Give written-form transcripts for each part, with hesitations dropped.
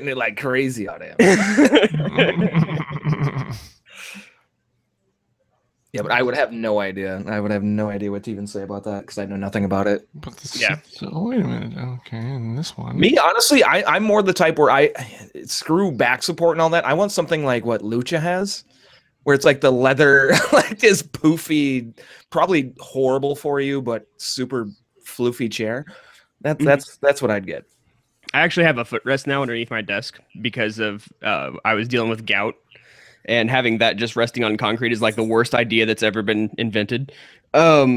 shooting it like crazy on him. Yeah, but I would have no idea. I would have no idea what to even say about that because I know nothing about it. But so wait a minute. Okay, and this one. Me, honestly, I'm more the type where I screw back support and all that. I want something like what Lucha has, where it's like the leather, like this poofy, probably horrible for you, but super floofy chair. That's what I'd get. I actually have a footrest now underneath my desk because of I was dealing with gout. And having that just resting on concrete is like the worst idea that's ever been invented. So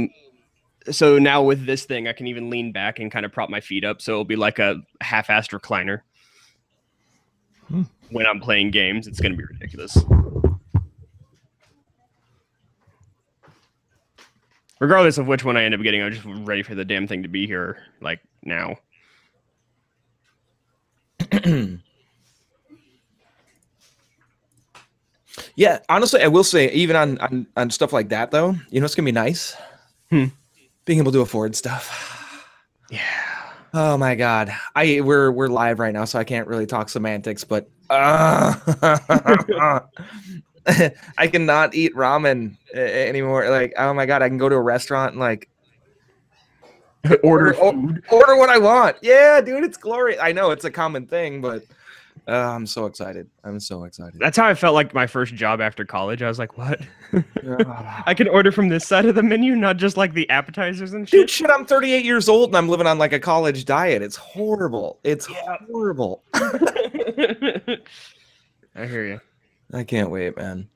now with this thing, I can even lean back and kind of prop my feet up. So it'll be like a half-assed recliner. When I'm playing games, it's going to be ridiculous. Regardless of which one I end up getting, I'm just ready for the damn thing to be here, like, now. Yeah, honestly, I will say, even on stuff like that, though, you know, it's gonna be nice being able to afford stuff. Yeah. Oh my God, we're live right now, so I can't really talk semantics, but I cannot eat ramen anymore. Like, oh my God, I can go to a restaurant and like order what I want. Yeah, dude, it's glorious. I know it's a common thing, but. I'm so excited. I'm so excited. That's how I felt like my first job after college. I was like, what? I can order from this side of the menu, not just like the appetizers and shit. Dude, shit, I'm 38 years old and I'm living on like a college diet. It's horrible. It's horrible. I hear you. I can't wait, man.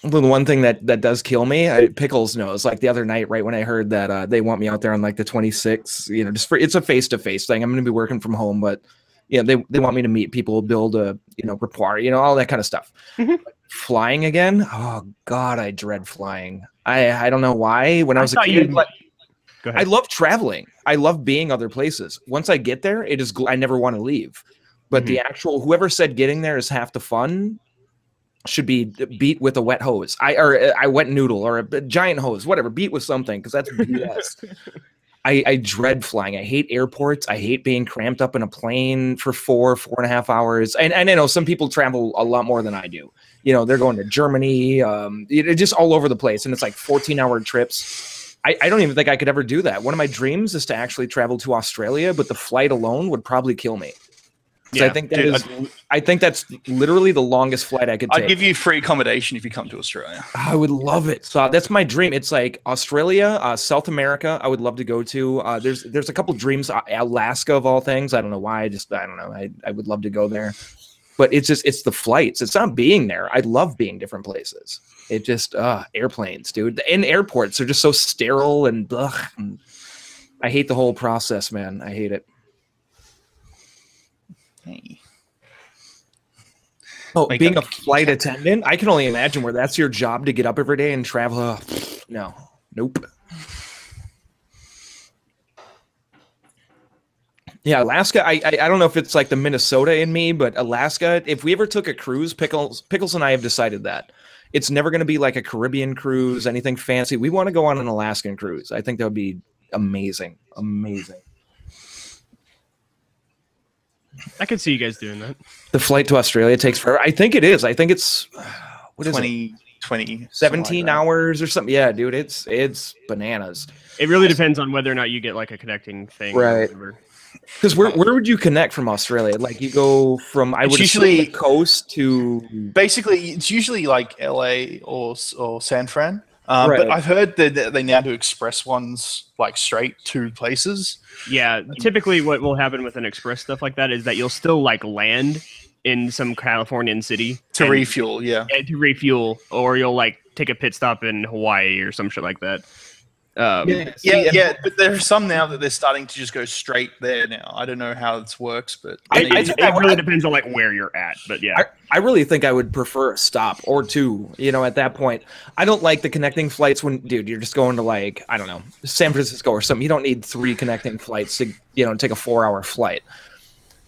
The one thing that does kill me, Pickles knows, like the other night, right when I heard that they want me out there on like the 26th, you know, just it's a face-to-face thing. I'm going to be working from home, but yeah, they want me to meet people, build a, you know, rapport, you know, all that kind of stuff. Flying again? Oh God, I dread flying. I don't know why. When I was a kid, like, I love traveling. I love being other places. Once I get there, it is I never want to leave. But the actual whoever said getting there is half the fun should be beat with a wet hose. I wet noodle or a giant hose, whatever. Beat with something because that's BS. I dread flying. I hate airports. I hate being cramped up in a plane for 4.5 hours. And I know some people travel a lot more than I do. You know, they're going to Germany, just all over the place. And it's like 14-hour trips. I don't even think I could ever do that. One of my dreams is to actually travel to Australia, but the flight alone would probably kill me. Yeah, I think that's literally the longest flight I could take. I'd give you free accommodation if you come to Australia. I would love it. So that's my dream. It's like Australia, South America. I would love to go to. There's a couple dreams. Alaska of all things. I don't know why. I don't know. I would love to go there, but it's the flights. It's not being there. I love being different places. It just airplanes, dude. And airports are just so sterile and ugh. I hate the whole process, man. I hate it. Oh, being a flight attendant, I can only imagine where that's your job to get up every day and travel. No, nope. Yeah, Alaska. I don't know if it's like the Minnesota in me, but Alaska. If we ever took a cruise, Pickles and I have decided that it's never going to be like a Caribbean cruise, anything fancy. We want to go on an Alaskan cruise. I think that would be amazing, amazing. I could see you guys doing that. The flight to Australia takes forever. I think it is. I think it's what is 17 like hours or something. Yeah, dude, it's bananas. It really depends on whether or not you get like a connecting thing, right? Because where would you connect from Australia? Like you go from would usually the coast to basically it's usually like LA or San Fran. Right. But I've heard that they now do express ones like straight to places. Yeah, typically what will happen with an express stuff like that is that you'll still like land in some Californian city to refuel, to refuel, or you'll like take a pit stop in Hawaii or some shit like that. But there are some now that they're starting to just go straight there now. I don't know how this works, but it really depends on like where you're at. But yeah, I really think I would prefer a stop or two. You know, at that point, I don't like the connecting flights when, dude, you're just going to like, I don't know, San Francisco or something. You don't need 3 connecting flights to, you know, take a 4-hour flight.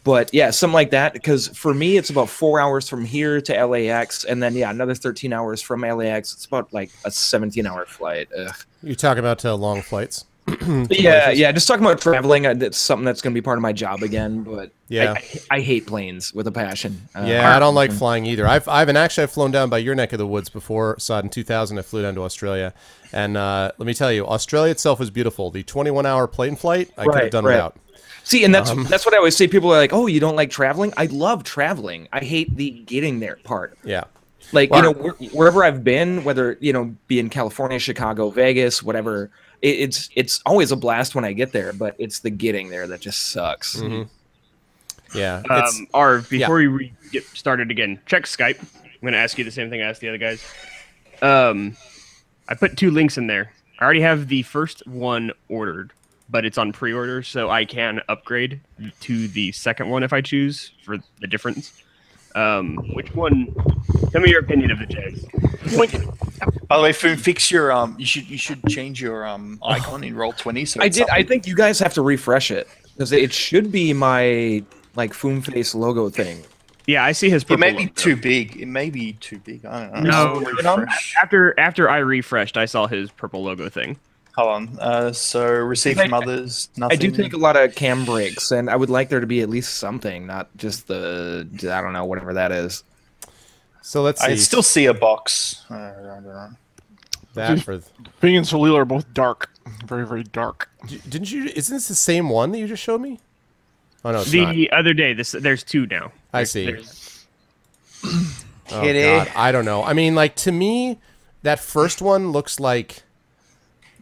But yeah, something like that. Because for me, it's about 4 hours from here to LAX, and then another 13 hours from LAX. It's about like a 17-hour flight. Ugh. You talk about long flights. Yeah. Just talking about traveling. It's something that's going to be part of my job again. But yeah, I hate planes with a passion. Yeah, I don't like flying either. I've flown down by your neck of the woods before. So in 2000, I flew down to Australia, and let me tell you, Australia itself is beautiful. The 21-hour plane flight, I could have done without. See, and that's what I always say. People are like, "Oh, you don't like traveling?" I love traveling. I hate the getting there part. Yeah. Like, you know, wherever I've been, whether, you know, be in California, Chicago, Vegas, whatever, it's always a blast when I get there, but it's the getting there that just sucks. Mm-hmm. Yeah. Before we get started again, check Skype. I'm going to ask you the same thing I asked the other guys. I put 2 links in there. I already have the first one ordered, but it's on pre-order, so I can upgrade to the second one if I choose for the difference. Which one? Tell me your opinion of the Jags. By the way, Foom, fix your you should change your icon in Roll20. So I think you guys have to refresh it because it should be my like Foom face logo thing. Yeah, I see his purple It may be logo. too big. It may be too big. I don't know. No, after I refreshed, I saw his purple logo thing. Hold on. So receive from others. Nothing. I do take a lot of cam breaks, and I would like there to be at least something, not just the I don't know, whatever that is. So let's see. I still see a box. I don't know. That for Bing and Solil are both dark, very, very dark. didn't you? Isn't this the same one that you just showed me? Oh no, it's The not. other day, there's 2 now. I see. Oh Kitty. God, I don't know. I mean, like to me, that first one looks like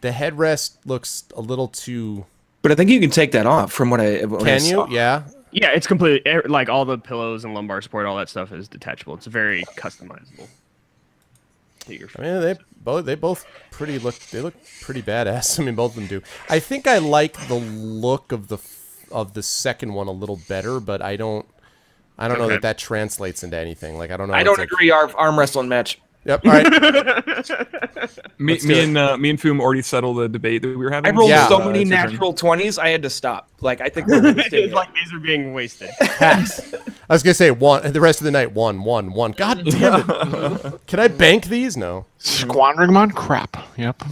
the headrest looks a little too. But I think you can take that off from what I Can you? Yeah. Yeah, it's completely like all the pillows and lumbar support, all that stuff is detachable. It's very customizable. I mean, they both look pretty badass. I mean, both of them do. I think I like the look of the second one a little better, but I don't know that translates into anything. Like I don't know. I don't agree. Our arm wrestling match. Yep. All right. me and Foom already settled the debate that we were having. I rolled so many natural 20s, I had to stop. Like I think it's like these are being wasted. I was gonna say one. The rest of the night, one. God damn it! Can I bank these? No. Squandering them on crap. Yep.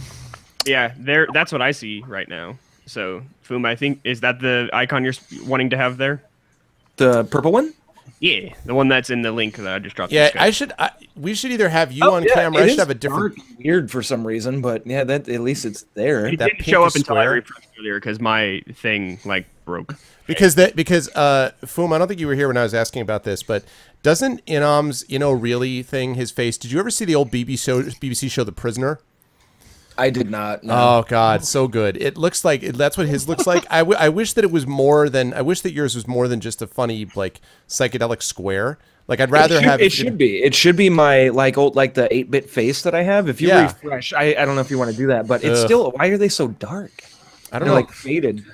Yeah, that's what I see right now. So, Foom, I think is that the icon you're wanting to have there? The purple one? Yeah, the one that's in the link that I just dropped. Yeah, we should either have you on camera. I should have a different. Weird for some reason, but yeah, that at least it's there. It that didn't show up until I square. refreshed earlier because my thing like broke. Because Foom, I don't think you were here when I was asking about this, but doesn't Inam's really thing his face? Did you ever see the old BBC show The Prisoner? I did not. No. Oh God, so good. It looks like that's what his looks like. I wish that it was more than. I wish that yours was more than just a funny like psychedelic square. Like I'd rather have. It should be. It should be my like the 8-bit face that I have. If you refresh, I don't know if you want to do that, but it's still. Why are they so dark? I don't know. Like faded.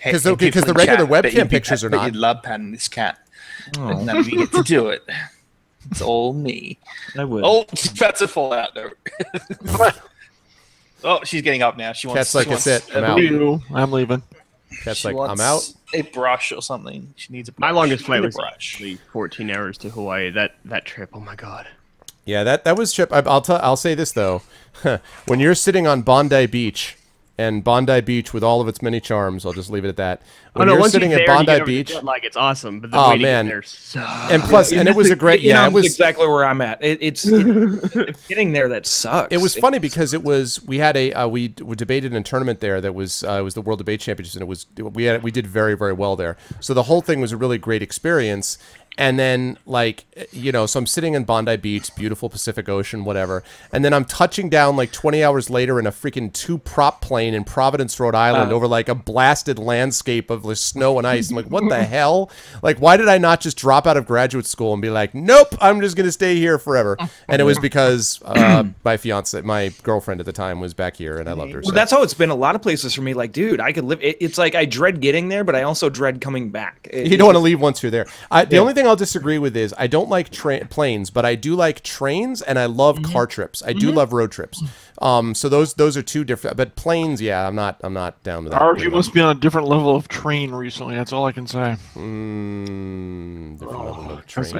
Because the regular webcam pictures are not. You'd love patting this cat. But none of you get to do it. It's all me. I would. Oh, she's about to fall out though. Oh, she's getting up now. She wants. Cat's like, it's it. I'm out. I'm leaving. Cat's like, I'm out. A brush or something. She needs a brush. My longest flight was brush. actually 14 hours to Hawaii. That trip. Oh my God. Yeah, that was trip. I'll say this though, when you're sitting on Bondi Beach, and Bondi Beach with all of its many charms, I'll just leave it at that. When you're sitting at Bondi Beach, like it's awesome, but the waiting there sucks. And plus, and it was a great. Yeah, it was exactly where I'm at. It's getting there that sucks. It was funny because we had we debated in a tournament there that was it was the World Debate Championships, and we did very, very well there. So the whole thing was a really great experience. And then, like, so I'm sitting in Bondi Beach, beautiful Pacific Ocean, whatever. And then I'm touching down, like, 20 hours later in a freaking 2-prop plane in Providence, Rhode Island, over, like, a blasted landscape of like, snow and ice. I'm like, what the hell? Like, why did I not just drop out of graduate school and be like, nope, I'm just going to stay here forever? And it was because my girlfriend at the time was back here, and I loved her. Well, that's how it's been a lot of places for me. Like, dude, I could live. It's like I dread getting there, but I also dread coming back. You don't want to leave once you're there. The only thing I'll disagree with is I don't like planes, but I do like trains, and I love car trips. I do love road trips. So those are two different. But planes, yeah, I'm not down with that. RG must be on a different level of train recently. That's all I can say. Different level, no train.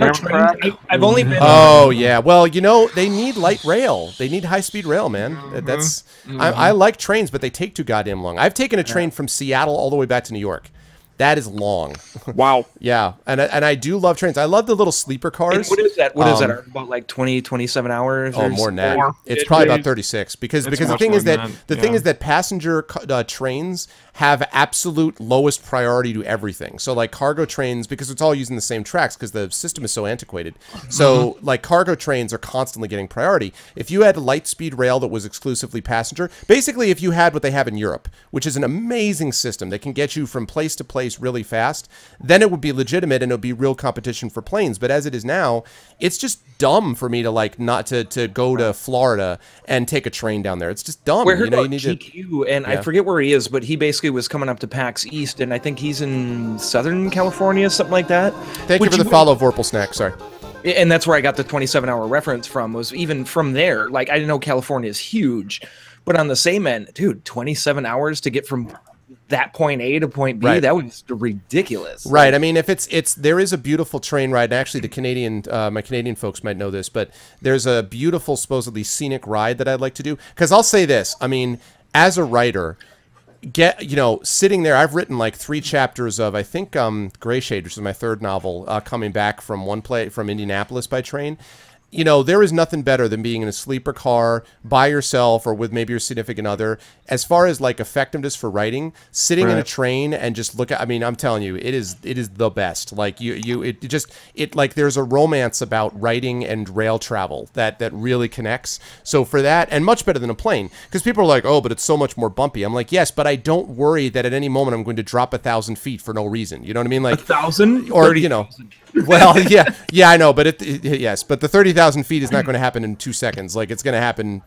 I've only been. Oh yeah, well they need light rail. They need high speed rail, man. That's I like trains, but they take too goddamn long. I've taken a train from Seattle all the way back to New York. That is long. Wow. Yeah, and I do love trains. I love the little sleeper cars. And what is that? What is that? About like 20, 27 hours? Oh, more than that. It's probably about 36 because the thing is that passenger trains have absolute lowest priority to everything. So like cargo trains, because it's all using the same tracks because the system is so antiquated. So like cargo trains are constantly getting priority. If you had light speed rail that was exclusively passenger, basically if you had what they have in Europe, which is an amazing system that can get you from place to place really fast, then it would be legitimate and it would be real competition for planes. But as it is now, it's just dumb for me to like not to go to Florida and take a train down there. It's just dumb. You need GQ, and I forget where he is, but he basically was coming up to PAX East, and I think he's in Southern California, something like that. Thank you for the follow, Vorpal Snack. Sorry. And that's where I got the 27-hour reference from, was even from there. Like, I didn't know California is huge, but on the same end, dude, 27 hours to get from that point A to point B, that was ridiculous. Right. I mean, if there is a beautiful train ride, and actually the Canadian, my Canadian folks might know this, but there's a beautiful, supposedly scenic ride that I'd like to do. Because I'll say this, I mean, as a writer, sitting there, I've written like 3 chapters of, I think, Gray Shade, which is my 3rd novel, coming back from from Indianapolis by train. There is nothing better than being in a sleeper car by yourself or with maybe your significant other. As far as like effectiveness for writing, sitting in a train and just look at, I mean, I'm telling you, it is the best. Like like there's a romance about writing and rail travel that really connects. So for that, and much better than a plane, because people are like, oh, but it's so much more bumpy. I'm like, yes, but I don't worry that at any moment I'm going to drop 1,000 feet for no reason. You know what I mean? Like 1,000 or 30,000. Well, yeah, I know, but yes, but the 30,000 feet is not going to happen in 2 seconds. Like it's going to happen,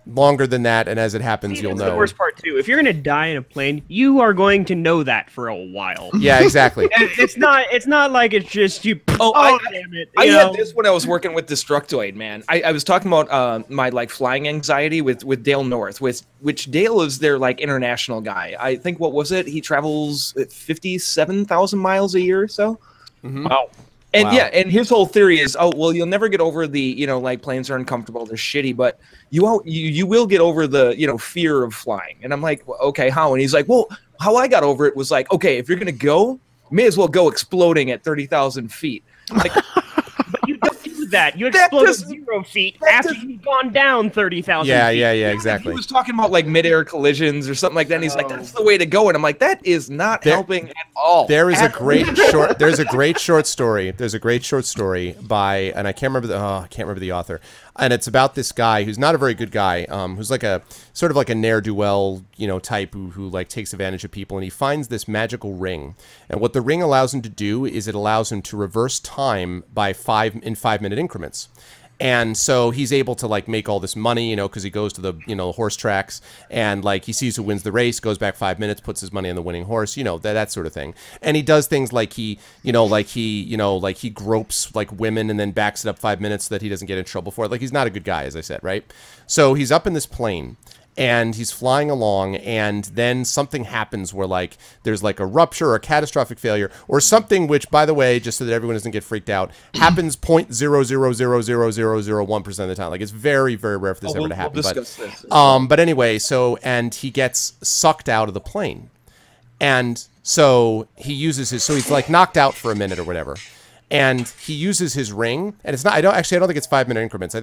longer than that, and as it happens, you'll know. The worst part too. If you're going to die in a plane, you are going to know that for a while. Yeah, exactly. It's not like it's just you. Damn it! I had this when I was working with Destructoid, man. I was talking about my like flying anxiety with Dale North, which Dale is their like international guy. I think what was it? He travels 57,000 miles a year or so. Mm-hmm. Wow. And and his whole theory is, oh, well, you'll never get over the, like planes are uncomfortable, they're shitty, but you will get over the, fear of flying. And I'm like, well, okay, how? And he's like, well, how I got over it was like, okay, if you're going to go, may as well go exploding at 30,000 feet. Like, but you don't do that. You explode at 0 feet after you've gone down 30,000 feet. Yeah, exactly. He was talking about like midair collisions or something like that. And he's like, that's the way to go. And I'm like, that is not helping at all. There's a great short story. There's a great short story by, and I can't remember the author. And it's about this guy who's not a very good guy, who's like a sort of like a ne'er-do-well, type who like takes advantage of people, and he finds this magical ring. And what the ring allows him to do is it allows him to reverse time by 5-minute increments. And so he's able to like make all this money, because he goes to the, horse tracks and like he sees who wins the race, goes back 5 minutes, puts his money on the winning horse, that sort of thing. And he does things like he gropes like women and then backs it up 5 minutes so that he doesn't get in trouble for it. Like he's not a good guy, as I said, right? So he's up in this plane and he's flying along, and then something happens where like there's like a rupture or a catastrophic failure or something, which, by the way, just so that everyone doesn't get freaked out, happens 0.0000001% of the time. Like it's very, very rare for this ever to happen. We'll discuss this. But anyway, and he gets sucked out of the plane, and so he uses he's like knocked out for a minute or whatever. And he uses his ring, and it's not, I don't think it's 5-minute increments. I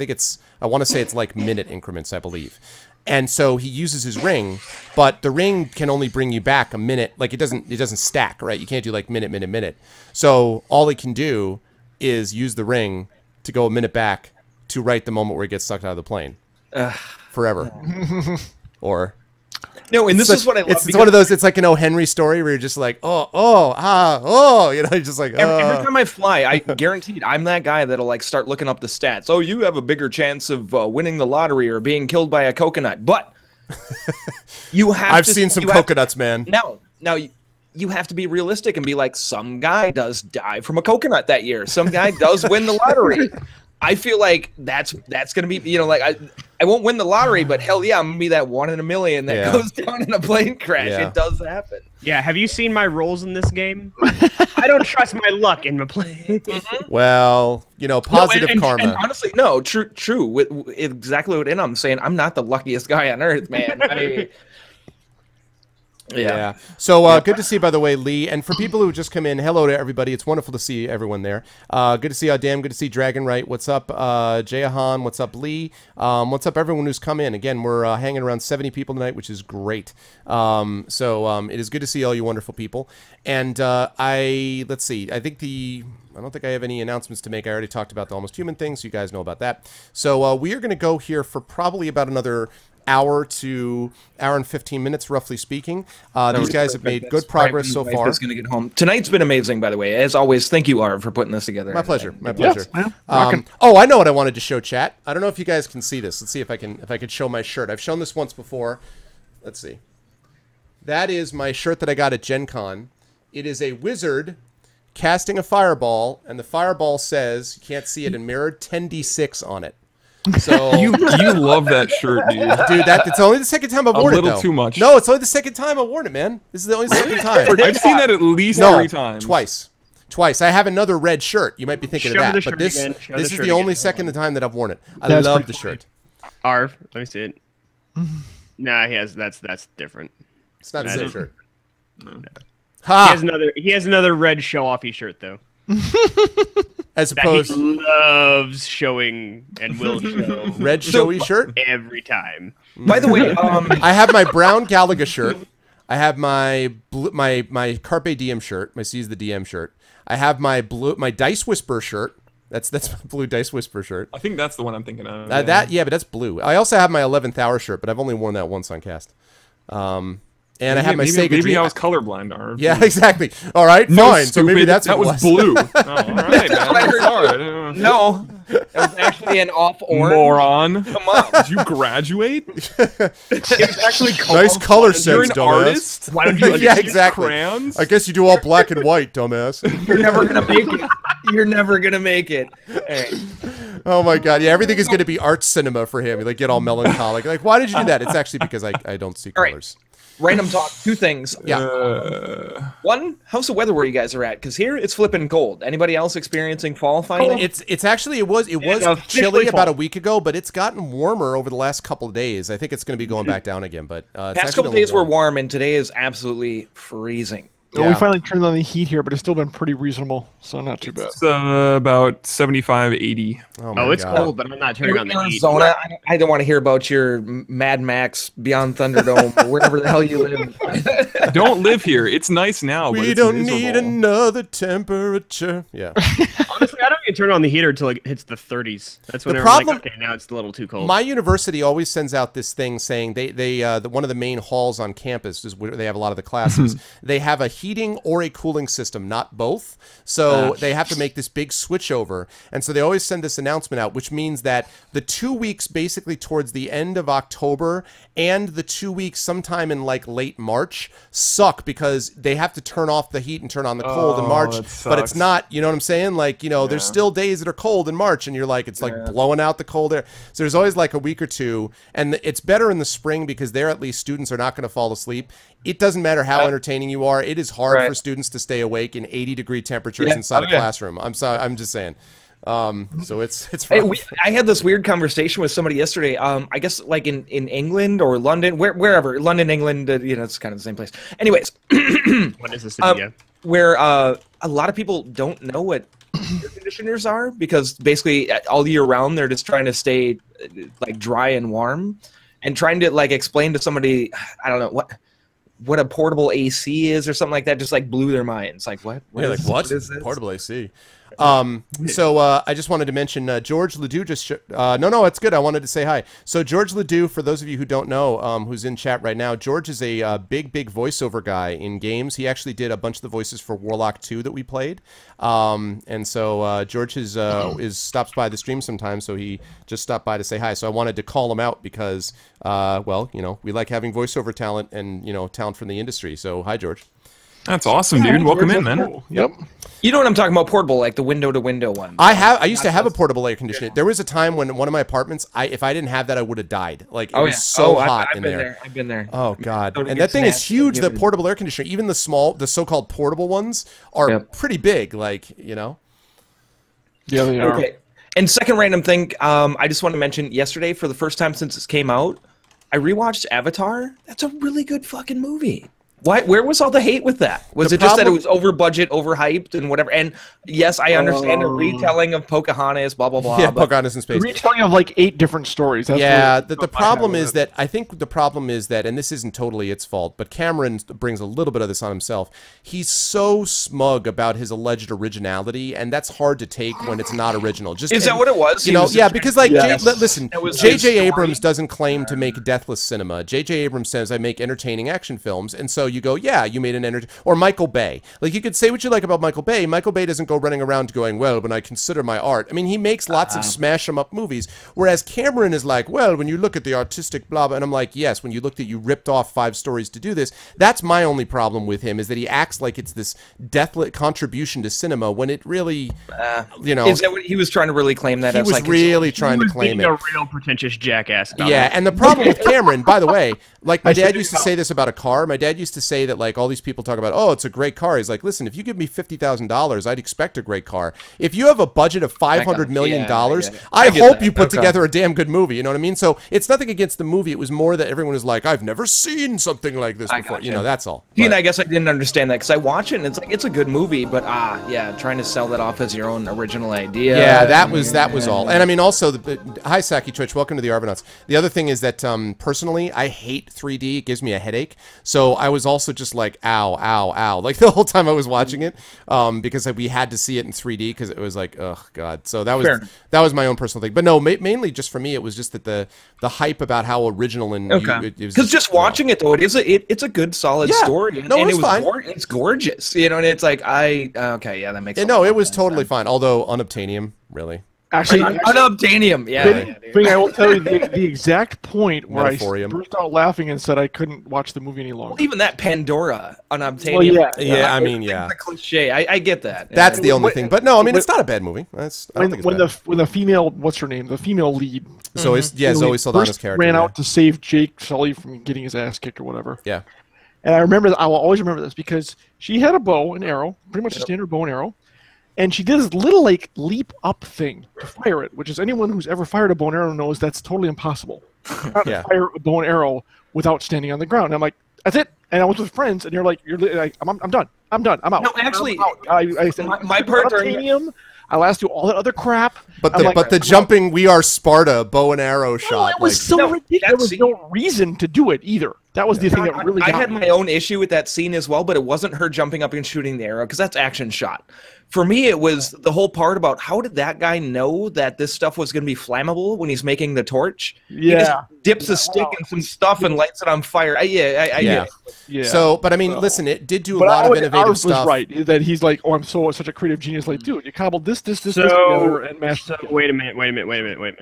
want to say it's like minute increments, I believe. And so he uses his ring, but the ring can only bring you back a minute. Like it doesn't stack, right? You can't do like minute. So all he can do is use the ring to go a minute back to right the moment where he gets sucked out of the plane. Forever. Or no, and this is what I love. It's one of those. It's like an O. Henry story where you're just like, you're just like, every time I fly, I guaranteed I'm that guy that'll like start looking up the stats. Oh, you have a bigger chance of winning the lottery or being killed by a coconut. But you have. I've seen some coconuts, man. Now you have to be realistic and be like, some guy does die from a coconut that year. Some guy does win the lottery. I feel like that's gonna be, I won't win the lottery, but hell yeah, I'm gonna be that 1 in a million that goes down in a plane crash. Yeah. It does happen. Yeah, have you seen my rolls in this game? I don't trust my luck in the plane. Well, you know, positive karma. And honestly, no, true. With exactly what I'm saying. I'm not the luckiest guy on earth, man. Yeah. So good to see, by the way, Lee. And for people who just come in, hello to everybody. It's wonderful to see everyone there. Good to see Adam. Good to see Dragon Right. What's up, Jayahan? What's up, Lee? What's up, everyone who's come in? Again, we're hanging around 70 people tonight, which is great. It is good to see all you wonderful people. And let's see. I don't think I have any announcements to make. I already talked about the Almost Human thing, so you guys know about that. So we are going to go here for probably about another hour to hour and 15 minutes, roughly speaking. These guys have made good progress so far. Going to get home. Tonight's been amazing, by the way. As always, thank you, Arv, for putting this together. My pleasure. My pleasure. Oh, I know what I wanted to show, chat. I don't know if you guys can see this. Let's see if I could show my shirt. I've shown this once before. Let's see. That is my shirt that I got at Gen Con. It is a wizard casting a fireball, and the fireball says, you can't see it in mirrored, 10d6 on it. So you love that shirt, dude. Dude, it's only the second time I've worn it, though. A little too much. No, it's only the second time I've worn it, man. This is the only second time. I've seen that at least 3 times. Twice. I have another red shirt. You might be thinking of that, but this is the only second time that I've worn it. I love the shirt. Arv, let me see it. Nah, that's different. It's not the same shirt. No. Ha! He has another red show-offy shirt though. As opposed, that he loves showing and will show red showy shirt every time. By the way, I have my brown Galaga shirt. I have my my Carpe Diem shirt. My Seize the DM shirt. I have my Dice Whisper shirt. That's my blue Dice Whisper shirt. I think that's the one I'm thinking of. But that's blue. I also have my 11th Hour shirt, but I've only worn that once on cast. And I have my Sega Maybe Dream. I was colorblind, Arv. Yeah, exactly. All right, No, fine. stupid. So maybe that's that what was it blue. Oh, all right, man. I'm sorry. no, it was actually an off orange. Moron. Come on. Did you graduate? It's actually Nice color sense, You're an dumbass. artist? Why don't you Yeah, exactly. Crayons? I guess you do all black and white, dumbass. You're never gonna make it. You're never gonna make it. Hey. Oh my god, yeah, everything is going to be art cinema for him. You like get all melancholic. Like, why did you do that? It's actually because I don't see All right. colors. Random talk. 2 things. Yeah. One, how's the weather where you guys are at? Because here it's flipping cold. Anybody else experiencing fall finally? It's actually it was chilly about a week ago, but it's gotten warmer over the last couple of days. I think it's going to be going back down again. But it's past couple days were warm, and today is absolutely freezing. Well, we finally turned on the heat here, but it's still been pretty reasonable, so not too bad. It's about 75, 80. Oh, it's cold, but I'm not turning on the heat. Arizona, I don't want to hear about your Mad Max Beyond Thunderdome or wherever the hell you live. Don't live here. It's nice now, but we it's don't miserable. need another temperature. Yeah. Honestly, I don't even turn on the heater until it hits the 30s. That's when The I'm problem- like, okay, now it's a little too cold. My university always sends out this thing saying one of the main halls on campus is where they have a lot of the classes. They have a heating or a cooling system, not both. So they have to make this big switch over. And so they always send this announcement out, which means that the 2 weeks basically towards the end of October and the 2 weeks sometime in like late March suck because they have to turn off the heat and turn on the cold in March. But it's not, you know what I'm saying? Like, you know, there's still days that are cold in March and you're like, it's like blowing out the cold air. So there's always like a week or two. And it's better in the spring because there at least students are not going to fall asleep. It doesn't matter how entertaining you are. It is hard for students to stay awake in 80-degree temperatures inside a classroom. I'm sorry. I'm just saying. So it's Hey, I had this weird conversation with somebody yesterday. I guess like in England or London, wherever, London, England, you know, it's kind of the same place. Anyways, What is the city? where a lot of people don't know what air conditioners are because basically all year round they're just trying to stay like dry and warm, and trying to like explain to somebody, I don't know what a portable AC is or something like that, just like blew their minds. Like what? What is this? Portable AC. So I just wanted to mention George Ledoux just no, it's good. I wanted to say hi. So George Ledoux, for those of you who don't know, who's in chat right now, George is a big voiceover guy in games. He actually did a bunch of the voices for Warlock 2 that we played. And so George stops by the stream sometimes, so he just stopped by to say hi. So I wanted to call him out because well, you know, we like having voiceover talent and, you know, talent from the industry. So hi, George. That's awesome, dude. Welcome in, man. Cool. Yep. You know what I'm talking about? Portable, like the window-to-window one. I used to have a portable air conditioner. There was a time when one of my apartments, if I didn't have that, I would have died. Like, it was so hot in there. I've been there. Oh, God. And that thing is huge, the portable air conditioner. Even the so-called portable ones are pretty big, like, you know? Yeah, they are. Okay. And second random thing, I just want to mention, yesterday, for the first time since it came out, I rewatched Avatar. That's a really good fucking movie. Why? Where was all the hate with that? Was it just that it was over budget, overhyped, and whatever? And yes, I understand a retelling of Pocahontas, blah blah blah. Yeah, Pocahontas in space. A retelling of like 8 different stories. That's yeah, the problem is that I think the problem is that, and this isn't totally its fault, but Cameron brings a little bit of this on himself. He's so smug about his alleged originality, and that's hard to take when it's not original. Is that what it was? You know, yeah, because like, listen, J.J. Abrams doesn't claim to make deathless cinema. J.J. Abrams says, I make entertaining action films, and so you go, yeah, you made an or Michael Bay. Like, you could say what you like about Michael Bay. Michael Bay doesn't go running around going, well, when I consider my art. I mean, he makes lots of smash 'em up movies, whereas Cameron is like, well, when you look at the artistic blah, blah, and I'm like, yes, when you looked at, you ripped off 5 stories to do this. That's my only problem with him, is that he acts like it's this deathless contribution to cinema when it really, you know. Is that what he was trying to really claim that? He was like, really trying to claim it. A real pretentious jackass. Yeah, and the problem with Cameron, by the way, like my dad used to say this about a car. My dad used to say that, like, all these people talk about, oh, it's a great car. He's like, listen, if you give me $50,000, I'd expect a great car. If you have a budget of $500 million, I hope you put together a damn good movie. You know what I mean? So it's nothing against the movie. It was more that everyone was like, I've never seen something like this before. You know, that's all. And I guess I didn't understand that because I watch it and it's like, it's a good movie, but yeah, trying to sell that off as your own original idea. Yeah, that was all. And I mean, also, hi, Saki Twitch, welcome to the Arbonauts. The other thing is that personally, I hate 3D. It gives me a headache. So I was also just like, ow, ow, ow, like the whole time I was watching it, because we had to see it in 3D because it was like, oh god. So that was my own personal thing. But no, mainly just for me, it was just that the hype about how original and because just watching it though, it's a good solid story. No, and it was fine. It's gorgeous, you know. And it's like okay, yeah, that makes no, it was totally fine. Although unobtainium, really. Actually, unobtainium. Yeah. I will tell you the exact point where I burst out laughing and said I couldn't watch the movie any longer. Well, even that Pandora unobtainium. Well, yeah. I mean, the cliche. I get that. That's the only thing. But no, I mean, it's not a bad movie. When the female, what's her name? The female lead. Zoe Saldana's character ran out to save Jake Sully from getting his ass kicked or whatever. Yeah. And I will always remember this because she had a bow and arrow, pretty much a standard bow and arrow. And she did this little, like, leap up thing to fire it, which is anyone who's ever fired a bow and arrow knows that's totally impossible. Not to fire a bow and arrow without standing on the ground. And I'm like, that's it. And I was with friends, and you're like, I'm done. I'm done. I'm out. No, actually, I said, my part during I'll ask you all that other crap. But the jumping We Are Sparta bow and arrow shot. It was so ridiculous. There was no reason to do it either. That was the thing that really got me. I had my own issue with that scene as well, but it wasn't her jumping up and shooting the arrow because that's action shot. For me, it was the whole part about how did that guy know that this stuff was going to be flammable when he's making the torch? Yeah. He just dips a stick in some stuff and lights it on fire. Yeah. So, but I mean, listen, it did do a lot of innovative stuff. Was right that he's like, oh, I'm such a creative genius. Like, dude, you cobbled this together and mashed it. Wait a minute.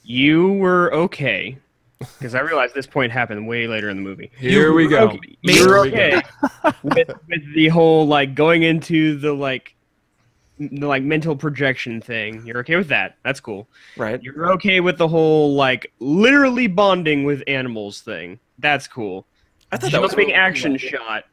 You were okay. Because I realized this point happened way later in the movie. Here we go. Okay. You're okay with the whole like going into the like mental projection thing. You're okay with that. That's cool. Right. You're okay with the whole like literally bonding with animals thing. That's cool. I thought that was being action shot.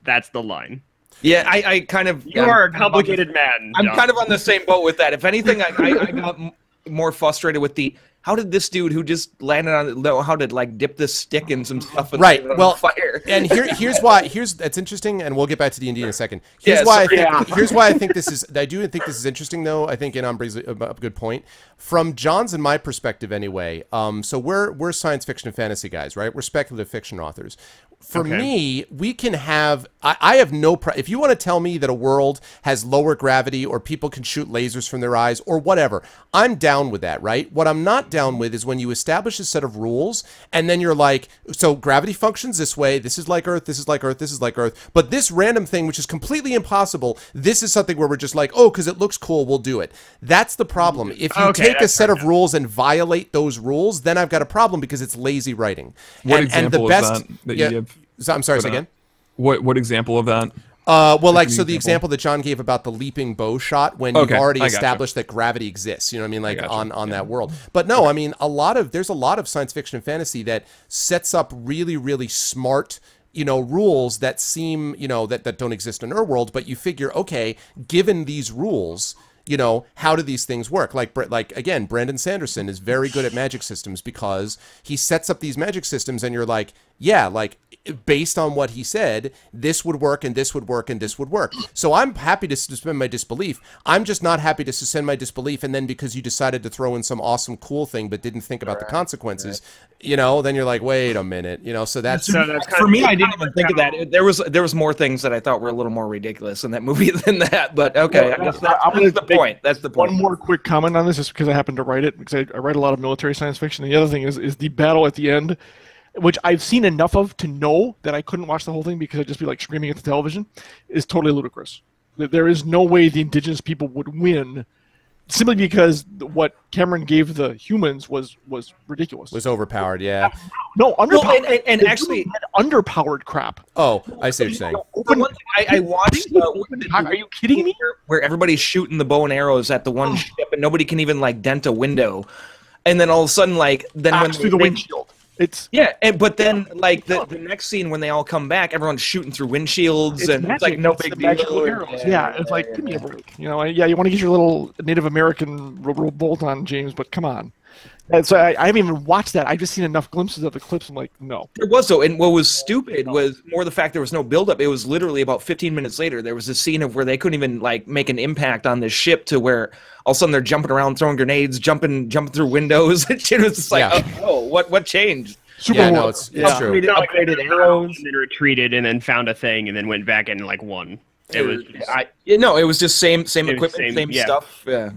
That's the line. Yeah, I kind of. You are a complicated man. I'm kind of on the same boat with that. If anything, I got more frustrated with how did this dude who just landed on know how to like dip this stick in some stuff and fire. And here's that's interesting, and we'll get back to D&D in a second. Here's why I think this is. I do think this is interesting, though. I think Inan brings a good point from John's and my perspective, anyway. So we're science fiction and fantasy guys, right? We're speculative fiction authors. For me, we can have. I have no. If you want to tell me that a world has lower gravity or people can shoot lasers from their eyes or whatever, I'm down with that, right? What I'm not down with is when you establish a set of rules and then you're like, so gravity functions this way. This is like Earth. This is like Earth. This is like Earth. But this random thing, which is completely impossible, this is something where we're just like, oh, because it looks cool, we'll do it. That's the problem. If you take a set of rules and violate those rules, then I've got a problem because it's lazy writing. What example is that you give? I'm sorry, say again? What example of that? Well, like, so the example that John gave about the leaping bow shot, when you've already established that gravity exists, you know what I mean, like on that world. But no, I mean, there's a lot of science fiction and fantasy that sets up really, really smart, you know, rules that seem, you know, that don't exist in our world, but you figure, okay, given these rules, you know, how do these things work? Like again, Brandon Sanderson is very good at magic systems because he sets up these magic systems and you're like, yeah, like based on what he said, this would work and this would work and this would work. So I'm happy to suspend my disbelief. I'm just not happy to suspend my disbelief and then because you decided to throw in some awesome cool thing but didn't think about the consequences, you know, then you're like, wait a minute, you know, so that's for me, I didn't even think of that. There was more things that I thought were a little more ridiculous in that movie than that, but okay, I guess that's the point. That's the point. One more quick comment on this, just because I happen to write it, because I write a lot of military science fiction, and the other thing is the battle at the end, which I've seen enough of to know that I couldn't watch the whole thing because I'd just be like screaming at the television, is totally ludicrous. There is no way the indigenous people would win simply because what Cameron gave the humans was ridiculous. Was overpowered, yeah. No, underpowered. Well, and actually underpowered crap. Oh, I see what you're saying. The one thing I watched. Are you kidding me? Where everybody's shooting the bow and arrows at the one ship, and nobody can even like dent a window, and then all of a sudden, like when through the windshield. It's but then like the next scene when they all come back, everyone's shooting through windshields and it's like no big deal. Arrows. Yeah, it's like give me a break. You know, you want to get your little Native American bolt on, James, but come on. And so I haven't even watched that. I've just seen enough glimpses of the clips. I'm like, no. There was though, and what was stupid was more the fact there was no buildup. It was literally about 15 minutes later. There was a scene of where they couldn't even like make an impact on this ship to where all of a sudden they're jumping around, throwing grenades, jumping through windows. And shit was just like, oh, what changed? Super no, it's true. Upgraded arrows, and then retreated, and then found a thing, and then went back and like won. It was it was just same equipment, same stuff. Yeah.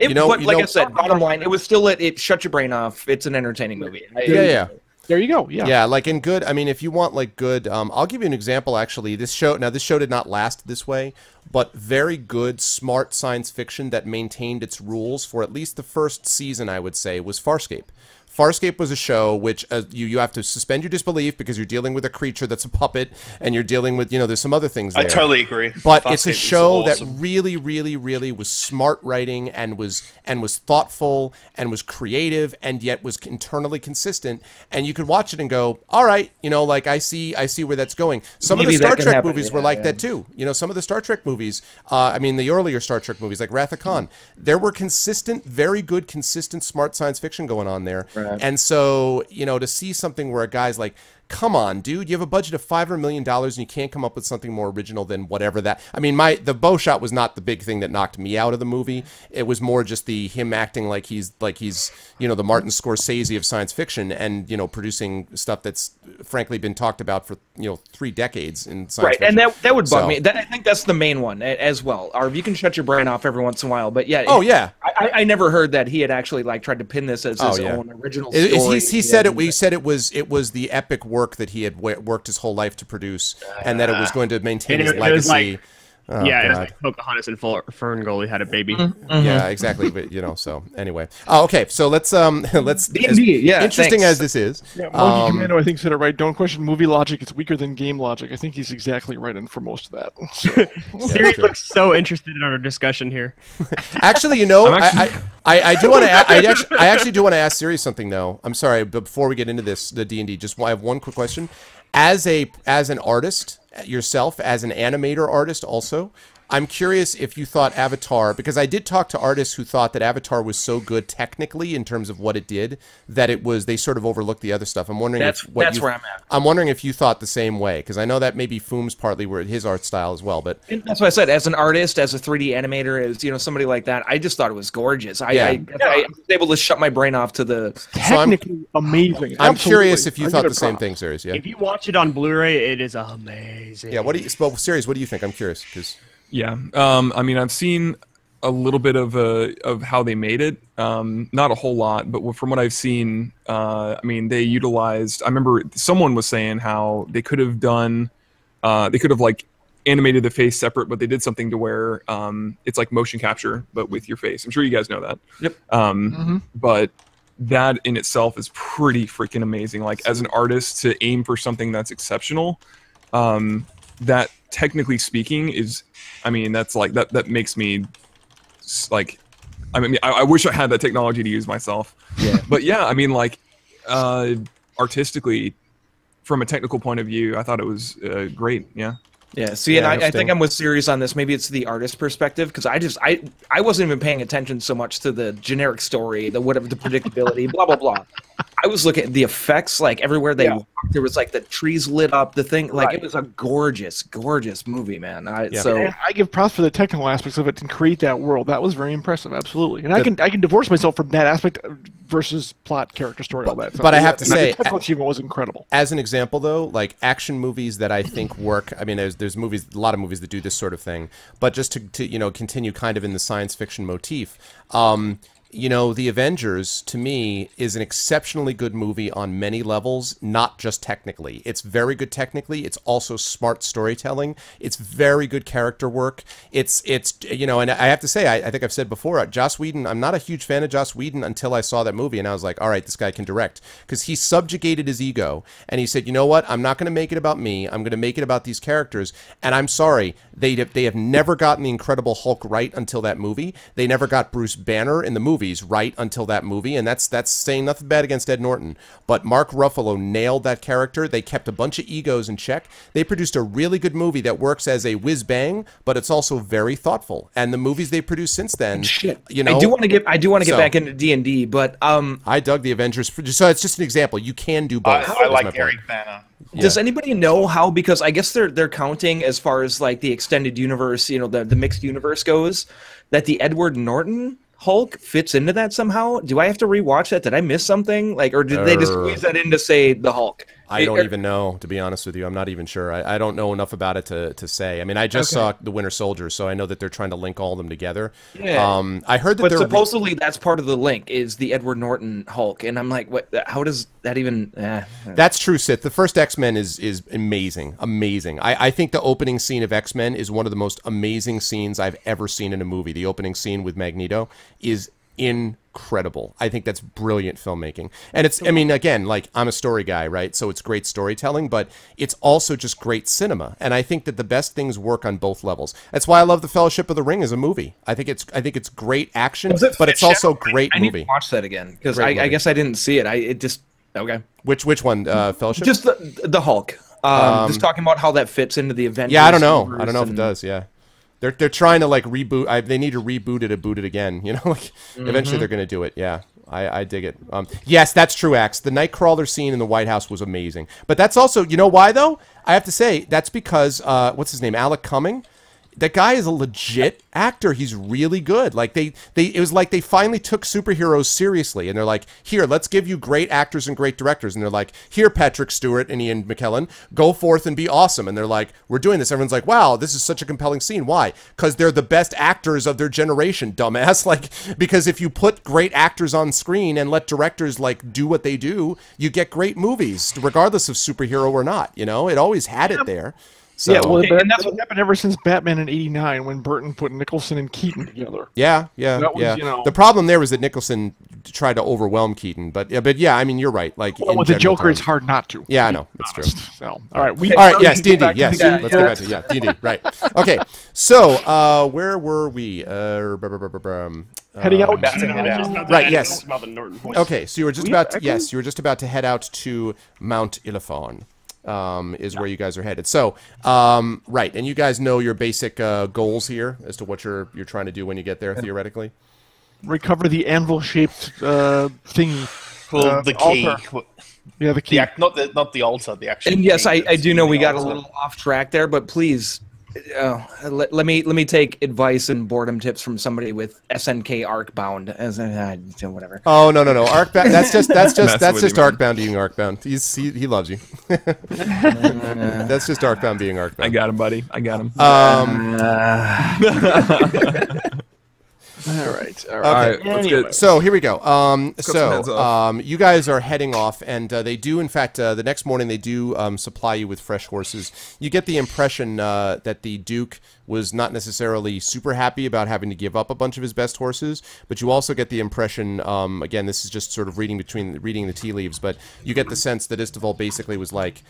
I said, bottom line, it was still it shut your brain off. It's an entertaining movie. Yeah. There you go. Yeah, like in good. I mean, if you want like good, I'll give you an example. Actually, this show did not last this way, but very good, smart science fiction that maintained its rules for at least the first season. I would say was Farscape. Farscape was a show which you have to suspend your disbelief because you're dealing with a creature that's a puppet and you're dealing with, you know, there's some other things there. I totally agree. But Farscape, it's a show that really, really, really was smart writing and was thoughtful and was creative and yet was internally consistent. And you could watch it and go, all right, you know, like I see where that's going. Some of the Star Trek movies were like that too. You know, some of the Star Trek movies, I mean, the earlier Star Trek movies like Wrath of Khan, there were consistent, very good, consistent, smart science fiction going on there. Right. And so, you know, to see something where a guy's like, come on, dude, you have a budget of $500 million and you can't come up with something more original than whatever that. I mean, the bow shot was not the big thing that knocked me out of the movie. It was more just him acting like he's you know, the Martin Scorsese of science fiction and, you know, producing stuff that's frankly been talked about for, you know, 3 decades in science fiction. And that would bug me. I think that's the main one as well. Or you can shut your brain off every once in a while. But yeah. I never heard that he had actually like tried to pin this as his own original story. He said it was the epic work that he had worked his whole life to produce, and that it was going to maintain his legacy. It was like Pocahontas and Ferngully had a baby. Yeah, exactly. But you know, so anyway. Oh, okay. So let's D&D, interesting as this is. Yeah, Monkey Commando, I think, said it right. Don't question movie logic. It's weaker than game logic. I think he's exactly right in for most of that. So. Siri looks so interested in our discussion here. Actually, you know, I do want to. I actually do want to ask Siri something though. I'm sorry, but before we get into this, the D&D, I have one quick question. As an artist yourself, as an animator artist also, I'm curious if you thought Avatar, because I did talk to artists who thought that Avatar was so good technically in terms of what it did that they sort of overlooked the other stuff. I'm wondering that's where I'm at. I'm wondering if you thought the same way, because I know that maybe Foom's partly were his art style as well. But and that's what I said. As an artist, as a 3D animator, as you know, somebody like that, I just thought it was gorgeous. I was able to shut my brain off to the technically amazing. I'm curious if you thought the same thing, Sirius. Yeah. If you watch it on Blu-ray, it is amazing. Yeah. Sirius, what do you think? I'm curious because. Yeah, I mean, I've seen a little bit of how they made it, not a whole lot, but from what I've seen, I mean, they utilized. I remember someone was saying how they could have done, they could have like animated the face separate, but they did something to where it's like motion capture, but with your face. I'm sure you guys know that. Yep. But that in itself is pretty freaking amazing. Like as an artist to aim for something that's exceptional, that technically speaking, is, I mean, that's like that makes me like, I mean, I wish I had that technology to use myself. Yeah. But yeah, I mean, like, artistically, from a technical point of view, I thought it was great. Yeah. Yeah, see, Yeah, and I think interesting. I'm with Sirius on this. Maybe it's the artist perspective, because I wasn't even paying attention so much to the generic story, the whatever, the predictability, blah blah blah. I was looking at the effects, like everywhere they walked, there was like the trees lit up, the thing, like it was a gorgeous, gorgeous movie, man. So And I give props for the technical aspects of it and create that world. That was very impressive, absolutely. And I can divorce myself from that aspect versus plot, character, story, all that. But I have to the say, technical achievement was incredible. as an example, though, like action movies that I think work. I mean, there's movies, a lot of movies that do this sort of thing. But just to you know continue kind of in the science fiction motif. You know, The Avengers, to me, is an exceptionally good movie on many levels, not just technically. It's very good technically. It's also smart storytelling. It's very good character work. It's you know, and I have to say, I think I've said before, Joss Whedon, I'm not a huge fan of Joss Whedon until I saw that movie, and I was like, all right, this guy can direct. Because he subjugated his ego, and he said, you know what, I'm not going to make it about me. I'm going to make it about these characters. And I'm sorry, they have never gotten the Incredible Hulk right until that movie. They never got Bruce Banner in the movies right until that movie, and that's saying nothing bad against Ed Norton. But Mark Ruffalo nailed that character. They kept a bunch of egos in check. They produced a really good movie that works as a whiz bang, but it's also very thoughtful. And the movies they produced since then, you know, I do want to get back into D&D, but I dug the Avengers. So it's just an example. You can do both. I like Eric Banner. Does anybody know how? Because I guess they're counting as far as like the extended universe, you know, the mixed universe goes, that the Edward Norton Hulk fits into that somehow. Do I have to rewatch that? Did I miss something? Like, or did they just squeeze that in to say the Hulk? I don't even know, to be honest with you. I'm not even sure. I don't know enough about it to say. I mean, I just saw The Winter Soldier, so I know that they're trying to link all of them together. Yeah. I heard that but supposedly that's part of the link is the Edward Norton Hulk, and I'm like, what? How does that even? That's true, Sith. The first X-Men is amazing, amazing. I think the opening scene of X-Men is one of the most amazing scenes I've ever seen in a movie. The opening scene with Magneto is incredible. I think that's brilliant filmmaking. And it's, I mean, again, like, I'm a story guy, right? So it's great storytelling, but it's also just great cinema. And I think that the best things work on both levels. That's why I love The Fellowship of the Ring as a movie. I think it's great action, but it's also great I movie. Need to watch that again because I guess I didn't see it. It just okay. Which one? Fellowship? Just the Hulk. Just talking about how that fits into the Avengers. Yeah, I don't know. I don't know if it does. Yeah. They're trying to like reboot. They need to reboot it and boot it again. You know, like eventually they're going to do it. Yeah, I dig it. Yes, that's true, Axe. The Nightcrawler scene in the White House was amazing. But that's also, you know why though? I have to say that's because what's his name, Alec Cumming. That guy is a legit actor. He's really good. Like it was like they finally took superheroes seriously, and they're like, here, let's give you great actors and great directors. And they're like, here, Patrick Stewart and Ian McKellen, go forth and be awesome. And they're like, we're doing this. Everyone's like, wow, this is such a compelling scene. Why? Because they're the best actors of their generation, dumbass. Like, because if you put great actors on screen and let directors like do what they do, you get great movies, regardless of superhero or not. You know, it always had it there. So, yeah, well, and that's what happened ever since Batman in '89 when Burton put Nicholson and Keaton together. Yeah. That was, you know, the problem there was that Nicholson tried to overwhelm Keaton, but yeah, I mean, you're right. Like, with the Joker, it's hard not to. Yeah, I know, that's true. So, all right, yes, D&D, yes, let's go back to D&D, right? Okay, so where were we? Heading out. Right. Yes. Okay, so you were just about to head out to Mount Ilafon. Is where you guys are headed. So, right, and you guys know your basic goals here as to what you're trying to do when you get there, theoretically. Recover the anvil-shaped thing. Well, the key. Altar. Yeah, the key. Not the altar. The actual. And yes, key I do know we got a altar. little off track there, but please, let me take advice and boredom tips from somebody with SNK Arcbound as whatever. Oh no, Arcbound. That's just you, Arcbound being Arcbound. He loves you. That's just Arcbound being Arcbound. I got him, buddy. I got him. All right. All right, let's Anyway. get. So here we go. some heads off. You guys are heading off, and they do, in fact, the next morning they do supply you with fresh horses. You get the impression that the Duke was not necessarily super happy about having to give up a bunch of his best horses, but you also get the impression, again, this is just sort of reading the tea leaves, but you get the sense that Istival basically was like,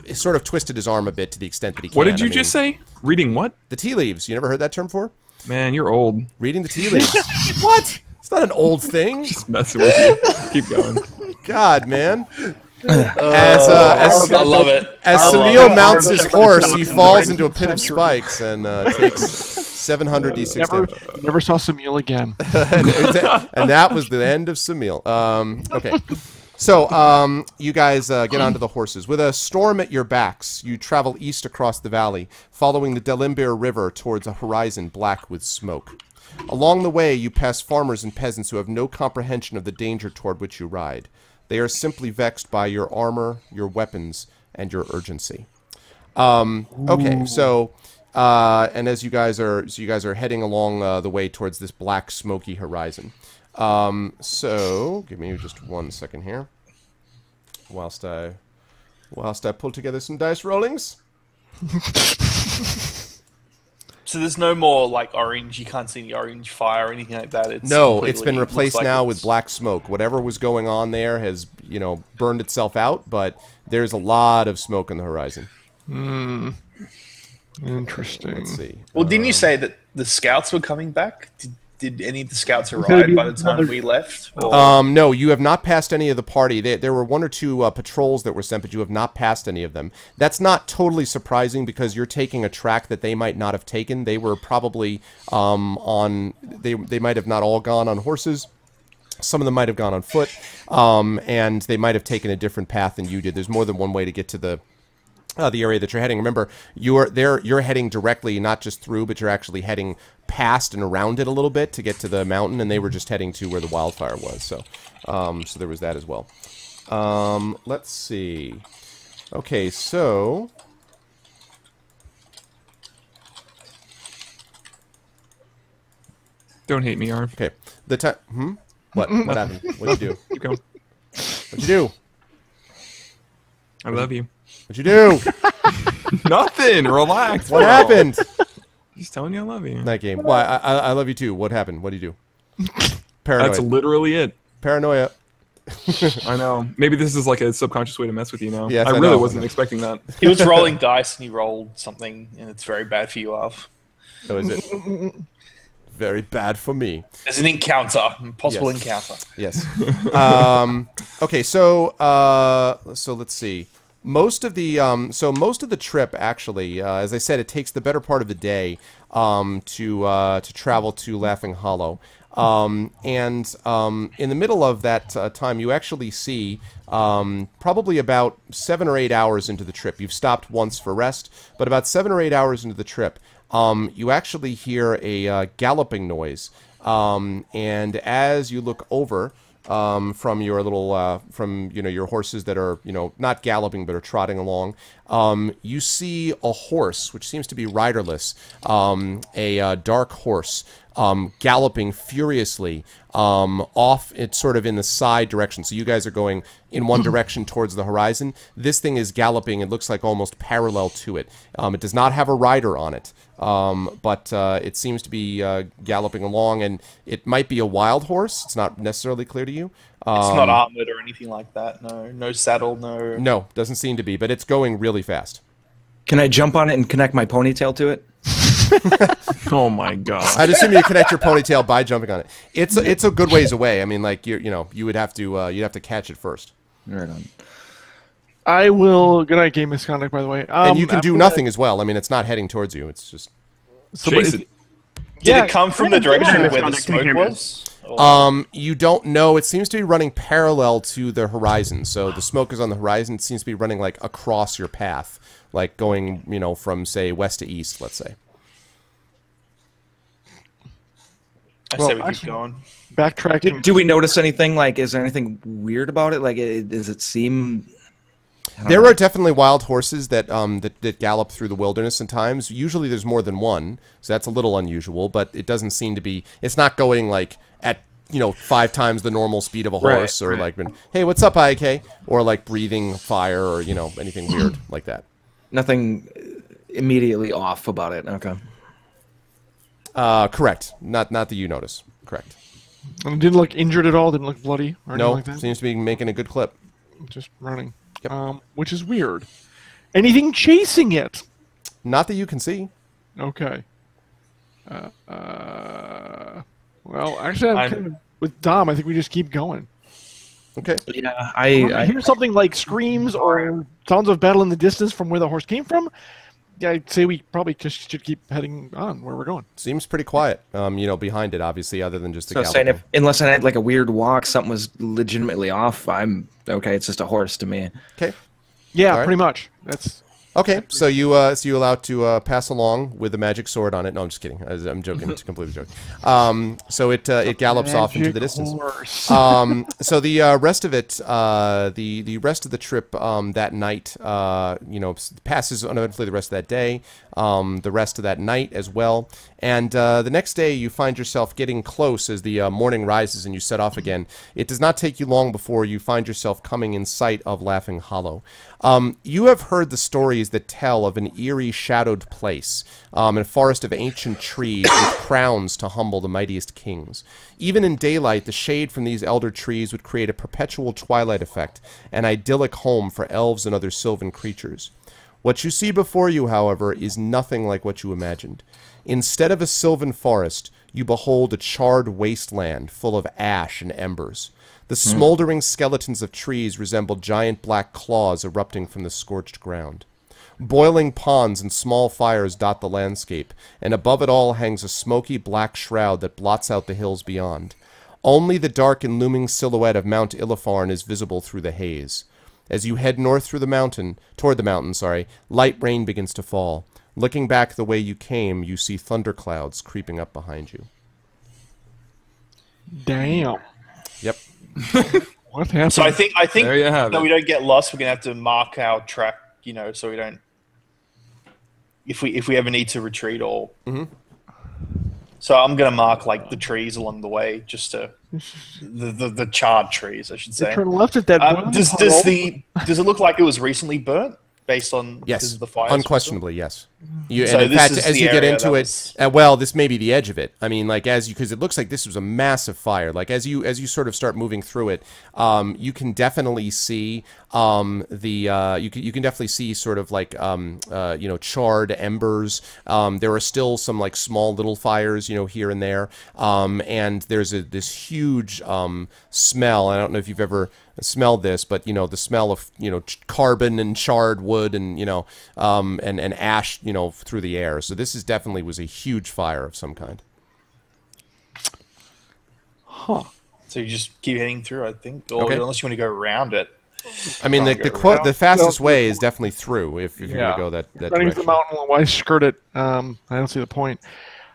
it sort of twisted his arm a bit to the extent that he can. What did you just say? Reading what? The tea leaves. You never heard that term before? Man, you're old. Reading the tea leaves. What? It's not an old thing. Just messing with you. Keep going. God, man. I love it. As Samil mounts his horse, he falls into a pit of spikes and takes 700 d6 damage. Never saw Samuel again. And that was the end of Samil. Okay. So, you guys get onto the horses. With a storm at your backs, you travel east across the valley, following the Dragonspear River towards a horizon black with smoke. Along the way, you pass farmers and peasants who have no comprehension of the danger toward which you ride. They are simply vexed by your armor, your weapons, and your urgency. Okay, so and as you guys are heading along the way towards this black, smoky horizon. So give me just 1 second here, whilst I pull together some dice rollings. So there's no more like orange. You can't see any orange fire or anything like that. It's it's been completely- replaced looks like now it's- with black smoke. Whatever was going on there has, burned itself out, but there's a lot of smoke on the horizon. Interesting. Let's see. Well, didn't you say that the scouts were coming back? Did any of the scouts Could arrive be by the time another- we left? Or- No, you have not passed any of the party. There were 1 or 2 patrols that were sent, but you have not passed any of them. That's not totally surprising because you're taking a track that they might not have taken. They were probably they might have not all gone on horses. Some of them might have gone on foot, and they might have taken a different path than you did. There's more than one way to get to the area that you're heading. Remember, you're heading directly, not just through, but you're actually heading past and around it a little bit to get to the mountain, and they were just heading to where the wildfire was. So, so there was that as well. Let's see. Okay, so Don't hate me, Arv. okay, the time. What happened? What'd you do? Keep going. What'd you do? I love you. What'd you do? Nothing. Relax. What bro. happened? Just telling you I love you. That game. Why? I love you too. What happened? What did you do? Paranoid. That's literally it. Paranoia. I know. Maybe this is like a subconscious way to mess with you now. Yes, I I really know. wasn't expecting that. He was rolling dice and he rolled something, and it's very bad for you, Arv. Oh, is it? Very bad for me. There's an encounter, possible Yes. encounter. Yes. Okay, so let's see. Most of the trip actually, as I said, it takes the better part of the day to travel to Laughing Hollow. And in the middle of that time, you actually see probably about 7 or 8 hours into the trip. You've stopped once for rest, but about 7 or 8 hours into the trip, you actually hear a galloping noise. And as you look over from your little your horses that are not galloping but are trotting along, you see a horse which seems to be riderless, a dark horse galloping furiously off. It's sort of in the side direction, so you guys are going in one direction towards the horizon. This thing is galloping. It looks like almost parallel to it. It does not have a rider on it, but it seems to be galloping along, and it might be a wild horse. It's not necessarily clear to you. It's not armored or anything like that. No saddle. No, doesn't seem to be, but it's going really fast. Can I jump on it and connect my ponytail to it? Oh my god. I'd assume you connect your ponytail by jumping on it. It's a good ways away. I mean, like you would have to you'd have to catch it first. Right on. I will. Good night, game misconduct. By the way, And you can do after nothing as well. I mean, it's not heading towards you. It's just Chase it. Did it come from the direction where the Misconduct, smoke take was? Or- you don't know. It seems to be running parallel to the horizon. So the smoke is on the horizon. It seems to be running like across your path, like going from say west to east. Let's say. I Well, say we keep actually- going. backtracking. Do we notice anything? Like, is there anything weird about it? Like, does it seem? There are definitely wild horses that, that gallop through the wilderness at times. Usually there's more than one, so that's a little unusual, but it doesn't seem to be... It's not going, like, at, 5 times the normal speed of a horse, or like, hey, what's up, IK? Or, like, breathing fire, or, anything weird like that. Nothing immediately off about it. Okay. Correct. Not that you notice. Correct. And it didn't look injured at all, didn't look bloody or anything like that? Seems to be making a good clip. Just running. Yep. Which is weird. Anything chasing it? Not that you can see. Okay. Well, actually, I'm kind of with Dom. I think we just keep going. Okay. Yeah, I hear something like screams or sounds of battle in the distance from where the horse came from. Yeah, I'd say we probably just should keep heading on where we're going. Seems pretty quiet, behind it, obviously, other than just the so saying unless I had like a weird walk, something was legitimately off, I'm okay. It's just a horse to me. Okay. Yeah, pretty much. That's... Okay, so you're allowed to pass along with the magic sword on it. No, I'm just kidding. I'm joking. It's completely joking. So it gallops off into the distance. So the rest of it, the rest of the trip that night, passes uneventfully the rest of that day, the rest of that night as well. And the next day, you find yourself getting close as the morning rises and you set off again. It does not take you long before you find yourself coming in sight of Laughing Hollow. You have heard the stories that tell of an eerie, shadowed place, a forest of ancient trees with crowns to humble the mightiest kings. Even in daylight, the shade from these elder trees would create a perpetual twilight effect, an idyllic home for elves and other sylvan creatures. What you see before you, however, is nothing like what you imagined. Instead of a sylvan forest, you behold a charred wasteland full of ash and embers. The smoldering skeletons of trees resemble giant black claws erupting from the scorched ground. Boiling ponds and small fires dot the landscape, and above it all hangs a smoky black shroud that blots out the hills beyond. Only the dark and looming silhouette of Mount Illifarn is visible through the haze. As you head north toward the mountain, light rain begins to fall. Looking back the way you came, you see thunderclouds creeping up behind you. Damn. Yep. What happened? So I think There you have so it. we don't get lost, we're gonna have to mark our track, so we don't. If we ever need to retreat or. So I'm gonna mark like the trees along the way, just to the charred trees, I should say. Turn left at that. Does it look like it was recently burnt based on because of the fires? Unquestionably, yes. So and in this fact, is as the you get area into that it, was- this may be the edge of it. I mean, like because it looks like this was a massive fire. Like as you sort of start moving through it, you can definitely see you can definitely see sort of like charred embers. There are still some like small little fires, here and there, and there's this huge smell. I don't know if you've ever smelled this, but the smell of carbon and charred wood and and ash through the air. So this definitely was a huge fire of some kind. Huh. So you just keep heading through, I think, or unless you want to go around it. I mean, the fastest way is definitely through if you're going to go that Running direction. the mountain, why skirt it? I don't see the point.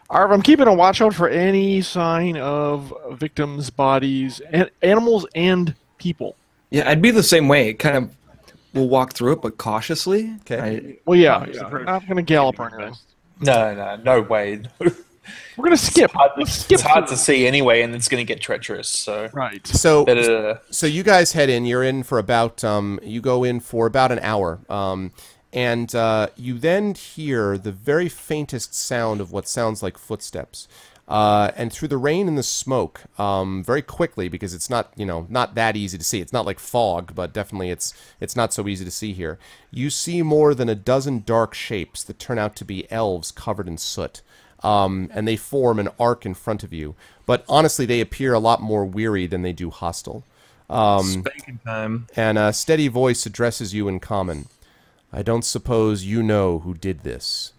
Arv, I'm keeping a watch out for any sign of victims, bodies, animals, and people. Yeah, I'd be the same way. Kind of, we'll walk through it, but cautiously. Okay. Well, yeah. I'm not going to gallop or anything. No way. We're going to skip. It's hard to see anyway, and it's going to get treacherous. So Right. So better. So you guys head in. You're in for about you go in for about an hour, and you then hear the very faintest sound of what sounds like footsteps. And through the rain and the smoke, very quickly, because it's not not that easy to see. It's not like fog, but definitely it's not so easy to see here. You see more than a dozen dark shapes that turn out to be elves covered in soot. And they form an arc in front of you. But honestly, they appear a lot more weary than they do hostile. Spanking time. And a steady voice addresses you in common. I don't suppose you know who did this.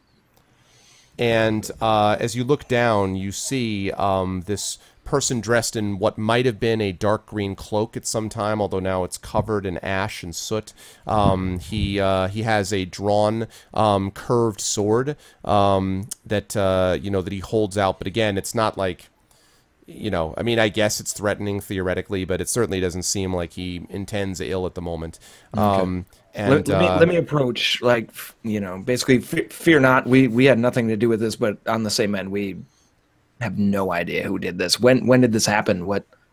And as you look down, you see this person dressed in what might have been a dark green cloak at some time, although now it's covered in ash and soot. He has a drawn, curved sword that that he holds out, but again, it's not like you know, I mean, I guess it's threatening theoretically, but it certainly doesn't seem like he intends ill at the moment. Okay. And let me approach, like, you know, basically, fear not. We had nothing to do with this, but on the same end, we have no idea who did this. When did this happen?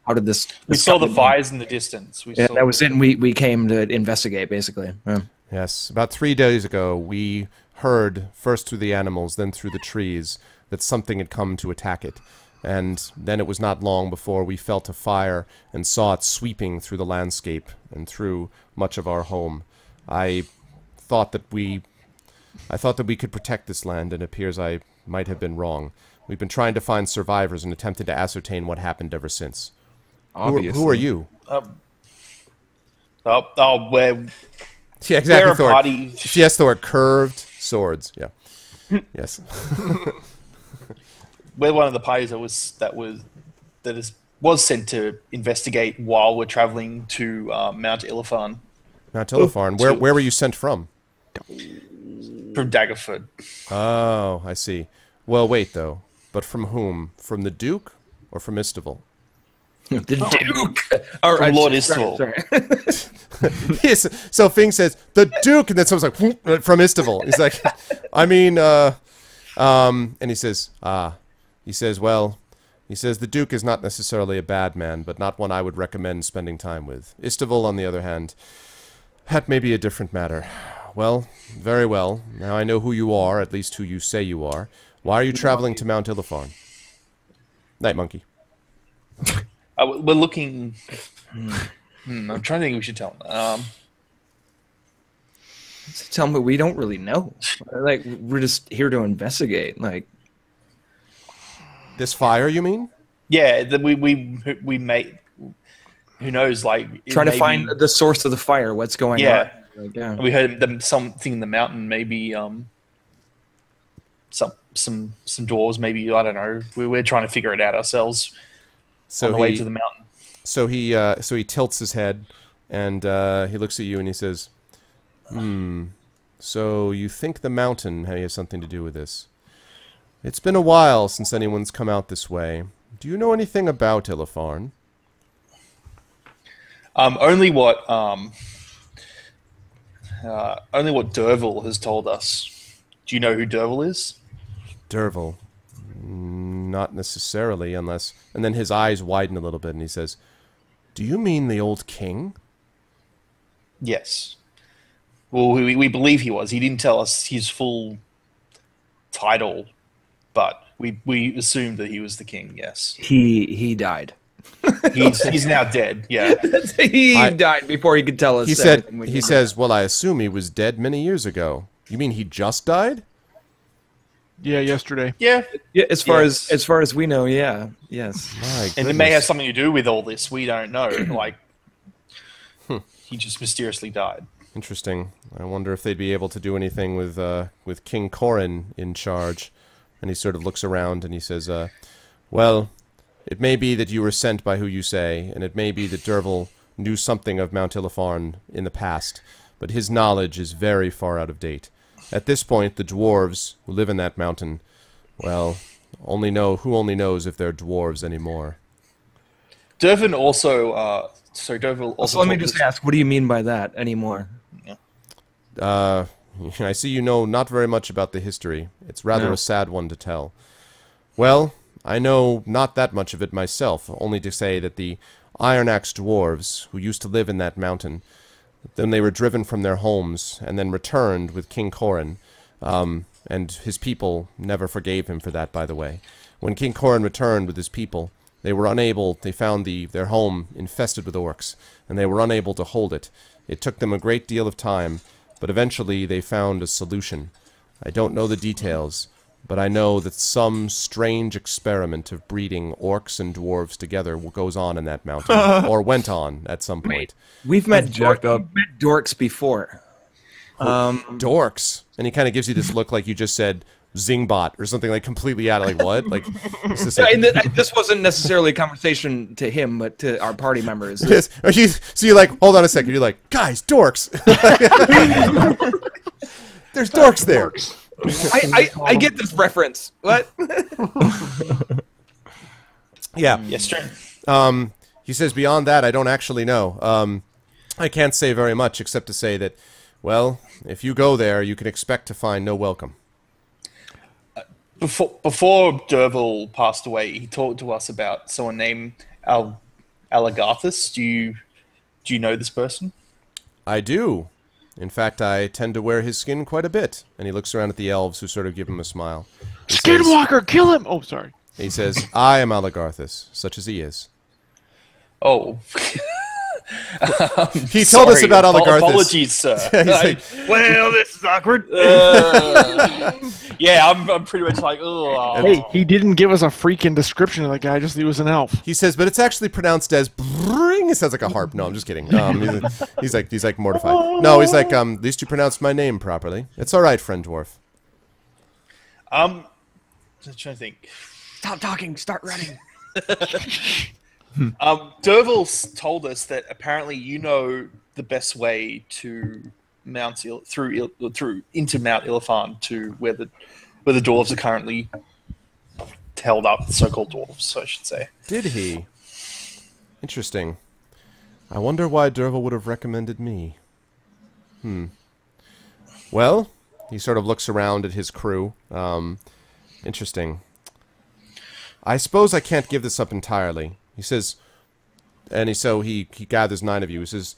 How did this? We saw the fires in the distance. Yeah, that was it. And we came to investigate, basically. Yeah. Yes, about 3 days ago, we heard first through the animals, then through the trees, that something had come to attack it. And then it was not long before we felt a fire and saw it sweeping through the landscape and through much of our home. I thought that we could protect this land, and it appears I might have been wrong. We've been trying to find survivors and attempted to ascertain what happened ever since. Who are you? We're Yeah, exactly. a party. Yes, Thor. Curved swords. Yeah. Yes. We're one of the parties that was sent to investigate while we're traveling to Mount Illifarn. Mount Illifarn. Where were you sent from? From Daggerford. Oh, I see. Well, wait though. But from whom? From the Duke or from Istival? The Duke. From Lord Istival. Sorry. Yes. So Fing says the Duke, and then someone's like "Whoop," from Istival. He's like, I mean, and he says, the Duke is not necessarily a bad man, but not one I would recommend spending time with. Istival, on the other hand, that may be a different matter. Well, very well. Now I know who you are, at least who you say you are. Why are you traveling to Mount Illifarn? Night Monkey. We're looking... I'm trying to think we should tell them. Tell me, we don't really know. Like, we're just here to investigate. Like, this fire, you mean? Yeah, we made. Who knows? Like, trying to find the source of the fire. What's going on? Like, yeah. We heard something in the mountain. Maybe some dwarves. Maybe, I don't know. We're trying to figure it out ourselves. So on the way to the mountain. So he tilts his head, and he looks at you and he says, so you think the mountain has something to do with this? It's been a while since anyone's come out this way. Do you know anything about Illifarn? Only what Dervil has told us. Do you know who Dervil is? Dervil? Not necessarily, unless... And then his eyes widen a little bit, and he says, do you mean the old king? Yes. Well, we believe he was. He didn't tell us his full title, but we assumed that he was the king, yes. He died. He's now dead, yeah. He died before he could tell us. He says, well, I assume he was dead many years ago. You mean he just died? Yeah, yesterday. Yeah. Yeah, as far as we know, yeah. Yes. And it may have something to do with all this. We don't know. Like, he just mysteriously died. Interesting. I wonder if they'd be able to do anything with King Corin in charge. And he sort of looks around and he says, well, it may be that you were sent by who you say, and it may be that Dervil knew something of Mount Illifarn in the past, but his knowledge is very far out of date. At this point, the dwarves who live in that mountain, well, only knows if they're dwarves anymore. Dervin also, Dervil also... So let me just ask, what do you mean by that anymore? I see you know not very much about the history. It's rather a sad one to tell. Well, I know not that much of it myself, only to say that the Iron Axe dwarves, who used to live in that mountain, then they were driven from their homes, and then returned with King Corin, and his people never forgave him for that, by the way. When King Corin returned with his people, they found their home infested with orcs, and they were unable to hold it. It took them a great deal of time, but eventually they found a solution. I don't know the details, but I know that some strange experiment of breeding orcs and dwarves together goes on in that mountain, or went on at some point. We've met dorks before. Dorks? And he kind of gives you this look like you just said Zingbot or something, like completely out of, like, what? Like, this wasn't necessarily a conversation to him, but to our party members. Yes. So you're like, hold on a second. You're like, guys, dorks. There's dorks there. I get this reference. What? Yeah. Yes, sir. He says, beyond that, I don't actually know. I can't say very much except to say that, well, if you go there, you can expect to find no welcome. Before Derval passed away, he talked to us about someone named Alagarthus. Do you know this person? I do. In fact, I tend to wear his skin quite a bit. And he looks around at the elves who sort of give him a smile. Skinwalker, kill him! Oh, sorry. He says, I am Alagarthus, such as he is. Oh. He told us about Alagarthus. Apologies, sir. Like, Well, this is awkward. Yeah, I'm pretty much like, oh. Hey, he didn't give us a freaking description of the guy, just he was an elf. he says, but it's actually pronounced as bring. It sounds like a harp. No, I'm just kidding. He's like mortified. No, he's like, at least you pronounced my name properly. It's all right, friend dwarf. Just trying to think. Stop talking. Start running. Derval's told us that apparently you know the best way to through into Mount Ilafan to where the dwarves are currently held up, the so-called dwarves, I should say. Did he? Interesting. I wonder why Derval would have recommended me. Well, he sort of looks around at his crew. Interesting. I suppose I can't give this up entirely. He says, and so he gathers 9 of you. He says,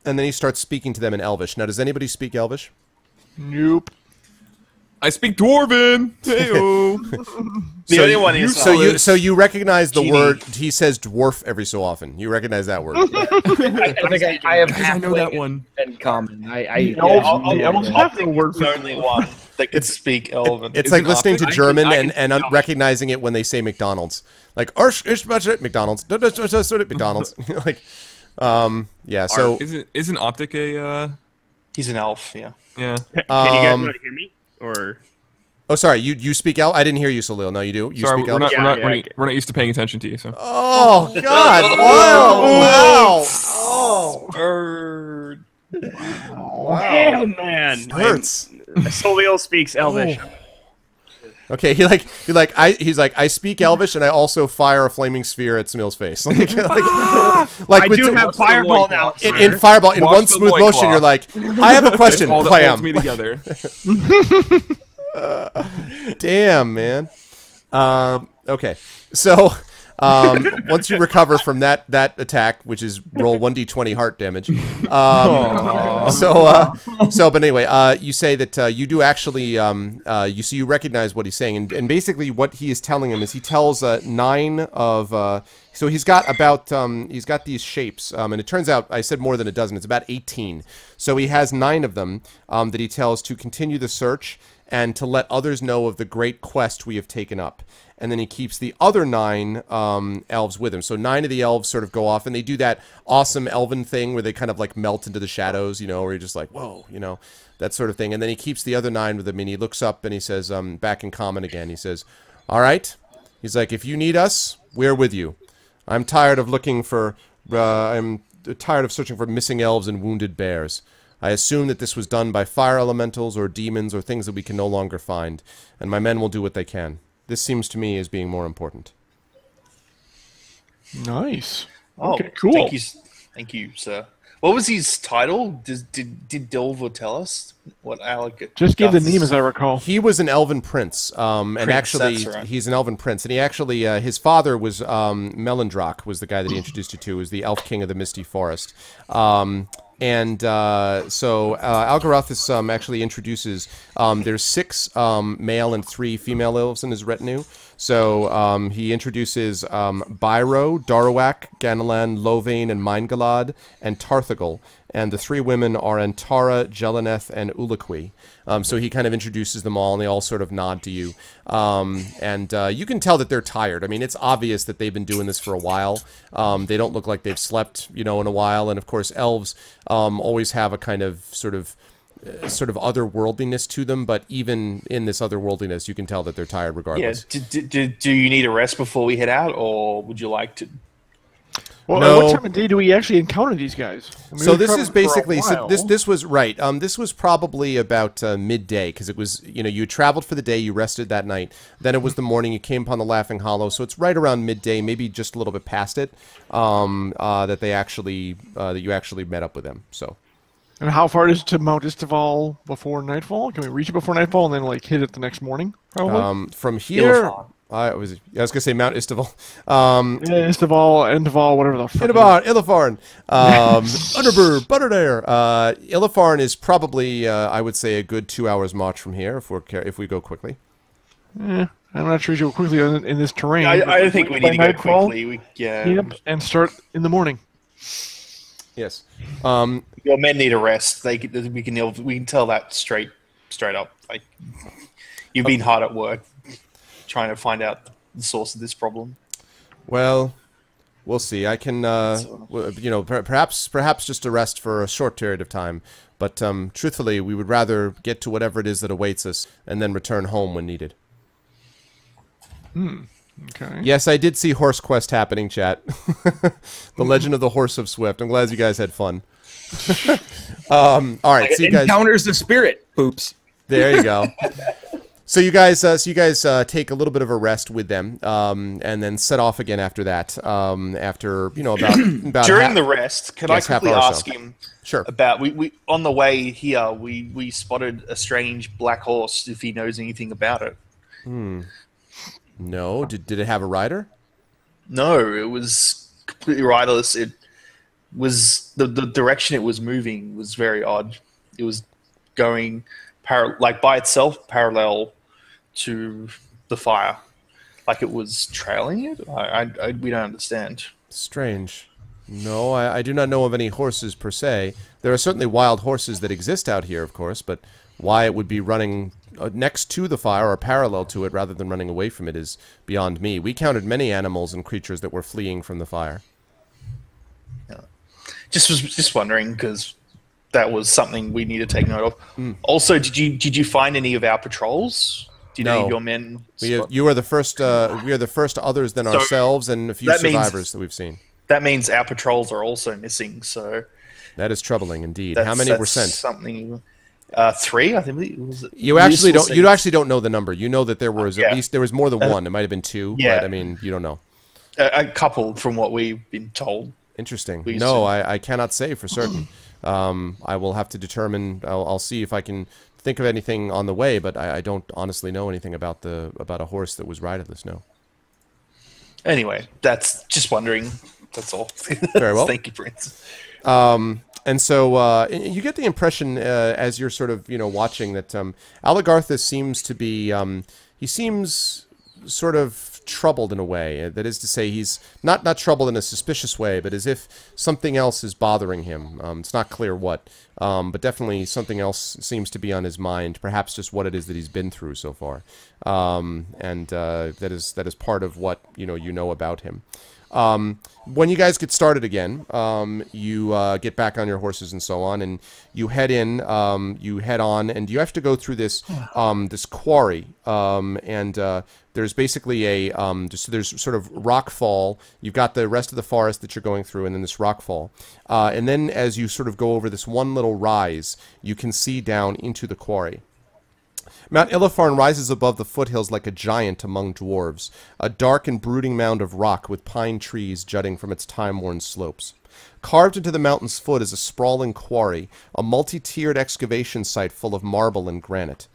and then he starts speaking to them in Elvish. Now, does anybody speak Elvish? Nope. I speak Dwarven. Hey-o. The only one is So you recognize the Genie. word. He says dwarf every so often. You recognize that word. I think I have I know that one. in common. The Yeah. elves have the word the only one that can speak Elven. It's Is like it listening to optic? German I can and speak recognizing it when they say McDonald's. Like McDonald's. McDonald's. Like, yeah. So Isn't Optic a He's an elf, yeah. yeah? Can you guys not hear me? Or oh, sorry. You speak Elf? I didn't hear you, Salil. No, you do. You Sorry, speak we're Elf. not Yeah, we're not used to paying attention to you. So Oh God! Wow! Wow! Bird. oh man, Hurts. Soliel speaks Elvish. Okay, he's like I speak Elvish and I also fire a flaming sphere at Smil's face. Like I do have fireball now. in fireball in Watch one the smooth loincloth. motion. You're like, I have a question. all that holds Blam. me together. Damn, man. Okay, so once you recover from that attack, which is roll 1d20 heart damage. But anyway, you say that you do actually you recognize what he's saying, and basically what he is telling him is he tells 9 of. So he's got about he's got these shapes, and it turns out I said more than a dozen. It's about 18. So he has 9 of them that he tells to continue the search and to let others know of the great quest we have taken up. And then he keeps the other 9 elves with him. So 9 of the elves sort of go off, and they do that awesome elven thing where they kind of like melt into the shadows, you know, where you're just like, whoa, you know, that sort of thing. And then he keeps the other 9 with him, and he looks up and he says, back in common again, he says, all right. He's like, if you need us, we're with you. I'm tired of looking for, I'm tired of searching for missing elves and wounded bears. I assume that this was done by fire elementals or demons or things that we can no longer find, and my men will do what they can. This seems to me as being more important. Nice. Oh, Okay, cool. Thank you, sir. What was his title? Did Dilver tell us what Alec? Just give the name as I recall. He was an elven prince, and actually, that's right. he's an elven prince, and he actually, his father was Melendrak, was the guy that he introduced you to, was the elf king of the Misty Forest. So Algarathis actually introduces, there's 6 male and 3 female elves in his retinue. So he introduces Byro, Darawak, Ganalan, Lovane, and Mindgalad, and Tarthagal. And the 3 women are Antara, Jeleneth, and Ulaqui. So he kind of introduces them all, and they all sort of nod to you. You can tell that they're tired. I mean, it's obvious that they've been doing this for a while. They don't look like they've slept, you know, in a while. And of course, elves always have a kind of sort of otherworldliness to them. But even in this otherworldliness, you can tell that they're tired regardless. Yeah. Do you need a rest before we head out, or would you like to? Well, No. at what time of day do we actually encounter these guys? I mean, So we've this traveled is for a basically while. this was right. This was probably about midday because it was you traveled for the day, you rested that night. Then it was the morning. You came upon the Laughing Hollow, so it's right around midday, maybe just a little bit past it. That you actually met up with them. So And how far is it to Mount Istival before nightfall? Can we reach it before nightfall and then like hit it the next morning? Probably. from here, Illifarn. I was gonna say Mount Istival. Yeah, Istival, Endival, whatever the fuck. Illifarn, Underbur, Butterdare. Illifarn is probably, I would say, a good 2 hours march from here if we go quickly. I'm not sure you go quickly in this terrain. I think we need to go nightfall, quickly. Yep, and start in the morning. Yes. Your men need a rest. We can tell that straight up. Like you've been hard at work trying to find out the source of this problem. Well, we'll see. I can, perhaps just a rest for a short period of time. But truthfully, we would rather get to whatever it is that awaits us and then return home when needed. Okay. Yes, I did see Horse Quest happening, chat. The Legend of the Horse of Swift. I'm glad you guys had fun. All right, so you guys Encounters the spirit. Oops. there you go. So you guys take a little bit of a rest with them, and then set off again after that. After about During the rest, can I Yes, half quickly hour or ask so. him Sure. about we on the way here we spotted a strange black horse. If he knows anything about it. No, did it have a rider? No, it was completely riderless. It was the direction it was moving was very odd. It was going by itself parallel to the fire, like it was trailing it. We don't understand. Strange. No, I do not know of any horses per se. There are certainly wild horses that exist out here, of course, but why it would be running next to the fire or parallel to it rather than running away from it is beyond me. We counted many animals and creatures that were fleeing from the fire. Just wondering because that was something we need to take note of. Also, did you find any of our patrols? Did any of your men? You are the first. We are the first others than ourselves and a few survivors that we've seen. That means our patrols are also missing. So that is troubling indeed. How many were sent? Something. 3, I think. You actually don't. You actually don't know the number. You know that there was at least more than one. It might have been 2, yeah. but I mean, you don't know. A couple, from what we've been told. Interesting. No, I cannot say for certain. I will have to determine. I'll see if I can think of anything on the way, but I don't honestly know anything about a horse that was riderless. No. Anyway, that's just wondering. That's all. Very well. Thank you, Prince. And so you get the impression as you're sort of watching that Aligarthus seems to be he seems sort of troubled in a way. That is to say, he's not troubled in a suspicious way, but as if something else is bothering him. It's not clear what, but definitely something else seems to be on his mind. Perhaps just what it is that he's been through so far, and that is part of what you know about him. When you guys get started again, you get back on your horses and so on, and you head in, you head on, and you have to go through this this quarry, and there's basically there's sort of rock fall. You've got the rest of the forest that you're going through, and then this rock fall, and then as you sort of go over this one little rise, you can see down into the quarry. Mount Illifarn rises above the foothills like a giant among dwarves, a dark and brooding mound of rock with pine trees jutting from its time-worn slopes. Carved into the mountain's foot is a sprawling quarry, a multi-tiered excavation site full of marble and granite.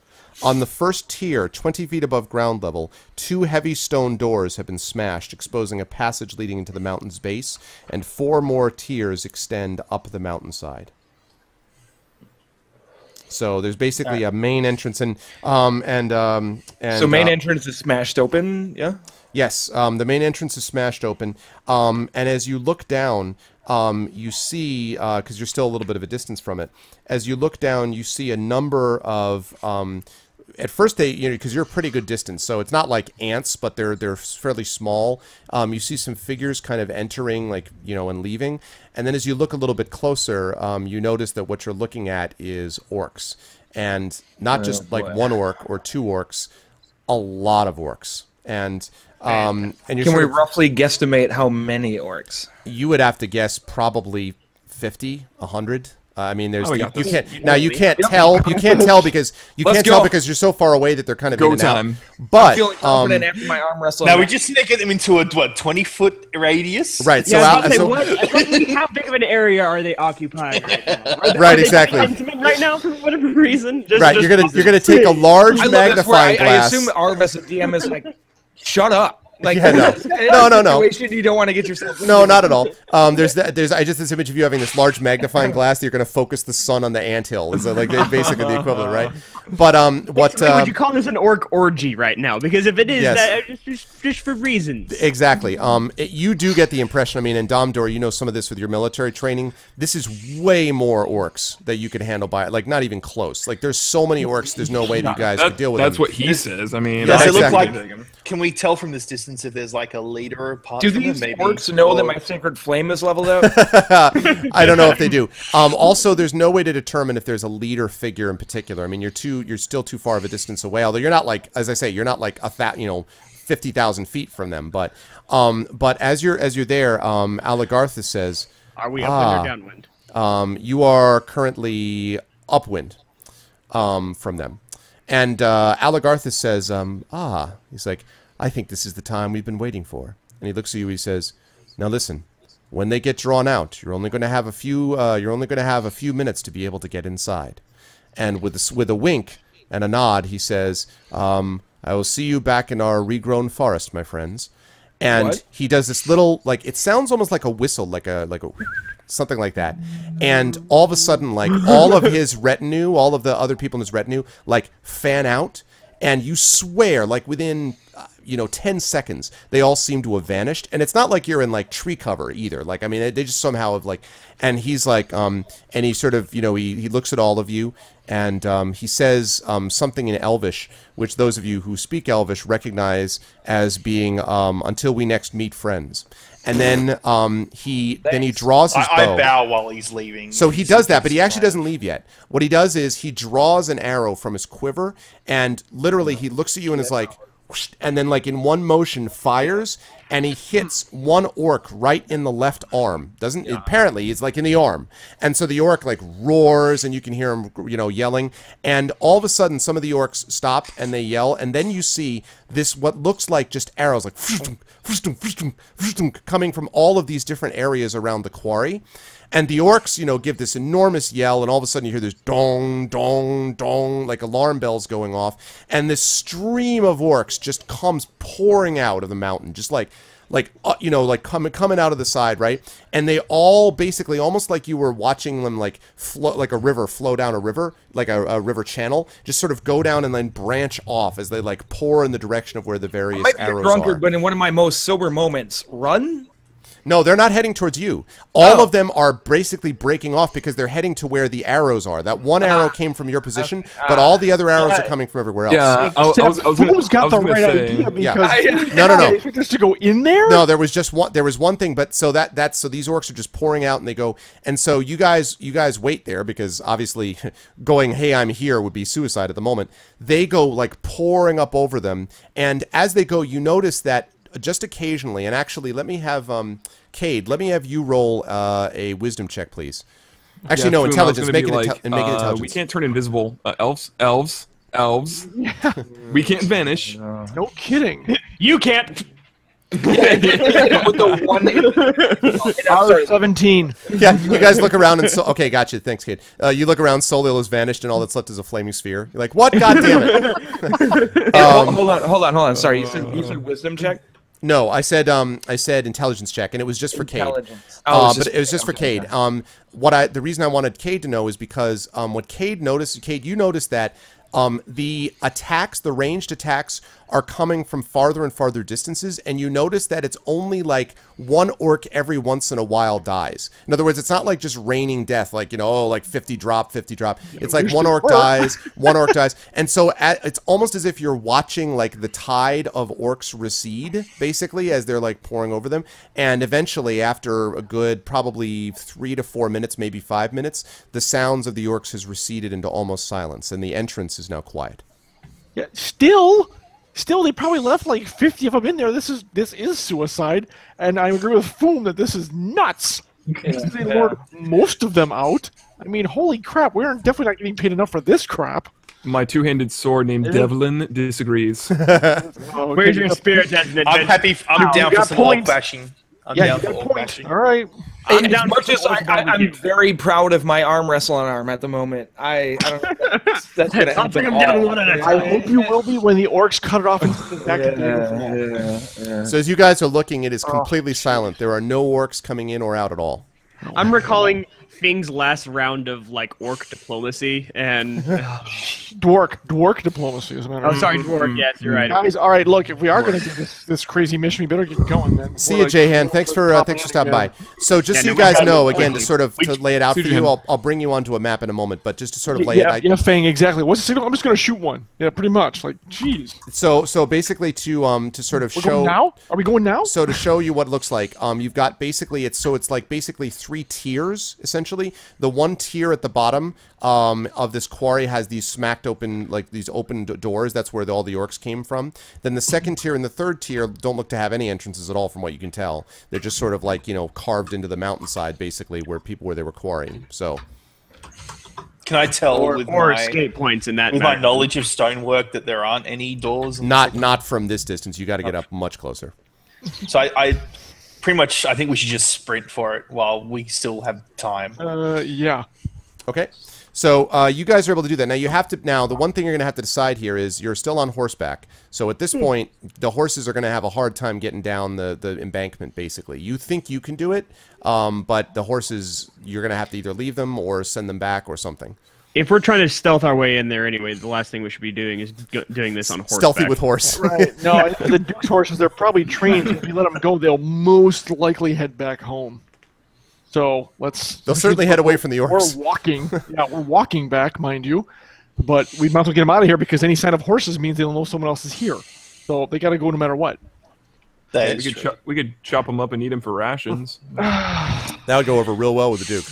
On the first tier, 20 feet above ground level, 2 heavy stone doors have been smashed, exposing a passage leading into the mountain's base, and 4 more tiers extend up the mountainside. So there's basically a main entrance, and So main entrance is smashed open, yeah? Yes, the main entrance is smashed open, and as you look down, you see, because you're still a little bit of a distance from it, as you look down, you see a number of, at first because you're a pretty good distance, so it's not like ants, but they're fairly small. You see some figures kind of entering, and leaving, and then as you look a little bit closer, you notice that what you're looking at is orcs, and not just like one orc or 2 orcs, a lot of orcs. and you're Can we sort of, roughly guesstimate how many orcs? you would have to guess probably 50, 100. I mean, there's Oh, we you, got you this. can't now. You can't tell. You can't tell because Let's go. you're so far away that they're kind of Go in and out. time. But I'm feeling confident after my arm wrestle. Now we just need to get them into a 20-foot radius. right. So, Yeah, I was so about to say, what, how big of an area are they occupying right now? Right, they exactly. intimate right now for whatever reason. right, you're gonna take a large I love this, where magnifying I glass. assume Arv as a DM is like, shut up. Like, Yeah, no. No. situation you don't want to get yourself. No, not at all. There's I just this image of you having this large magnifying glass that you're going to focus the sun on the anthill. Is like basically the equivalent, right? But what would you call this an orc orgy right now? Because if it is, Yes. that just for reasons. exactly. You do get the impression. I mean, in Domdor, you know some of this with your military training. This is way more orcs that you can handle by like not even close. Like there's so many orcs. There's no way you guys could deal with That's them. what he says. I mean, Does it look exactly. like? Can we tell from this distance if there's like a leader apart Do from them? these Maybe. orcs know that Or- my sacred flame is leveled out? I don't know if they do. Also, there's no way to determine if there's a leader figure in particular. I mean, you're still too far of a distance away. Although you're not like, as I say, you're not like 50,000 feet from them. But as you're there, Alagarthus says, Are we upwind or downwind? you are currently upwind from them. And Alagarthus says, he's like, I think this is the time we've been waiting for. And he looks at you. He says, now listen. When they get drawn out, you're only going to have a few. You're only going to have a few minutes to be able to get inside. And with a wink and a nod, he says, "I will see you back in our regrown forest, my friends." And What? he does this little, like, it sounds almost like a whistle, like a something like that. And all of a sudden, like all of his retinue, all of the other people in his retinue, like fan out, and you swear, like within 10 seconds, they all seem to have vanished. And it's not like you're in like tree cover either. Like, I mean, they just somehow have like, and he's like, and he sort of, he looks at all of you and he says something in Elvish, which those of you who speak Elvish recognize as being until we next meet, friends. And then he draws his bow. I bow while he's leaving. So he does that, but he actually doesn't leave yet. What he does is he draws an arrow from his quiver, and literally he looks at you and is like, whoosh, and then like in one motion fires, and he hits one orc right in the left arm. Apparently it's like in the arm. And so the orc like roars, and you can hear him, yelling. And all of a sudden some of the orcs stop and they yell, and then you see this, what looks like just arrows, like coming from all of these different areas around the quarry. And the orcs, give this enormous yell, and all of a sudden you hear this dong, dong, dong, like alarm bells going off, and this stream of orcs just comes pouring out of the mountain, just coming out of the side, right? And they all basically, almost like you were watching them like flow, like a river flow down a river, like a river channel, just sort of go down and then branch off as they like pour in the direction of where the various I might be a arrows drunkard, are. but in one of my most sober moments, run? No, they're not heading towards you. All of them are basically breaking off because they're heading to where the arrows are. That one arrow came from your position, but all the other arrows are coming from everywhere else. Yeah, Who's got the right idea? Because No. they expect us to go in there. No, there was just one. There was one thing, but so these orcs are just pouring out, and they go. And so you guys wait there because obviously, going, hey, I'm here would be suicide at the moment. They go like pouring up over them, and as they go, you notice that just occasionally, and actually, let me have Cade. Let me have you roll a wisdom check, please. Actually, no, Boom, I was intelligence. gonna Make be it, like, make it intelligence. We can't turn invisible. Elves. We can't vanish. No kidding. You can't. With the one. 17. Yeah, you guys look around and okay, gotcha. Thanks, kid. You look around, Solil has vanished, and all that's left is a flaming sphere. You're like, what? God damn it! Hold on. Sorry, you said wisdom check. No, I said intelligence check, and it was just for Cade. Intelligence. But it was just for Cade. The reason I wanted Cade to know is because what Cade noticed, you noticed that the attacks, the ranged attacks, are coming from farther and farther distances, and you notice that it's only like one orc every once in a while dies. In other words, it's not like just raining death, like, like 50 drop, 50 drop. It's like one orc dies, one orc dies. And so it's almost as if you're watching like the tide of orcs recede, basically, as they're like pouring over them. And eventually, after a good probably 3 to 4 minutes, maybe 5 minutes, the sounds of the orcs has receded into almost silence, and the entrance is now quiet. Yeah, still, Still, they probably left like 50 of them in there. This is suicide, and I agree with Foom that this is nuts. They lured most of them out. I mean, holy crap, we're definitely not getting paid enough for this crap. My two-handed sword named Devlin disagrees. Okay. Where's your spirit as an I'm adventure? happy. I'm You down for got some orc points. bashing. I'm Yeah, down you for got orc points. bashing. All right. I'm As down much for as orc bashing. I'm very proud of my arm wrestling arm at the moment. I don't know. That's gonna I'll take happen him down all. one at a I time. hope you will be when the orcs cut it off and stick it back to the Yeah. So as you guys are looking, it is completely silent. There are no orcs coming in or out at all. I'm recalling Thing's last round of like orc diplomacy and Dwark diplomacy, as a matter of sorry, dwarf. Yes, you're right. Guys, all right, look, if we are going to do this crazy mission, we better get going then. See you, Jahan. Thanks for stopping by. So just so you guys know, again, to sort of to lay it out for you, I'll bring you onto a map in a moment, but just to sort of lay it. Yeah, Fang, exactly. What's the signal? I'm just going to shoot one. Yeah, pretty much. Like, jeez. So basically to sort of We're show going now? Are we going now? So to show you what it looks like, you've got basically it's like basically 3 tiers essentially. The one tier at the bottom of this quarry has these smacked open, like these open doors. That's where all the orcs came from. Then the second tier and the third tier don't look to have any entrances at all, from what you can tell. They're just sort of like, you know, carved into the mountainside, basically, where they were quarrying. So. Can I tell Or with my escape points in that. with my knowledge of stonework that there aren't any doors? Not from this distance. You got to get up much closer. So I pretty much I think we should just sprint for it while we still have time. Yeah. Okay. So you guys are able to do that. Now you have to. Now the one thing you're going to have to decide here is you're still on horseback. So at this point, the horses are going to have a hard time getting down the embankment. Basically, you think you can do it, but the horses, you're going to have to either leave them or send them back or something. If we're trying to stealth our way in there anyway, the last thing we should be doing is doing this on horseback. Stealthy with horse. Right. No, the Duke's horses, they're probably trained. If we let them go, they'll most likely head back home. So They'll certainly head away from the orcs. We're walking. Yeah, we're walking back, mind you. But we might as well get them out of here because any sign of horses means they'll know someone else is here. So they got to go no matter what. That We is could, true. we could chop them up and eat them for rations. That would go over real well with the Duke.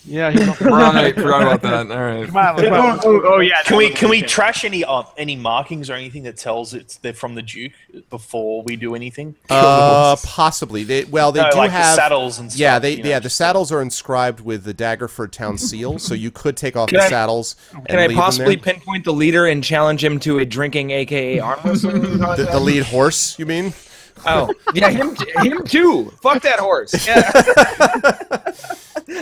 Yeah, he's Right, forgot about that. All right. Come on, let's go. Oh yeah. Can we trash any markings or anything that tells they're from the Duke before we do anything? Possibly. They do like have the saddles and stuff. Yeah, you know, the saddles are inscribed with the Daggerford town seal, so you could take off Can the I- saddles. Can I possibly pinpoint the leader and challenge him to a drinking, aka arm wrestling? the lead horse? You mean? Oh, yeah, him too. Fuck that horse. Yeah.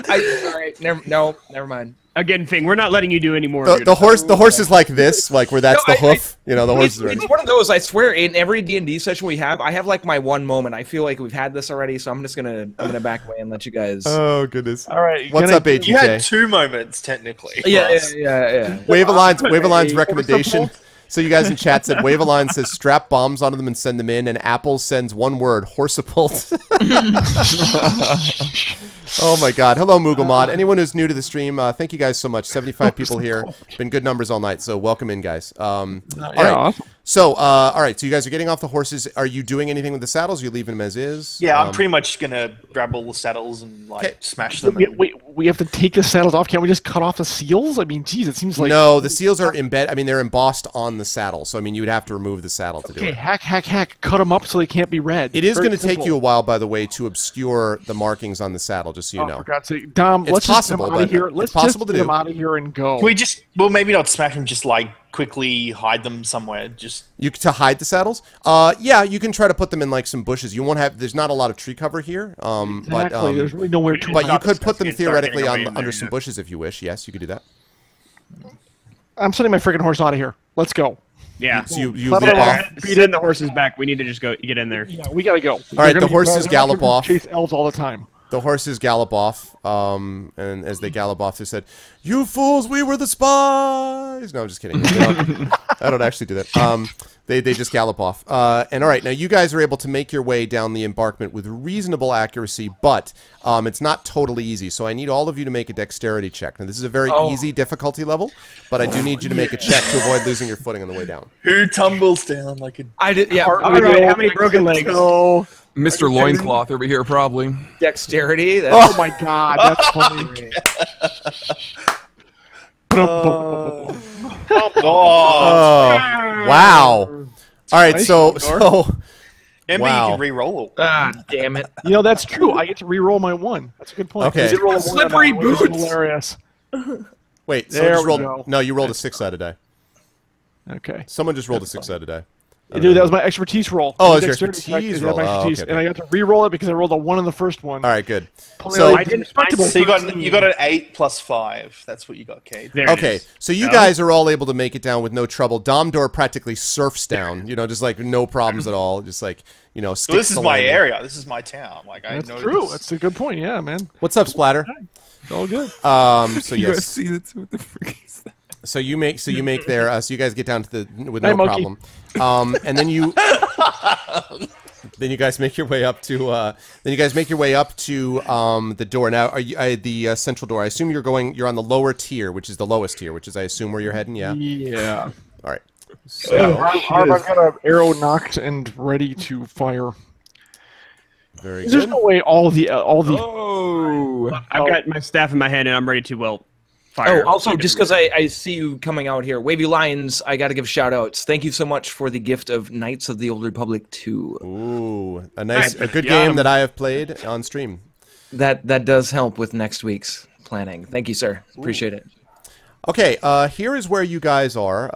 All right, never mind. Again, Fing, we're not letting you do any more. The horse is like this, like where that's No, the hoof. You know, the horse is ready. It's one of those. I swear, in every D&D session we have, I have like my one moment. I feel like we've had this already, so I'm gonna back away and let you guys. Oh goodness! All right. What's up, AGJ? You had 2 moments technically. yeah. Wave a line's recommendation. So you guys in chat said Wave a line says strap bombs onto them and send them in, and Apple sends one word: horsipult. Oh my God! Hello, Moogle Anyone who's new to the stream, thank you guys so much. 75 people here. Been good numbers all night, so welcome in, guys. All right. So, all right. So you guys are getting off the horses. Are you doing anything with the saddles? Are you leaving them as is? Yeah, I'm pretty much gonna grab all the saddles and like smash them. We have to take the saddles off. Can't we just cut off the seals? I mean, geez, it seems like No, the seals are embedded. I mean, they're embossed on the saddle. So I mean, you would have to remove the saddle to do okay. it. Hack. Cut them up so they can't be read. It is Very going to take simple. you a while, by the way, to obscure the markings on the saddle. Just so you know. For God's sake, Dom, It's let's possible, just get them out of but here. it's Let's possible just to get do. them out of here and go. Can we just maybe not smash them, just like quickly hide them somewhere. Just to hide the saddles. Yeah, you can try to put them in like some bushes. You won't have. There's not a lot of tree cover here. But there's really nowhere to. But you could put them Start theoretically getting away in under there, some yeah. bushes if you wish. Yes, you could do that. I'm sending my freaking horse out of here. Let's go. Yeah. So you Let leap them off. Send the horses back. We need to just go get in there. Yeah, we gotta go. All right, the horses gallop off. Chase elves all the time. The horses gallop off, and as they gallop off, they said, "You fools, we were the spies." No, I'm just kidding. I don't actually do that. They just gallop off. And all right, now you guys are able to make your way down the embankment with reasonable accuracy, but it's not totally easy. So I need all of you to make a dexterity check. Now this is a very easy difficulty level, but I do need you to make a check to avoid losing your footing on the way down. who tumbles down like a I did. Yeah. All right, how many broken legs? No. Mr. Loincloth over here, probably. Dexterity. Oh my God, that's funny. oh. Oh, wow. All All right, Nice, so Condor. Remember, Wow. you can re-roll. Ah, damn it. You know, that's true. I get to re-roll my 1. That's a good point. Okay. I did roll a 1 Slippery on that one, which is boots. hilarious. wait, There someone just we rolled. go. No, you rolled a 6-sided die. Okay. Someone just rolled a 6-sided die. Dude, that was my expertise roll. Oh, My it's your dexterity check expertise is roll. my Oh, expertise, okay, and I got to re-roll it because I rolled a 1 in the first one. All right, good. Pulling So- out I a didn't- respectable So you 13. got an 8 plus 5. That's what you got, Cade. There it Okay, is. so you No? guys are all able to make it down with no trouble. Domdor practically surfs down, just like no problems at all. Just like, So sticks this is the my landing. area. This is my town. Like I That's know true. this. That's a good point. Yeah, man. What's up, Splatter? It's all good. So You guys yes, see that's what the frick is that? so you make there. So you guys get down to the with Hey, no monkey. problem. And then you then you guys make your way up to the door. Now, are you the central door? I assume you're on the lower tier, which is the lowest tier, which is I assume where you're heading. Yeah. Yeah. All right. Harv, I've got an arrow knocked and ready to fire. Very There's good. no way all the Oh. I've got my staff in my hand, and I'm ready to, Oh, fire. also, just because I see you coming out here, Wavy Lions, I got to give shout outs. Thank you so much for the gift of Knights of the Old Republic 2. Ooh, a good Yeah. game that I have played on stream. That does help with next week's planning. Thank you, sir. Appreciate it. Okay, here is where you guys are.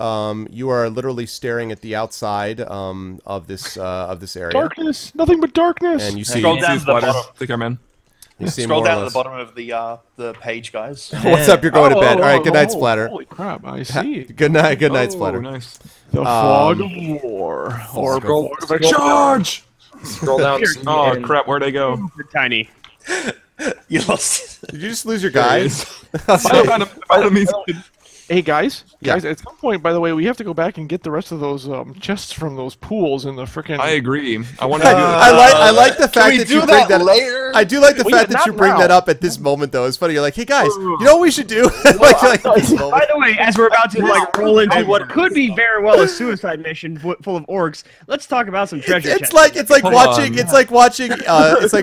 You are literally staring at the outside of this area, darkness. Nothing but darkness. and you see Scroll See down his to the bladder. bottom. Take care, man. you see Scroll more down or to the less. bottom of the page, guys. What's up? You're going to bed. All right. Good night, oh, Splatter. Holy crap! I see. Good night. Good night, Oh, Splatter. nice. The fog of war. Or Scroll- fog of Charge! Scroll down. Oh, and- crap. Where'd I go? Super tiny. You lost. Did you just lose your guys? Hey guys, Yeah. at some point, by the way, we have to go back and get the rest of those chests from those pools in the frickin'. I agree. I want to do that. I like the Can fact we that do you bring that that. later? I do like the Well, fact yeah, that you not bring now. that up at this moment, though. It's funny. You're like, hey guys, you know what we should do? like at this moment. By the way, as we're about to roll into what could be very well a suicide mission full of orcs, let's talk about some treasure It's chests. like Hold watching on. it's like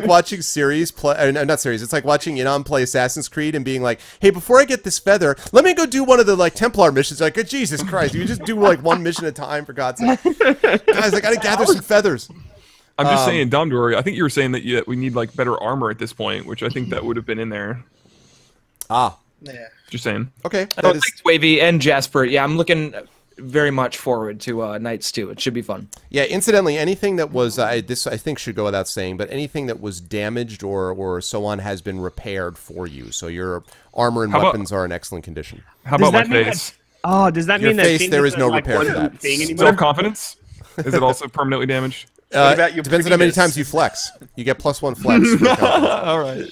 watching series play not series. It's like watching Inan play Assassin's Creed and being like, hey, before I get this feather, let me go do one of the like Templar missions. Like, oh, Jesus Christ, you just do like one mission at a time, for God's sake. Guys, I gotta gather some feathers. I'm just saying, Domdor, I think you were saying that we need like better armor at this point, which I think that would have been in there. Ah, Yeah. Just saying. okay. Oh, That is, thanks, Wavy and Jasper. Yeah, I'm looking very much forward to Knights 2. It should be fun. yeah. Incidentally, anything that was this I think should go without saying, but anything that was damaged or so on has been repaired for you. So your armor and How about- weapons are in excellent condition. How Does about my that mean face? Oh, does that Your mean that face, things there is that no are, like, repair for one that. thing anymore? Self-confidence? Is it also permanently damaged? about your Depends on how many prettiness? times you flex. You get +1 flex. for your confidence. All right.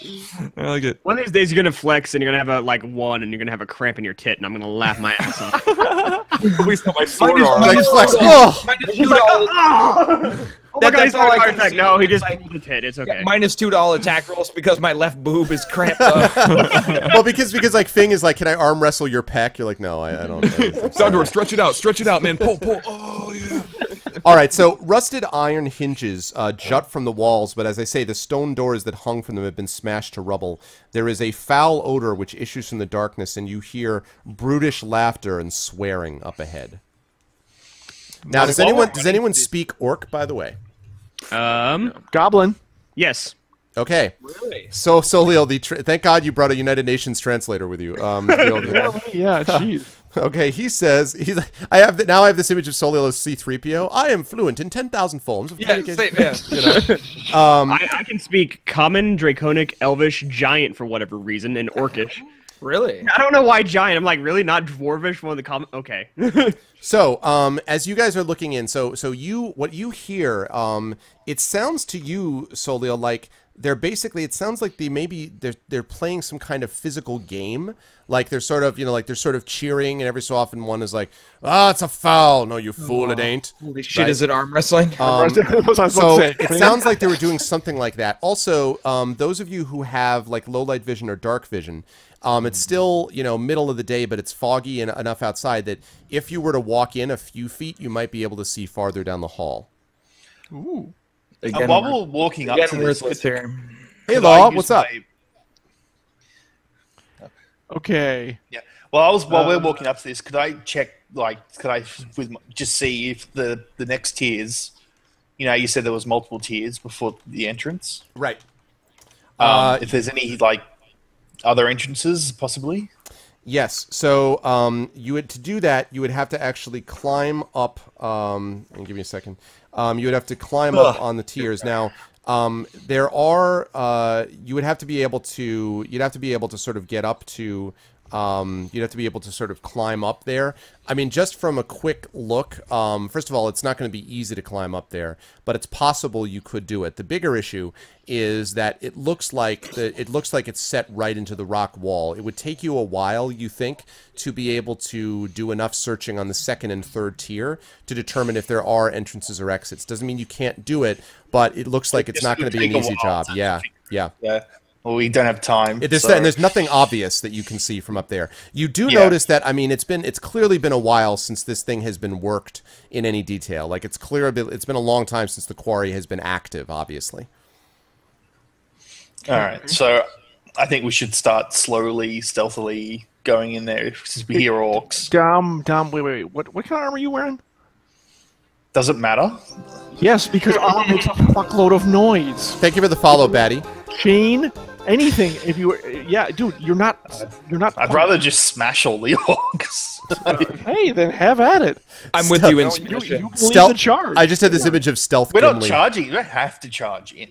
I like it. One of these days you're gonna flex and you're gonna have a 1 and you're gonna have a cramp in your tit and I'm gonna laugh my ass off. At least not my sword arm. Like flex. Oh, Oh my god, he's That's all I having a heart can attack. see. No, he just pulled his head. It's okay. Minus $2 attack rolls because my left boob is cramped up. well, because like Fing is like, can I arm wrestle your pec? You're like, no, I don't. Domdor, stretch it out, man. Pull. Oh, yeah. All right, so rusted iron hinges jut from the walls, but as I say, the stone doors that hung from them have been smashed to rubble. There is a foul odor which issues from the darkness, and you hear brutish laughter and swearing up ahead. Now, does anyone speak Orc, by the way? Goblin. Yes. Okay. Really? So Leo, thank God you brought a United Nations translator with you. Yeah, jeez. Okay, he says I have this image of Solio as C-3PO. I am fluent in 10,000 forms of Yeah, communication. same, yeah. I can speak Common, Draconic, Elvish, Giant for whatever reason, and Orcish. Really? I don't know why Giant. I'm like, really? Not Dwarvish? One of the common... Okay. So, as you guys are looking in, what you hear, it sounds to you, Solio, like it sounds like they're playing some kind of physical game. Like they're sort of cheering, and every so often one is like, it's a foul. No, you fool, it ain't. Holy shit, Right? is it arm wrestling? That's what I was about to So say. it sounds like they were doing something like that. Also, those of you who have like low light vision or dark vision, it's still, middle of the day, but it's foggy and enough outside that if you were to walk in a few feet, you might be able to see farther down the hall. Ooh. Again, While we're walking up to this, worthless here. Hey, could Law, I use what's up? my- Okay. Yeah. Well, while we're walking up to this, could I check could I just see if the next tiers? You know, you said there was multiple tiers before the entrance. Right. If there's any like other entrances, possibly. Yes. So you would to do that, you would have to actually climb up. And give me a second. You would have to climb up on the tiers. Now, there are. You would have to be able to. You'd have to be able to sort of get up to. You'd have to be able to sort of climb up there. I mean, just from a quick look, first of all, it's not going to be easy to climb up there, but it's possible you could do it. The bigger issue is that it looks like it's set right into the rock wall. It would take you a while, you think, to be able to do enough searching on the second and third tier to determine if there are entrances or exits. Doesn't mean you can't do it, but it looks like it's not going to be an easy job. Yeah. Well, we don't have time. And there's nothing obvious that you can see from up there. You do notice that, I mean, it's clearly been a while since this thing has been worked in any detail. Like, it's been a long time since the quarry has been active, obviously. All right, so I think we should start slowly, stealthily going in there since we hear orcs. Dom, wait. What kind of armor are you wearing? Does it matter? Yes, because armor makes a fuckload of noise. Thank you for the follow, Batty. Chain, anything. If you, yeah, dude, you're not. I'd rather just smash all the orcs. Hey, then have at it. I'm with you in You smashing. lead the charge. I just had this image of stealth. We're not Gimli. charging. You don't have to charge in.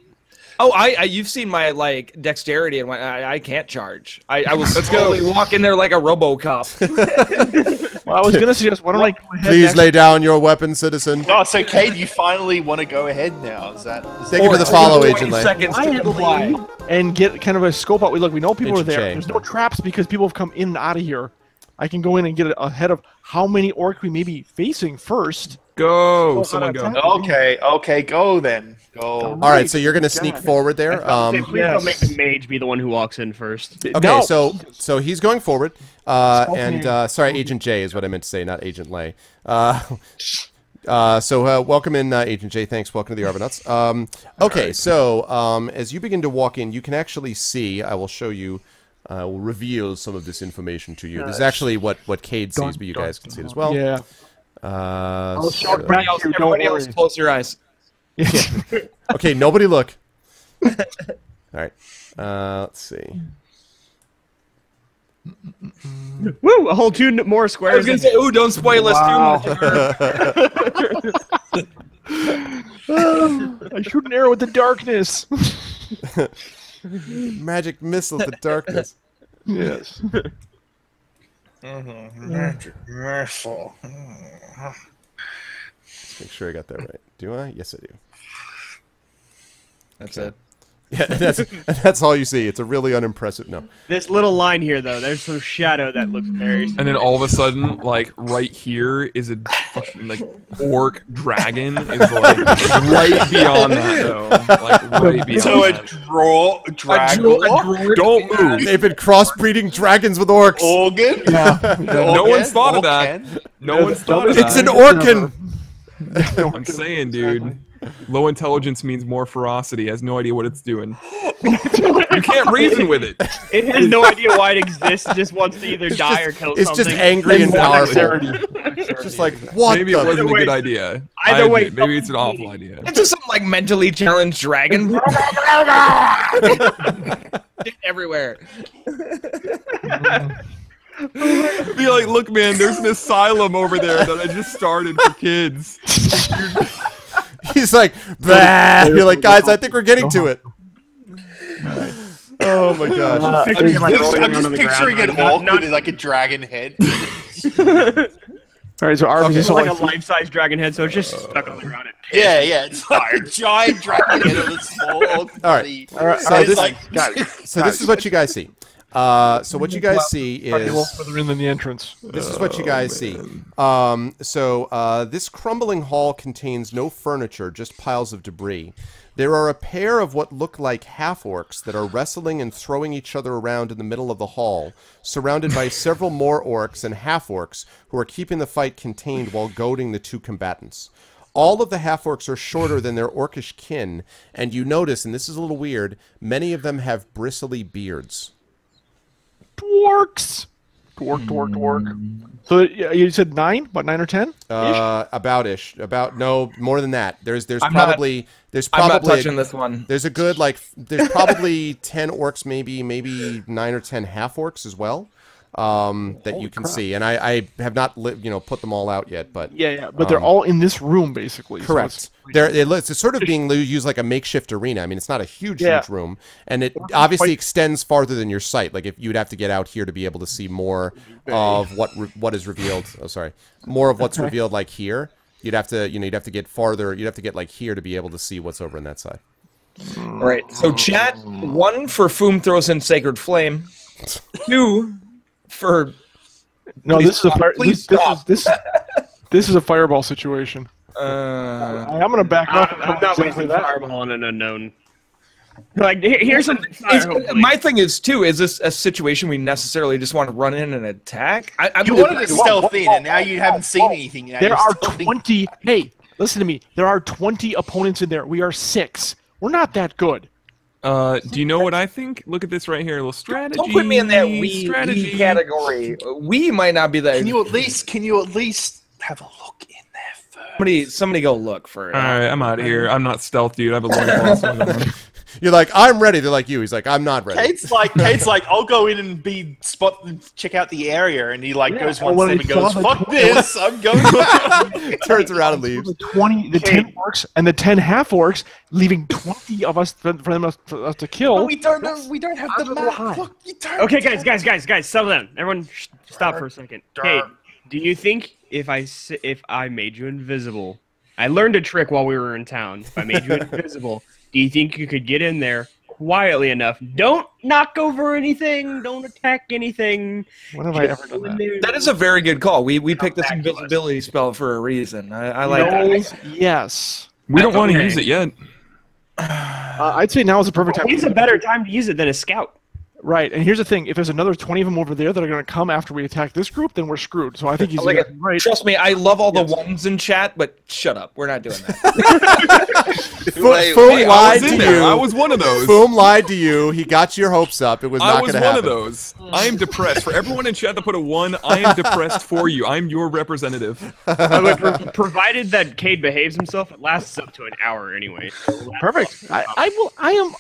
Oh, you've seen my like dexterity and I can't charge. I will slowly walk in there like a RoboCop. Well, I was gonna suggest, why don't I go ahead Please next- lay down your weapon, citizen. Oh, so Cade, you finally want to go ahead now? Is that? Thank you for the follow, Agent Lay. Seconds I to had to comply. leave and get kind of a scope out. Look, we know people are Agent there. J. There's no traps because people have come in and out of here. I can go in and get ahead of how many orcs we may be facing first. Go, someone go. Okay, go then. Go. All right, so you're going to sneak forward there. Please don't make the mage be the one who walks in first. Okay, No. so he's going forward, and sorry, Agent J is what I meant to say, not Agent Lay. So welcome in, Agent J. Thanks. Welcome to the Arbonauts. Okay, so as you begin to walk in, you can actually see. I will show you. I will reveal some of this information to you. This is actually what Cade sees, but you guys can see it as well. Yeah. So- back Everybody else, here, don't everybody else worry. close your eyes. Okay, nobody look. All right. Let's see. Woo! A whole two more I squares. was gonna say, ooh, don't spoil us too much. I shoot an arrow with the darkness. Magic missile to darkness. Yes. Magic missile. Let's make sure I got that right. Do I? Yes, I do. That's it. Yeah, that's all you see. It's a really unimpressive. No. This little line here, though, there's some shadow that looks very. And then all of a sudden, like right here is a fucking like orc dragon is like right beyond that though. Like right beyond So a that. dragon. Don't move. They've been crossbreeding dragons with orcs. Organ? No one's thought of that. No one's thought of It's that. an orcan. I'm saying, dude. Low intelligence means more ferocity. It has no idea what it's doing. You can't reason with it. It has no idea why it exists. It just wants to either die or kill It's something. just angry and powerful. It's just like, what Maybe the? it wasn't a Wait. good idea. Either I way, admit, maybe it's an awful idea. It's just some like mentally challenged dragon. Everywhere. Be like, look, man, there's an asylum over there that I just started for kids. He's like, bah. You're like, guys, I think we're getting to it. Oh my gosh. Picture him, like, rolling I'm around just on the picturing ground, an like, orc not- with like a dragon head. All right, so Arvis It's is like a life-size dragon head, so it's just stuck on the ground. Yeah, it's like a giant dragon head with a small orc All right. body. All right, So It's this- like, So this is what you guys see. So what you guys see a little is further in than the entrance. this is what you guys see. This crumbling hall contains no furniture, just piles of debris. There are a pair of what look like half-orcs that are wrestling and throwing each other around in the middle of the hall, surrounded by several more orcs and half-orcs who are keeping the fight contained while goading the two combatants. All of the half-orcs are shorter than their orcish kin, and you notice, and this is a little weird, many of them have bristly beards. Dwarks. to work. So you said 9? What, 9 or 10? About no more than that. There's I'm probably I'm not touching this one. There's a good there's probably 10 orcs, maybe 9 or 10 half orcs as well. That you can see, and I have not put them all out yet, but but they're all in this room basically. Correct. So it's sort of being used like a makeshift arena. I mean, it's not a huge room, and it obviously extends farther than your sight. Like if you'd have to get out here to be able to see more of what is revealed. Oh, sorry, more of what's revealed like here. You'd have to you'd have to get farther. You'd have to get like here to be able to see what's over on that side. All right. So chat 1 for Foom throws in Sacred Flame. 2 for this is a fire. Please stop. This is a fireball situation. I'm gonna back up. I'm not wasting fireball on an unknown. Like here's some. My thing is too. Is this a situation we necessarily just want to run in and attack? You wanted to stealth in, and now you haven't seen anything. There are 20. Hey, listen to me. There are 20 opponents in there. We are 6. We're not that good. Do you know what I think? Look at this right here. A little strategy. Don't put me in that we category. We might not be that. Can you at least have a look in there first? Somebody go look for it. All right, I'm out of here. I'm not stealth, dude. I have a long boss. You're like, I'm ready. They're like you. He's like, I'm not ready. Kate's like, I'll go in and check out the area, and he goes one step and goes, fuck this, I'm going back. Turns around and leaves. The 10 orcs and the 10 half orcs, leaving 20 of us for us to kill. But we don't know. We don't have the map. Look, you don't. Okay, guys, settle down. Everyone, stop for a second. Kate, do you think if I made you invisible, I learned a trick while we were in town. If I made you invisible. Do you think you could get in there quietly enough? Don't knock over anything. Don't attack anything. When have I ever done that? That is a very good call. We picked this invisibility spell for a reason. I like that. Yes. We don't want to use it yet. I'd say now is the perfect time. When's a better time to use it than a scout? Right, and here's the thing: if there's another 20 of them over there that are going to come after we attack this group, then we're screwed. So I think he's right. Trust me, I love all the ones in chat, but shut up. We're not doing that. Foom lied to you. I was one of those. Foom lied to you. He got your hopes up. It was not going to happen. I was one of those. I am depressed. For everyone in chat that put a 1, I am depressed for you. I'm your representative. Provided that Cade behaves himself, it lasts up to an hour anyway. Perfect. I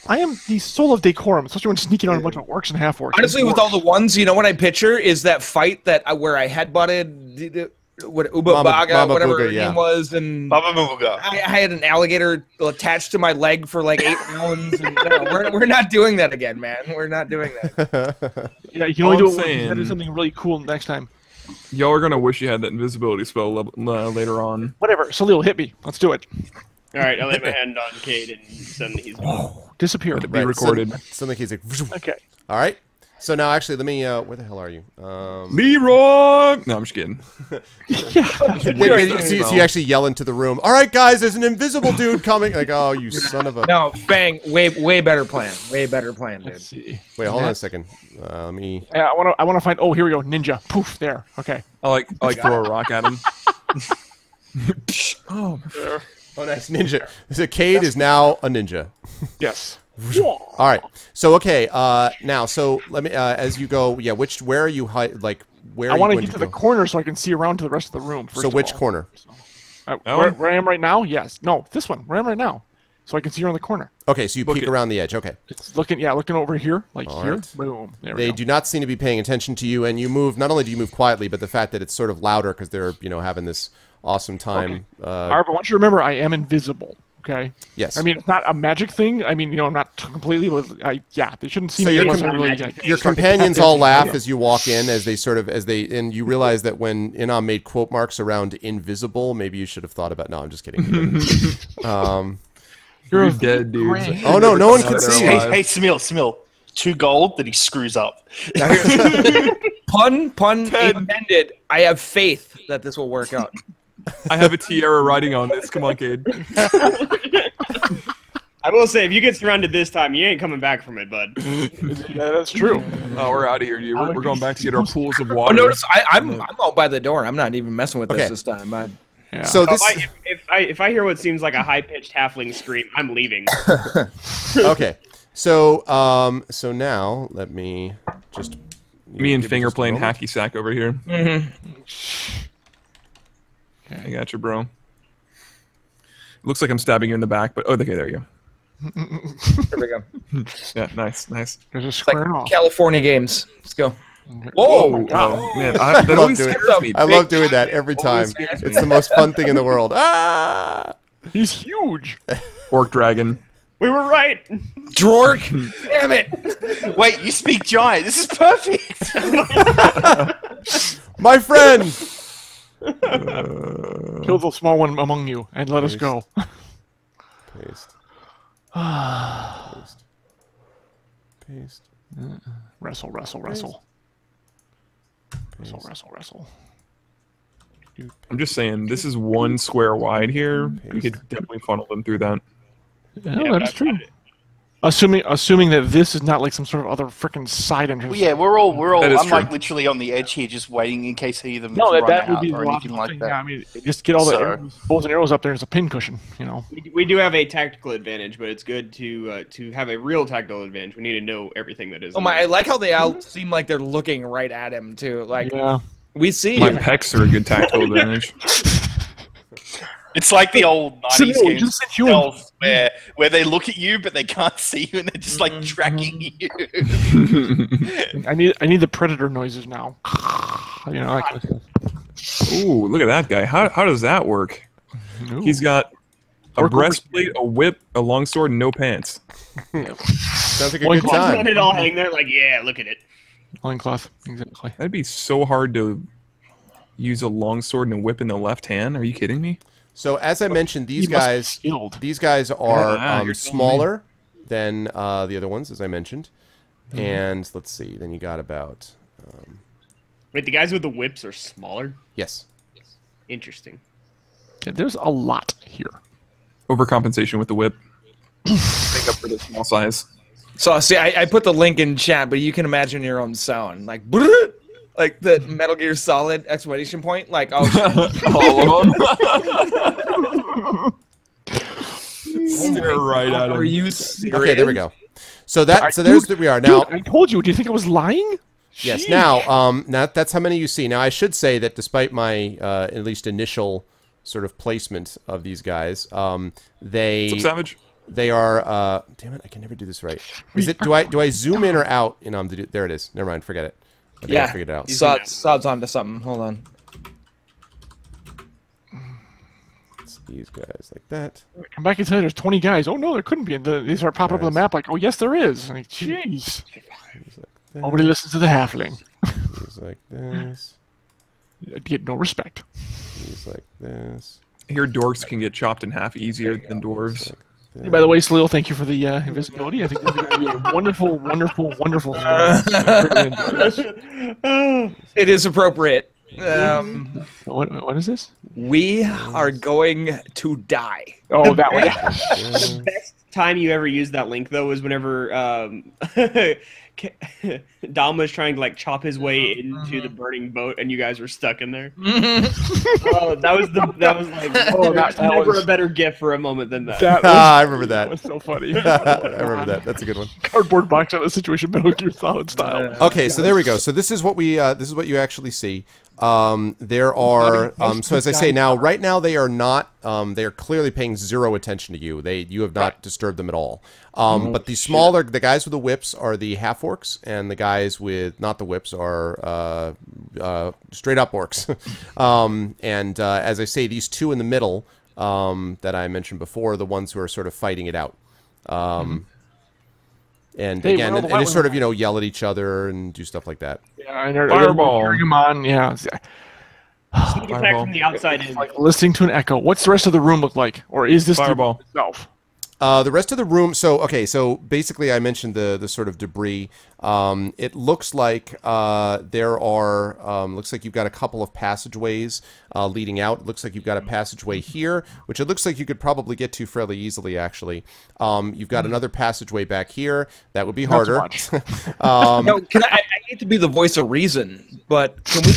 am the soul of decorum, especially when sneaking on a bunch of orcs and half orcs. Honestly, with all the ones, you know what I picture is that fight where I headbutted what Ubabaga, whatever her name was, and I had an alligator attached to my leg for like 8 rounds. And, we're not doing that again, man. We're not doing that. Yeah, you can only do it once. That is something really cool next time. Y'all are gonna wish you had that invisibility spell later on. Whatever. Salil, hit me. Let's do it. All right, I lay my hand on Cade, and suddenly he's disappeared. Let it be recorded. Suddenly he's like, okay. All right. So now, actually, let me. Where the hell are you? Leroy. No, I'm just kidding. So you actually yell into the room. All right, guys, there's an invisible dude coming. Like, oh, you son of a. No, bang! Way better plan. Way better plan, dude. Let's see. Wait, hold on a second. Let me. Yeah, I want to find. Oh, here we go. Ninja. Poof. There. Okay. I like throw a rock at him. Oh, nice ninja. So Cade is now a ninja. Yes. All right. So okay. Now, so let me. As you go, yeah. Where are you? Where? I want to get to the corner so I can see around to the rest of the room. So which corner? Where I am right now? Yes. No, this one. Where I am right now, so I can see around the corner. Okay. So you peek around the edge. Okay. It's looking over here, like all here. Right. Boom. There we they go. do not seem to be paying attention to you, and you move. Not only do you move quietly, but the fact that it's sort of louder because they're having this awesome time. Okay. However, I want you to remember, I am invisible. Okay. Yes. I mean, it's not a magic thing. I mean, I'm not completely. They shouldn't see me. Your companions all laugh as you walk in, and you realize that when Inam made quote marks around invisible, maybe you should have thought about. No, I'm just kidding. You're dead, dude. Oh no one can see. Hey, Smil. 2 gold that he screws up. Pun intended. I have faith that this will work out. I have a tiara riding on this. Come on, Cade. I will say, if you get surrounded this time, you ain't coming back from it, bud. Yeah, that's true. Oh, we're out of here, dude. We're going back to get our pools of water. Oh, notice I'm out by the door. I'm not even messing with this time. Yeah. So this. If I hear what seems like a high-pitched halfling scream, I'm leaving. Okay. So now let me just Me and give Finger just a playing moment. hacky sack over here. I got you, bro. Looks like I'm stabbing you in the back, but okay, there you go. There we go. Yeah, nice. There's a It's like square off. California games. Let's go. Whoa, my God. man, that love always doing scares it. me. I love doing that every time. Always scares me. It's the most fun thing in the world. Ah! He's huge. Orc dragon. We were right. Drork! Damn it! Wait, you speak giant. This is perfect. My friend. Kill the small one among you and let us go. Paste. Paste. Wrestle. Wrestle. I'm just saying, this is one square wide here. We could definitely funnel them through that. Yeah, that's true. Assuming that this is not like some sort of other freaking side entrance. Well, yeah, we're all. That is I'm like true. literally on the edge here, just waiting in case either of them No, run that would out be or the anything logical like thing. that. Yeah, I mean, just get all the So- arrows, bows and arrows up there as a pin cushion. You know. We do have a tactical advantage, but it's good to have a real tactical advantage. We need to know everything that is. Oh my! I like how they all seem like they're looking right at him too. Like Yeah. we see My him. pecs are a good tactical advantage. It's like the old 90s Simil, games just sent you in. themselves where they look at you but they can't see you and they're just like tracking you. I need the predator noises now. You know, like, Ooh, look at that guy. How does that work? Ooh. He's got a Orc breastplate, a whip, a longsword, and no pants. Sounds like a One good claw. Let time. it all hang there, like yeah, look at it. loincloth. Exactly. That'd be so hard to use a longsword and a whip in the left hand. Are you kidding me? So as I mentioned, these He must be guys skilled. are Ah, you're telling me. smaller than the other ones, as I mentioned. And let's see. Then you got about Wait, the guys with the whips are smaller. yes. Interesting. Yeah, there's a lot here. Overcompensation with the whip. Make up for the small size. So see, I put the link in chat, but you can imagine your own sound, like like the Metal Gear Solid exclamation point, like oh, All of them. Stare right at him. are you serious? Okay, there we go. So there's we are now. Dude, I told you. Do you think I was lying? Yes. Sheesh. Now, that's how many you see. Now, I should say that despite my at least initial sort of placement of these guys, they What's up, Savage? they are. Damn it! I can never do this right. Is it? Do I zoom in or out? You know, there it is. Never mind. Forget it. I think I Yeah, figured it out. Sod's onto something. Hold on. It's these guys like that. Come back and tell you there's 20 guys. Oh no, there couldn't be. And they start popping up on the map like, oh yes, there is. Like, jeez. These like that. Nobody listens to the halfling. These like this. I get no respect. These like this. Here, dorks can get chopped in half easier than dwarves. Hey, by the way, Salil, thank you for the invisibility. I think this is going to be a wonderful, wonderful, wonderful. It is appropriate. What is this? We are going to die. Oh, that one. The best time you ever used that link though was whenever Dom was trying to like chop his way into the burning boat, and you guys were stuck in there. Oh, that was like that never was- a better gift for a moment than that. That I remember that. was so funny. I remember that. That's a good one. Cardboard box out of the situation, Metal Gear Solid style. Okay, so there we go. So this is what we this is what you actually see. There are so as I say now, right now they are not they are clearly paying zero attention to you. You have not disturbed them at all. But the smaller the guys with the whips are the half orcs, and the guys with not the whips are straight up orcs. And as I say, these two in the middle that I mentioned before are the ones who are sort of fighting it out. And Hey, again, well, and the they sort white of yell at each other and do stuff like that. Yeah, and they're Fireball. cheering him on. Yeah, Sneak attack from the outside is like listening to an echo. What's the rest of the room look like, or is this Fireball. the room itself? The rest of the room. So okay. So basically, I mentioned the sort of debris. It looks like there are. Looks like you've got a couple of passageways leading out. It looks like you've got a passageway here, which it looks like you could probably get to fairly easily. Actually, you've got another passageway back here. That would be Not so harder. much. No, I hate to be the voice of reason, but can we?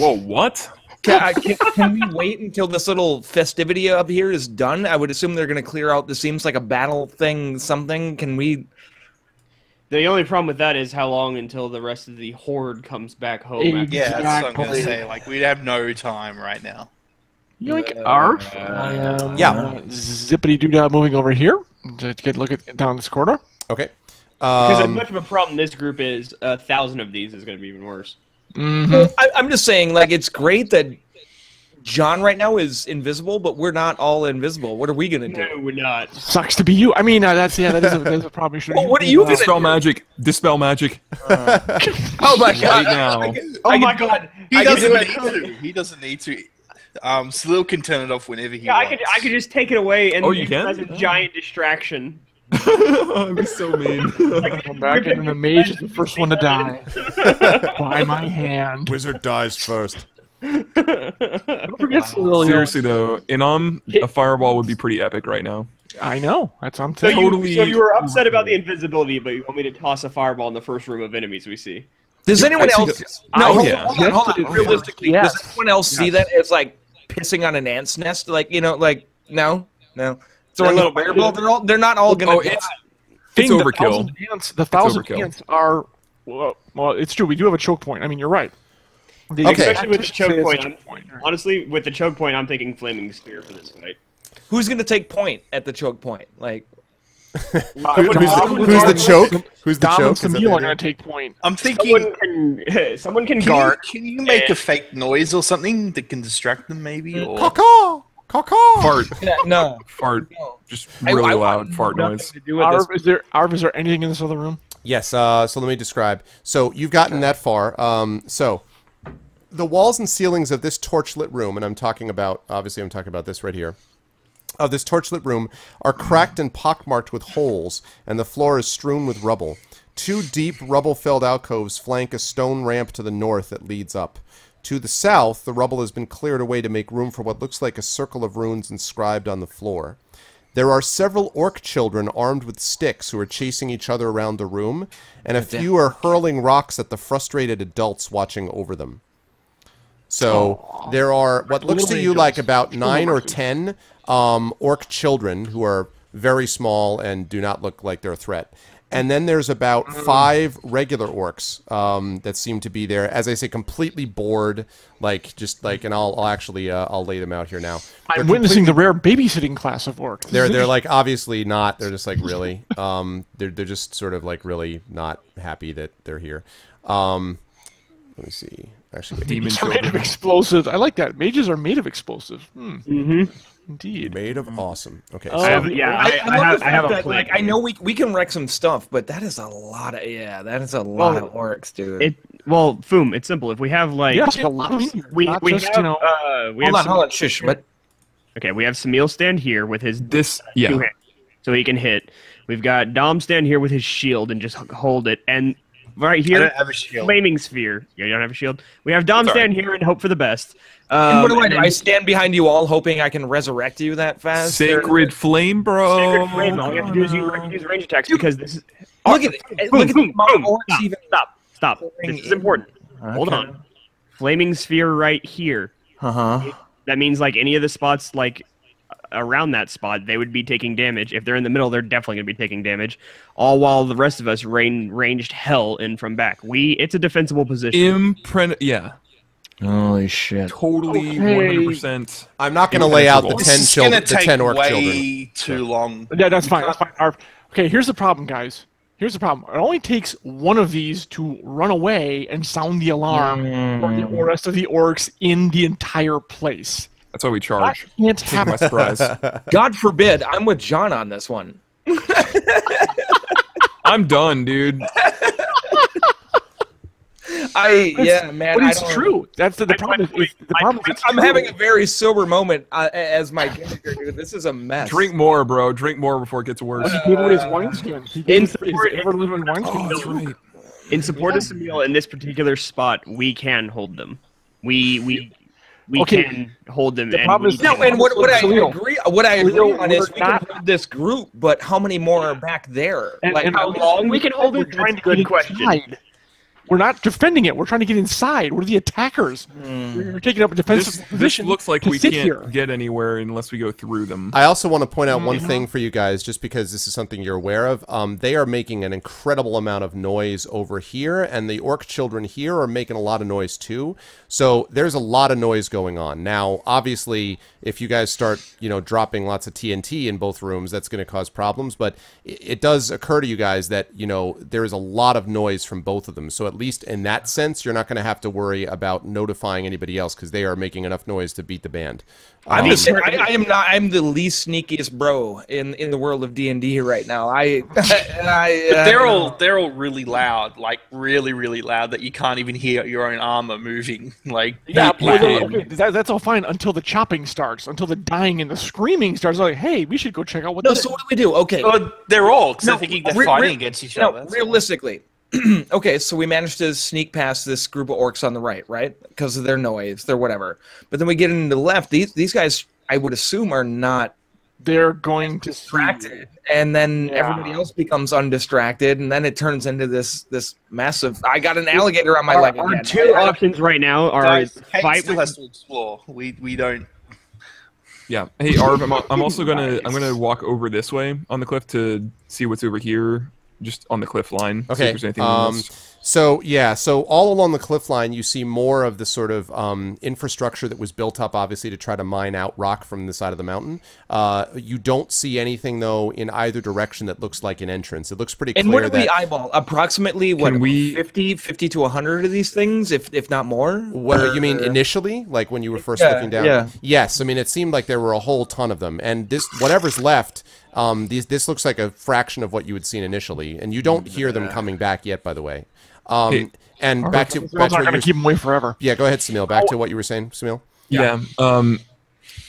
Whoa, what? Can we wait until this little festivity up here is done? I would assume they're going to clear out. This seems like a battle thing. Something. Can we? The only problem with that is how long until the rest of the horde comes back home. After Yeah, that's what I'm gonna Exactly. say. Like we'd have no time right now. Yoink, Arf. I am zippity doo moving over here to get a look at down this corridor. Okay. Because as much of a problem this group is, 1,000 of these is going to be even worse. Well, I'm just saying, like, it's great that John right now is invisible, but we're not all invisible. What are we gonna do? No, we're not. Sucks to be you. I mean, that is a problem. Well, what are you gonna Dispel magic. Dispel magic. Oh my Right god! now. Oh my god! He I doesn't could need do it. to. He doesn't need to. Salil can turn it off whenever he Yeah, wants. I could just take it away and Oh, you use can? it as a giant distraction. I'd be so mean. Come back in, and the mage is the first one to die. By my hand. Wizard dies first. Don't forget Salil. Seriously though, Inam, a fireball would be pretty epic right now. I know. That's what I'm So saying. you were upset about the invisibility, but you want me to toss a fireball in the first room of enemies we see. Does anyone I see else? No, hold yeah. on, hold on. Realistically, Yes. does anyone else see that as like pissing on an ant's nest? Like like no. Throwing a little fireball. They're not all gonna. Oh, die. it's The overkill. thousand overkill. ants are. Well, it's true. We do have a choke point. I mean, you're right. Okay. Especially with the choke Say it's a point. choke point. Honestly, with the choke point, I'm thinking flaming spear for this fight. Who's gonna take point at the choke point? Like, Who's the choke? Who's the Dom choke? and Is that Samil the are idea? going to take point. I'm thinking. Someone can Can guard. you make a fake noise or something that can distract them, maybe? Or Caw-caw! Caw-caw! Fart. no. Fart. Just really loud fart noise. To do with this. Arv, is there anything in this other room? Yes, so let me describe. So you've gotten that far. So the walls and ceilings of this torchlit room, and I'm talking about this right here, of this torchlit room are cracked and pockmarked with holes, and the floor is strewn with rubble. 2 deep, rubble-filled alcoves flank a stone ramp to the north that leads up. To the south, the rubble has been cleared away to make room for what looks like a circle of runes inscribed on the floor. There are several orc children armed with sticks who are chasing each other around the room, and a few are hurling rocks at the frustrated adults watching over them. So there are what looks to you like about 9 or 10 orc children who are very small and do not look like they're a threat. And then there's about 5 regular orcs that seem to be there, as I say, completely bored, and I'll actually I'll lay them out here now. I'm witnessing the rare babysitting class of orcs. They're like obviously not. They're just like really. They're just sort of like really not happy that they're here. Let me see. Actually, wait. Demon Mages are made of children. explosives. I like that. Mages are made of explosives. Indeed. Made of awesome. Okay. Oh, So, I have I a that, plan. like, I know we can wreck some stuff, but that is a lot of of orcs, dude. Well, Foom, it's simple. If we have like Yeah, it's a lot of here. we Not we just, have you know, we have hold on, shush. But Okay, we have Samil stand here with his This, 2 yeah. hands, so he can hit. We've got Dom stand here with his shield and just hold it. And right I here, don't have a shield. flaming sphere. Yeah, you don't have a shield. We have Dom stand here and hope for the best. and what do I do? and I stand behind you all, hoping I can resurrect you that fast. Sacred flame, bro. Sacred flame. All you have to do is use range attacks because this is. Look at it. Look at the amount of orcs even. Stop. This is important. Hold on. Flaming sphere right here. That means like any of the spots like around that spot, they would be taking damage. If they're in the middle, they're definitely going to be taking damage. All while the rest of us ranged hell in from back. It's a defensible position. Yeah. Holy shit! Totally, Okay. 100%. I'm not going to lay out the This 10 This is children, gonna the take 10 orc way children. too long. Yeah, that's fine. That's fine. Arv. Okay, here's the problem, guys. Here's the problem. It only takes one of these to run away and sound the alarm for the rest of the orcs in the entire place. That's why we That charge. can't Take my happen. surprise. God forbid. I'm with John on this one. I'm done, dude. Man. But I it's don't- true. That's the problem. The problem is it's I'm true. having a very sober moment as my vinegar, dude. This is a mess. Drink more, bro. Drink more before it gets worse. He gave away his wineskin. He gave his ever-living wineskin. Oh, that's right. In support of Samil in this particular spot, we can hold them. We Okay. can hold them. The and problem we is- No, can- and what I Salil. agree on is we're we can not- hold this group, but how many more are back there? And Like, how long we can hold it? We're trying That's to a get good question. inside. We're not defending it. We're trying to get inside. We're the attackers. We're taking up a defensive This position. looks like to we sit can't here. get anywhere unless we go through them. I also want to point out one thing for you guys, just because this is something you're aware of. They are making an incredible amount of noise over here, and the orc children here are making a lot of noise too. So there's a lot of noise going on. Now, obviously, if you guys start, dropping lots of TNT in both rooms, that's going to cause problems. But it does occur to you guys that, there is a lot of noise from both of them. So at least in that sense, you're not going to have to worry about notifying anybody else because they are making enough noise to beat the band. I am not. I'm the least sneakiest bro in the world of D&D right now. But they're all really loud, like really, really loud that you can't even hear your own armor moving. Like okay, that's all fine until the chopping starts, until the dying and the screaming starts. Like, hey, we should go check out what. No, so what do we do? Okay, they're all they're thinking they're fighting against each other. Realistically. Okay, so we managed to sneak past this group of orcs on the right? Because of their noise, their whatever. But then we get into the left. These guys, I would assume, are not. They're going to distracted, and then everybody else becomes undistracted, and then it turns into this massive. I got an alligator on my leg again. Our two options right now are fight still has to explore. We don't. Yeah. Hey, Arv, I'm also gonna walk over this way on the cliff to see what's over here. Just on the cliff line. Okay. See if there's anything So all along the cliff line, you see more of the sort of infrastructure that was built up, obviously, to try to mine out rock from the side of the mountain. You don't see anything, though, in either direction that looks like an entrance. It looks pretty clear. And what do we eyeball? Approximately, 50 to 100 of these things, if not more? What you mean initially? Like when you were first looking down? Yeah. Yes. I mean, it seemed like there were a whole ton of them. And whatever's left... this looks like a fraction of what you had seen initially, and you don't hear them coming back yet, by the way. And back to not going to keep them away forever. Yeah, go ahead, Samil. Back to what you were saying, Samil. Yeah.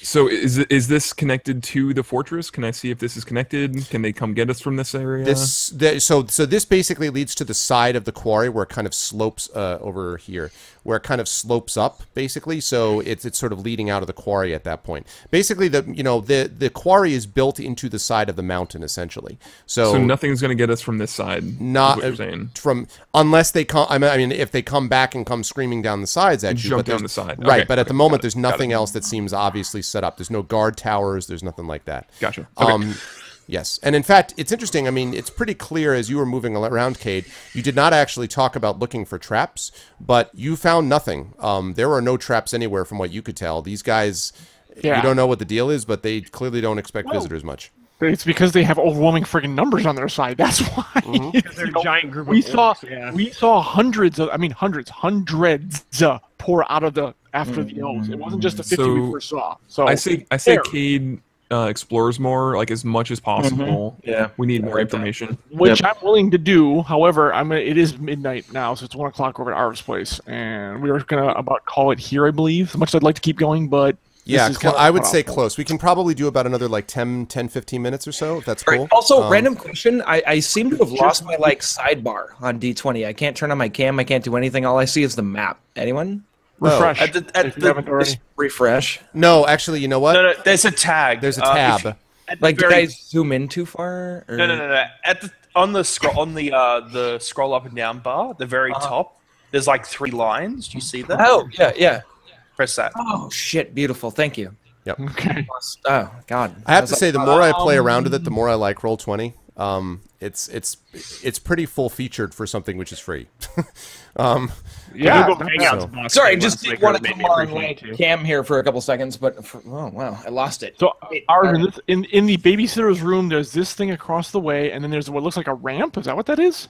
So is this connected to the fortress? Can I see if this is connected? Can they come get us from this area? So this basically leads to the side of the quarry where it kind of slopes over here, where it kind of slopes up basically. So it's sort of leading out of the quarry at that point. Basically, the quarry is built into the side of the mountain essentially. So nothing's going to get us from this side. Not what you're saying. Unless they come. I mean, if they come back and come screaming down the sides at you, jump down the side. Right, Okay, but at the moment, there's nothing else that seems obviously set up. There's no guard towers. There's nothing like that. Gotcha. Okay. Yes, and in fact, it's interesting. I mean, it's pretty clear as you were moving around, Cade, you did not actually talk about looking for traps, but you found nothing. There were no traps anywhere from what you could tell. These guys, you don't know what the deal is, but they clearly don't expect visitors much. It's because they have overwhelming friggin' numbers on their side. That's why. They're a giant group of orcs. We saw hundreds pour out of after the elves. It wasn't just the 50 we first saw. So I say Cade explores more, like as much as possible. Yeah, we need more information, which I'm willing to do. However, it is midnight now, so it's 1 o'clock over at Arv's place, and we were gonna about call it here, I believe. As much as I'd like to keep going, but yeah, I would say close. We can probably do about another like 10, 15 minutes or so, if that's cool. Right. Also, random question. I seem to have lost my sidebar on D20. I can't turn on my cam. I can't do anything. All I see is the map. Anyone? Refresh. Refresh. No, actually, you know what? No, there's a tag. There's a tab. Did I zoom in too far? Or? No. On the scroll up and down bar, the very top, there's like 3 lines. Do you see that? Oh, yeah. Press that. Oh shit! Beautiful. Thank you. Yep. Okay. Oh god. I have to say, the more I play around with it, the more I like Roll20. It's pretty full featured for something which is free. Sorry, just didn't want to come on cam here for a couple seconds, but oh wow, I lost it. So, Arvin, in the babysitter's room, there's this thing across the way, and then there's what looks like a ramp. Is that what that is?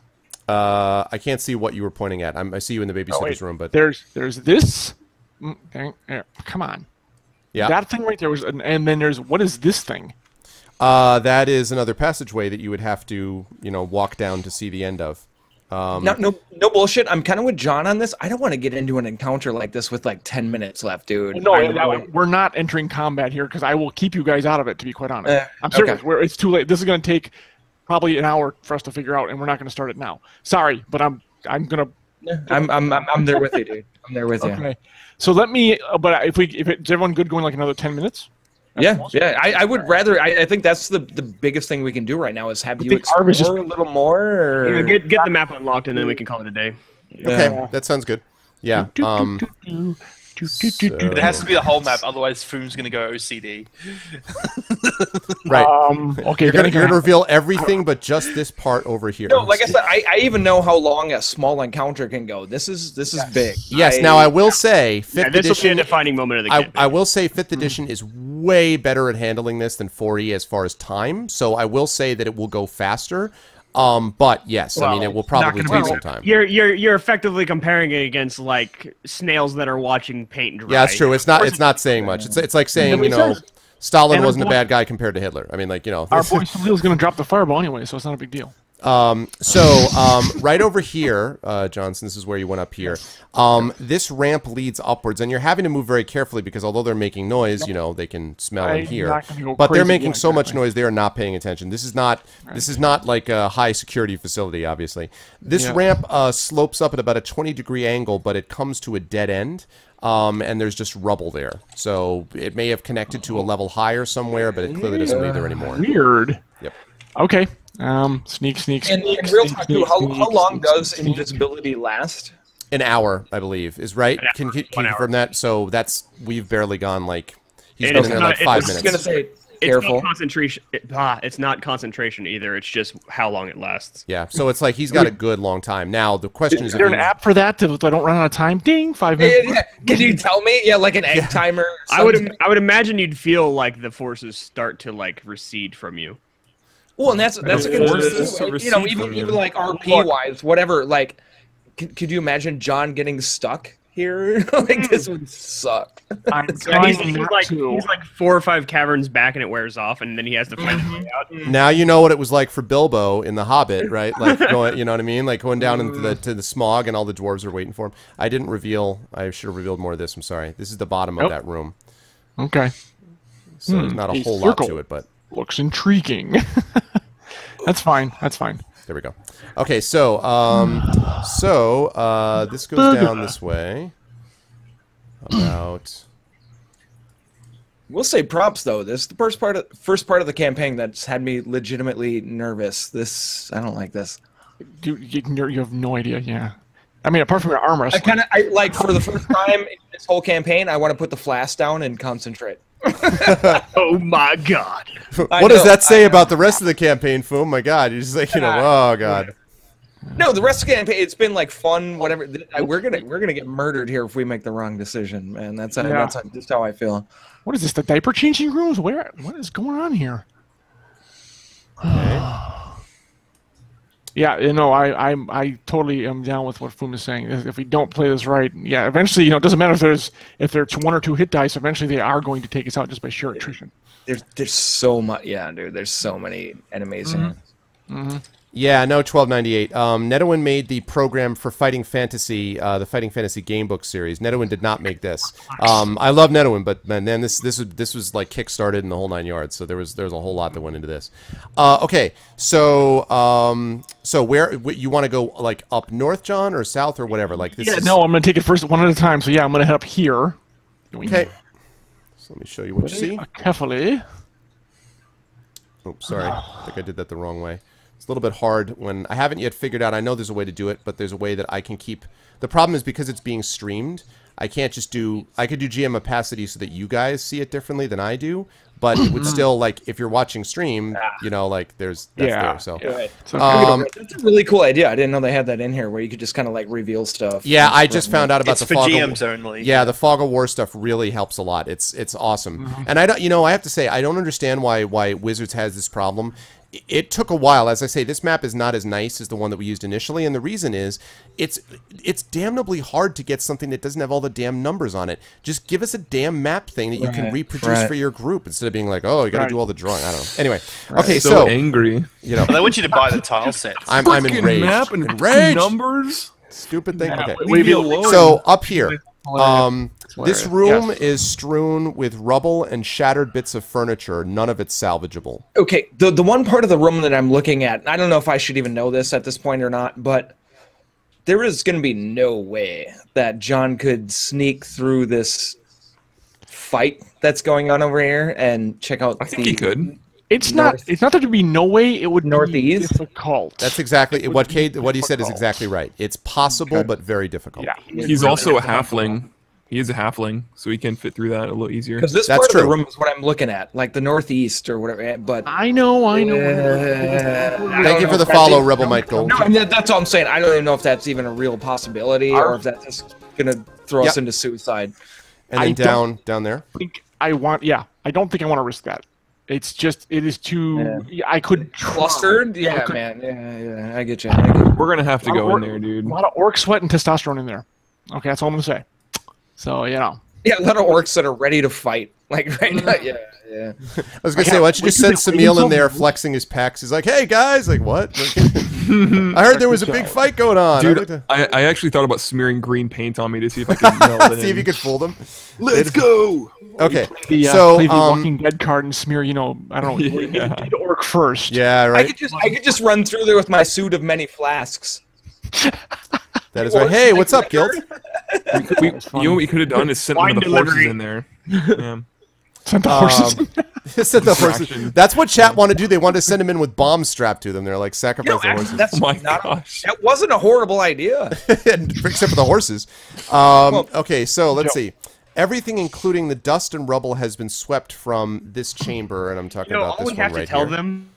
I can't see what you were pointing at. I see you in the babysitter's room, but there's this. Come on. Yeah. That thing right there was, and then there's what is this thing? That is another passageway that you would have to, walk down to see the end of. No bullshit. I'm kind of with John on this. I don't want to get into an encounter like this with like 10 minutes left, dude. No, we're not entering combat here because I will keep you guys out of it. To be quite honest, I'm serious. Okay. It's too late. This is going to take probably an hour for us to figure out, and we're not going to start it now. Sorry, but I'm gonna. I'm there with you, dude. I'm there with you. Okay. So let me. But is everyone good going like another 10 minutes? Yeah. I would rather. I think that's the biggest thing we can do right now is have you explore a little more. Or... Get the map unlocked and then we can call it a day. Okay, that sounds good. Yeah. It has to be the whole map, otherwise Foom's going to go OCD. Right. Okay, You're gonna reveal everything but just this part over here. No, like I said, I even know how long a small encounter can go. This is big. Yes. Now I will say, fifth This will be a edition. defining moment of the campaign. I will say 5th edition is way better at handling this than 4E as far as time. So I will say that it will go faster. But yes, I mean it will probably take some time. You're effectively comparing it against like snails that are watching paint dry. Yeah, that's true. It's not saying much. It's like saying, you know, Stalin wasn't a bad guy compared to Hitler. I mean, like, you know, our boy Salil's going to drop the fireball anyway, so it's not a big deal. Right over here, Johnson, this is where you went up here. This ramp leads upwards, and you're having to move very carefully because although they're making noise, you know, they can smell and hear. But they're making so much noise, they are not paying attention. This is not like a high security facility, obviously. This ramp slopes up at about a 20-degree angle, but it comes to a dead end. And there's just rubble there. So it may have connected to a level higher somewhere, but it clearly doesn't lead there anymore. Weird. Yep. Okay. Sneak. And in real time, too, how long does invisibility last? An hour, I believe, is right. Can you confirm that? So we've barely gone like he's been in there like 5 minutes. I was gonna say, careful. It's not concentration. It's not concentration either. It's just how long it lasts. Yeah. So it's like he's got a good long time. Now the question is, is there an app for that so I don't run out of time? Ding, 5 minutes. Yeah. Can you tell me? Yeah, like an egg timer. I would imagine you'd feel like the forces start to like recede from you. Well, and that's a good, you know, even like RP wise, whatever. Like, could you imagine John getting stuck here? Like, this would suck. He's like 4 or 5 caverns back, and it wears off, and then he has to find his way out. Now you know what it was like for Bilbo in The Hobbit, right? Like going, you know what I mean? Like going down into the smog, and all the dwarves are waiting for him. I didn't reveal. I should have revealed more of this. I'm sorry. This is the bottom of that room. Okay. So there's not a whole lot to it, but looks intriguing. That's fine. There we go. Okay, so this goes down this way. About. We'll say props though. This is the first part of the campaign that's had me legitimately nervous. I don't like this. You have no idea. Yeah. I mean, apart from your armor, I like for the first time in this whole campaign, I want to put the flask down and concentrate. Oh my god! What does that say about the rest of the campaign, Foom? My god, you're just like, you know, oh god. No, the rest of the campaign, it's been like fun, whatever. We're gonna get murdered here if we make the wrong decision, man. That's just how I feel. What is this? The diaper changing rooms? What is going on here? Okay. Yeah, you know, I totally am down with what Foom is saying. If we don't play this right, yeah, eventually, you know, it doesn't matter if there's 1 or 2 hit dice. Eventually, they are going to take us out just by sheer attrition. There's so much, yeah, dude. There's so many enemies. Yeah, no, 1298. Netawin made the program for Fighting Fantasy, the Fighting Fantasy Gamebook series. Netawin did not make this. I love Netawin, but man, this was like kickstarted in the whole 9 yards. So there was a whole lot that went into this. Okay, so where you want to go, like up north, John, or south, or whatever? Like this. Yeah, no, I'm gonna take it first one at a time. So yeah, I'm gonna head up here. Okay. So let me show you what you see. Carefully. Oh, sorry. I think I did that the wrong way. It's a little bit hard when I haven't yet figured out. I know there's a way to do it, but there's a way that I can keep. The problem is because it's being streamed, I can't just do. I could do GM opacity so that you guys see it differently than I do, but it would still, like, if you're watching stream, you know, like that's there. So that's a really cool idea. I didn't know they had that in here where you could just kind of like reveal stuff. Yeah, I just found out about it's the for Fog GMs only. Yeah, the Fog of War stuff really helps a lot. It's awesome, and I don't. You know, I have to say I don't understand why Wizards has this problem. It took a while. As I say, this map is not as nice as the one that we used initially, and the reason is it's damnably hard to get something that doesn't have all the damn numbers on it. Just give us a damn map thing that you can reproduce for your group instead of being like, oh, you got to do all the drawing. I don't know. Anyway, okay, so angry. You know, well, they want you to buy the tile sets. I'm enraged. Map and numbers. Stupid thing. Yeah, okay, so up here. This room is strewn with rubble and shattered bits of furniture. None of it's salvageable. Okay, the one part of the room that I'm looking at, I don't know if I should even know this at this point or not, but there is going to be no way that John could sneak through this fight that's going on over here and check out. I think he could. It's not. It's not that there'd be no way it would Northeast? be difficult. That's exactly what he said is exactly right. It's possible, but very difficult. Yeah. He's also a halfling. He is a halfling, so he can fit through that a little easier. Because this That's part true. of the room is what I'm looking at, like the northeast or whatever. But I know. Thank you for the follow, Rebel Mike Gold. no, I mean, that's all I'm saying. I don't even know if that's even a real possibility or if that's just gonna throw us into suicide. And then down there. I don't think I want to risk that. It's just, it is too. Yeah. I could Clustered? Yeah, man. Yeah. I get you. I get you. We're gonna have to go in there, dude. A lot of orc sweat and testosterone in there. Okay, that's all I'm gonna say. So Yeah, a lot of orcs that are ready to fight. Like right now. Yeah. I was gonna say, why don't you just send Samil in there flexing his pecs? He's like, "Hey guys, like what? I heard there was a big fight going on, dude. I actually thought about smearing green paint on me to see if I could melt it see if in. you could fool them. Let's go. Okay, play the Walking Dead card and smear. I don't know. Yeah. Hit orc first. Yeah, right. I could just run through there with my suit of many flasks. That is right. Hey, what's up, Guild? You know what we could have done is sent one of the horses in there. Yeah. Sent the horses. Send the horses. That's what chat wanted to do. They wanted to send him in with bombs strapped to them. They're like, sacrifice the horses. That's Oh my not, gosh. that wasn't a horrible idea. Except for the horses. Okay, so let's see. Everything, including the dust and rubble, has been swept from this chamber, and I'm talking about all this we have one to right tell here. them,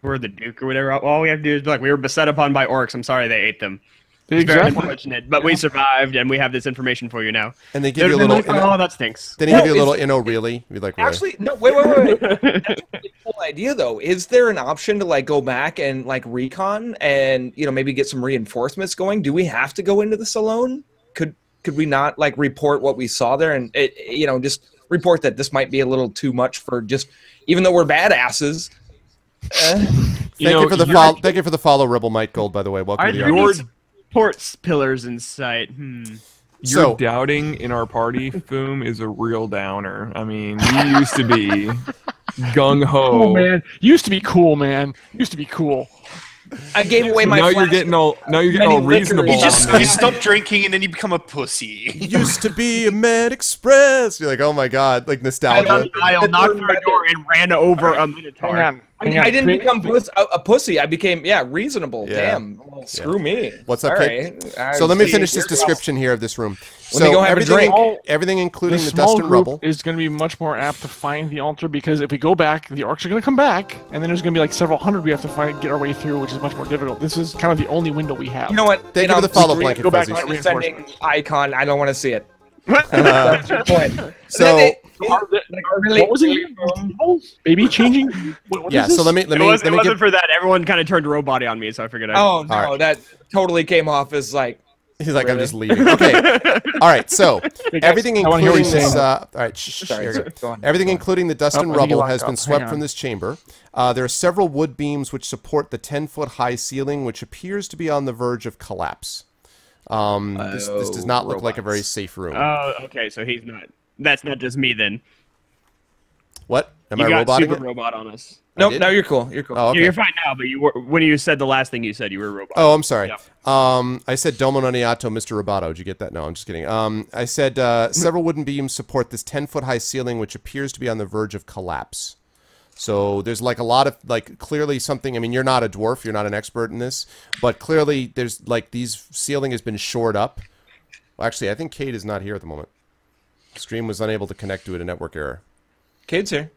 we're the Duke or whatever. All we have to do is be like, we were beset upon by orcs. I'm sorry they ate them. It's very unfortunate, but we survived, and we have this information for you now. And they give you a little. Oh, that stinks. Then they give you a little. Really? You'd like, really? Actually, no. Wait. That's a really cool idea, though. Is there an option to like go back and like recon and maybe get some reinforcements going? Do we have to go into this alone? Could we not like report what we saw there and just report that this might be a little too much for just even though we're badasses. Thank you for the follow, Rebel Mike Gold. By the way, welcome to the your ports pillars in sight. Your doubting in our party, Foom, is a real downer. I mean, you used to be gung ho. Oh man, used to be cool, man. Used to be cool. I gave away my. Now you're getting all reasonable. You stop drinking and then you become a pussy. Used to be a Med Express. You're like, oh my god, like nostalgia. I knocked on a door and ran over a minotaur. Hang on. I didn't become a pussy. I became reasonable. Yeah. Damn. Well, screw me. What's up, All kid? right. So let me finish this description here of this room. Let me go have a drink. Everything including the small dust and group rubble. is going to be much more apt to find the altar because if we go back, the orcs are going to come back, and then there's going to be like several hundred we have to get our way through, which is much more difficult. This is kind of the only window we have. You know what? Thank you for the follow, Blanket Go back to Fuzzies. that Sending icon. I don't want to see it. That's your point. So what was it? Baby changing? What yeah. is this? So let me It wasn't give. for that. Everyone kind of turned robot on me, so I figured I'd... Oh no, All right. that totally came off as like. He's like, I'm just leaving. Okay. All right. So everything I wanna hear what including he's this. saying. All right. Shh, Sorry, here we go. go on. Everything including the dust and I think rubble you has locked been up. swept Hang from on. this chamber. There are several wood beams which support the 10-foot high ceiling, which appears to be on the verge of collapse. This does not look like a very safe room. Oh, okay, so he's not... That's not just me, then. What? Am You I got robot super again? robot on us. Nope. did? No, you're cool. You're cool. Oh, okay. You're fine now, but you were when you said the last thing you said, you were a robot. Oh, I'm sorry. Yeah. I said Domo Noniato, Mr. Roboto. Did you get that? No, I'm just kidding. I said several wooden beams support this 10-foot high ceiling, which appears to be on the verge of collapse. So there's like a lot of clearly something. I mean, you're not a dwarf, you're not an expert in this, but clearly there's these ceiling has been shored up. Well, actually, I think Cade is not here at the moment. Stream was unable to connect due to a network error. Cade's here.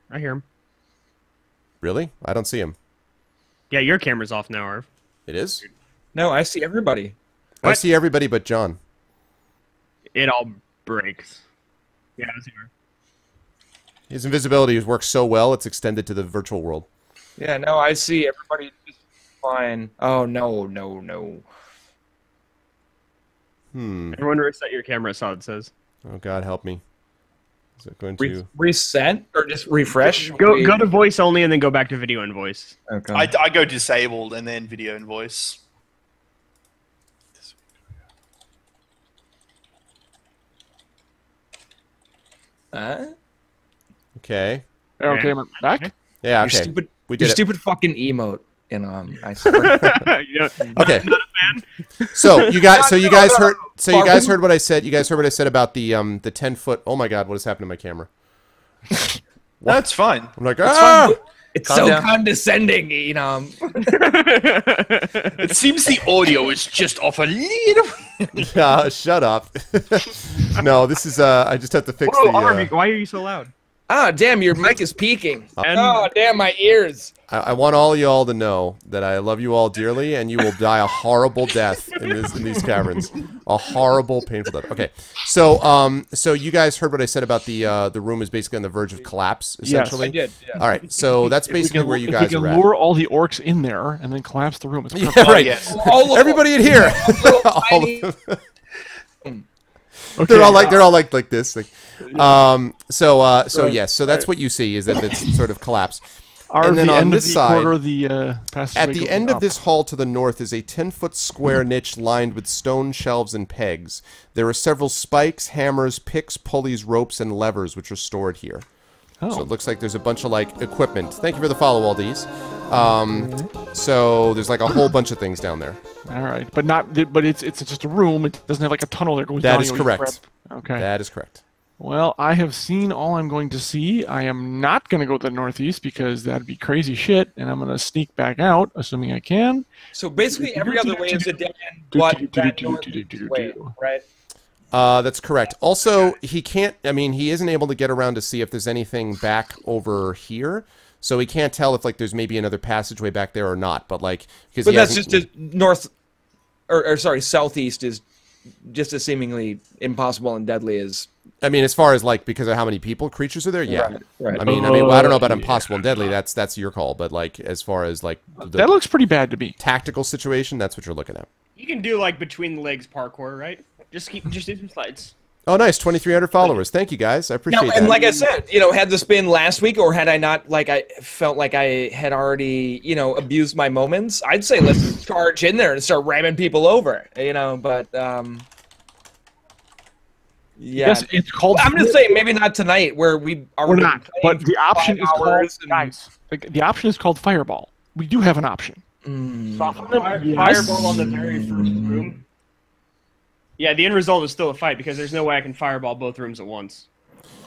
I hear him. Really? I don't see him. Yeah, your camera's off now, Arv. It is? No, I see everybody. I see everybody but John. It all breaks. Yeah, I see her. His invisibility works so well, it's extended to the virtual world. Yeah, no, I see everybody just fine. Oh no. Everyone reset your camera, so it says. Oh, God, help me. Is it going to... Reset or just refresh? Go to voice only and then go back to video and voice. Okay. I go disabled and then video and voice. Okay. Okay, I'm back. Yeah, Your okay. stupid, We your did it. stupid fucking emote. I swear. Okay. So you guys heard what I said. You guys heard what I said about the 10-foot. Oh my God, what has happened to my camera? That's fine. I'm like, It's ah! fun. It's Calm so down. condescending, you know. It seems the audio is just off a little. Shut up. No, this is, I just have to fix Whoa, the, Arby, why are you so loud? Ah, damn, your mic is peaking. And- Oh, damn, my ears. I want all y'all to know that I love you all dearly, and you will die a horrible death in these caverns. A horrible, painful death. Okay, so so you guys heard what I said about the room is basically on the verge of collapse, essentially. I did. Yeah. All right, so that's basically where you guys we can are at. lure all the orcs in there and then collapse the room. It's Yeah, perfect. right. Yes. All of Everybody in here. All tiny- of them. They're all like this. Like, so yes, so that's what you see is that it's sort of collapse. And then the on end this of the side- corridor, the passageway At the goes end of up. this hall to the north is a 10-foot square niche lined with stone shelves and pegs. There are several spikes, hammers, picks, pulleys, ropes, and levers which are stored here. Oh. So it looks like there's a bunch of like equipment. Thank you for the follow, Aldies. So there's like a whole bunch of things down there. All right, but it's just a room. It doesn't have like a tunnel that goes That down. is you know, you correct. grab- Okay. That is correct. Well, I have seen all I'm going to see. I am not going to go to the northeast because that'd be crazy shit, and I'm going to sneak back out, assuming I can. So basically, every other way is a dead end, but that north way, right? That's correct. Also, he can't. I mean, he isn't able to get around to see if there's anything back over here. So he can't tell if like there's maybe another passageway back there or not. But like, because But that's just north, or sorry, southeast is just as seemingly impossible and deadly as. I mean, as far as like because of how many creatures are there, yeah. Right. I mean, well, I don't know about impossible and deadly. That's your call. But like, as far as like the That looks pretty bad to me. tactical situation, that's what you're looking at. You can do like between the legs parkour, right? Just do some slides. Oh, nice, 2,300 followers. Thank you guys. I appreciate No, that. and like I said, had this been last week, or had I not, like I felt like I had already, abused my moments, I'd say let's charge in there and start ramming people over, But yeah, Yes, it's called. I'm just saying maybe not tonight, where we are. We're not. But the option is called. hours and- Guys, the option is called Fireball. We do have an option. Fireball on the very first room. Yeah, the end result is still a fight because there's no way I can fireball both rooms at once.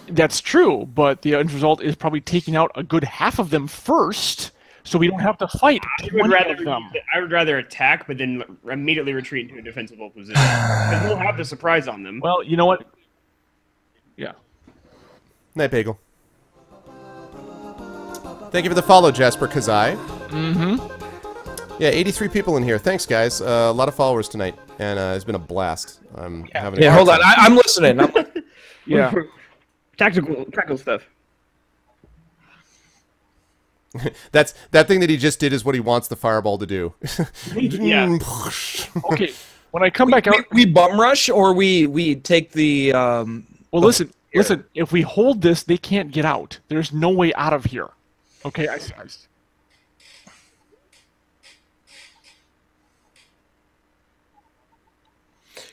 That's true, but the end result is probably taking out a good half of them first, so we don't have to fight I 20 of them. would rather attack, but then immediately retreat into a defensible position because we'll have the surprise on them. Well, you know what? Yeah. Night, Bagel. Thank you for the follow, Jasper Kazai. Yeah, 83 people in here. Thanks, guys. A lot of followers tonight, and it's been a blast. I'm having a Yeah, hold on. I'm listening. Yeah. Tactical stuff. That's that thing that he just did is what he wants the fireball to do. Yeah. Okay. When I come back out, we bum rush, or we take the. well, listen. If we hold this, they can't get out. There's no way out of here. Okay. I So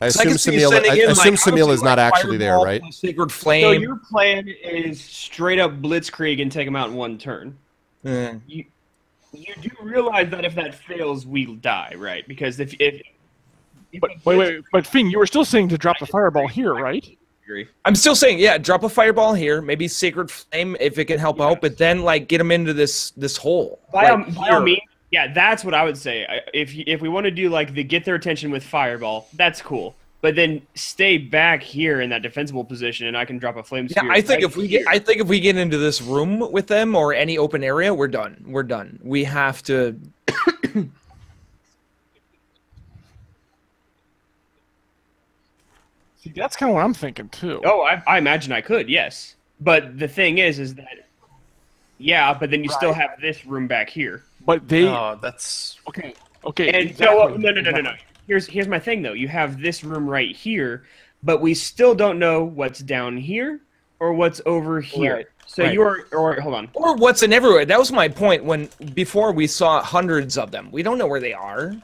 I assume can see you sending in, Samil is not actually there, Fireball, right? Sacred So Flame. your plan is straight up blitzkrieg and take them out in one turn. Yeah. You do realize that if that fails, we'll die, right? Because if But wait. But Fing, you were still saying to drop the fireball here, right? I'm still saying, yeah, drop a fireball here, maybe Sacred Flame if it can help out, but then get them into this hole. By all here. means, yeah, that's what I would say. If we want to do like the get their attention with fireball, that's cool. But then stay back here in that defensible position, and I can drop a flame Yeah, spear. I think right if we get into this room with them or any open area, we're done. We're done. We have to. See, that's kind of what I'm thinking too. Oh, I imagine I could, yes. But the thing is that, yeah, but then you still have this room back here. But they. Oh, that's Okay. And exactly, so, no. exactly. Here's my thing though. You have this room right here, but we still don't know what's down here or what's over here. Right. So Right. hold on. Or what's in everywhere. That was my point before we saw hundreds of them. We don't know where they are.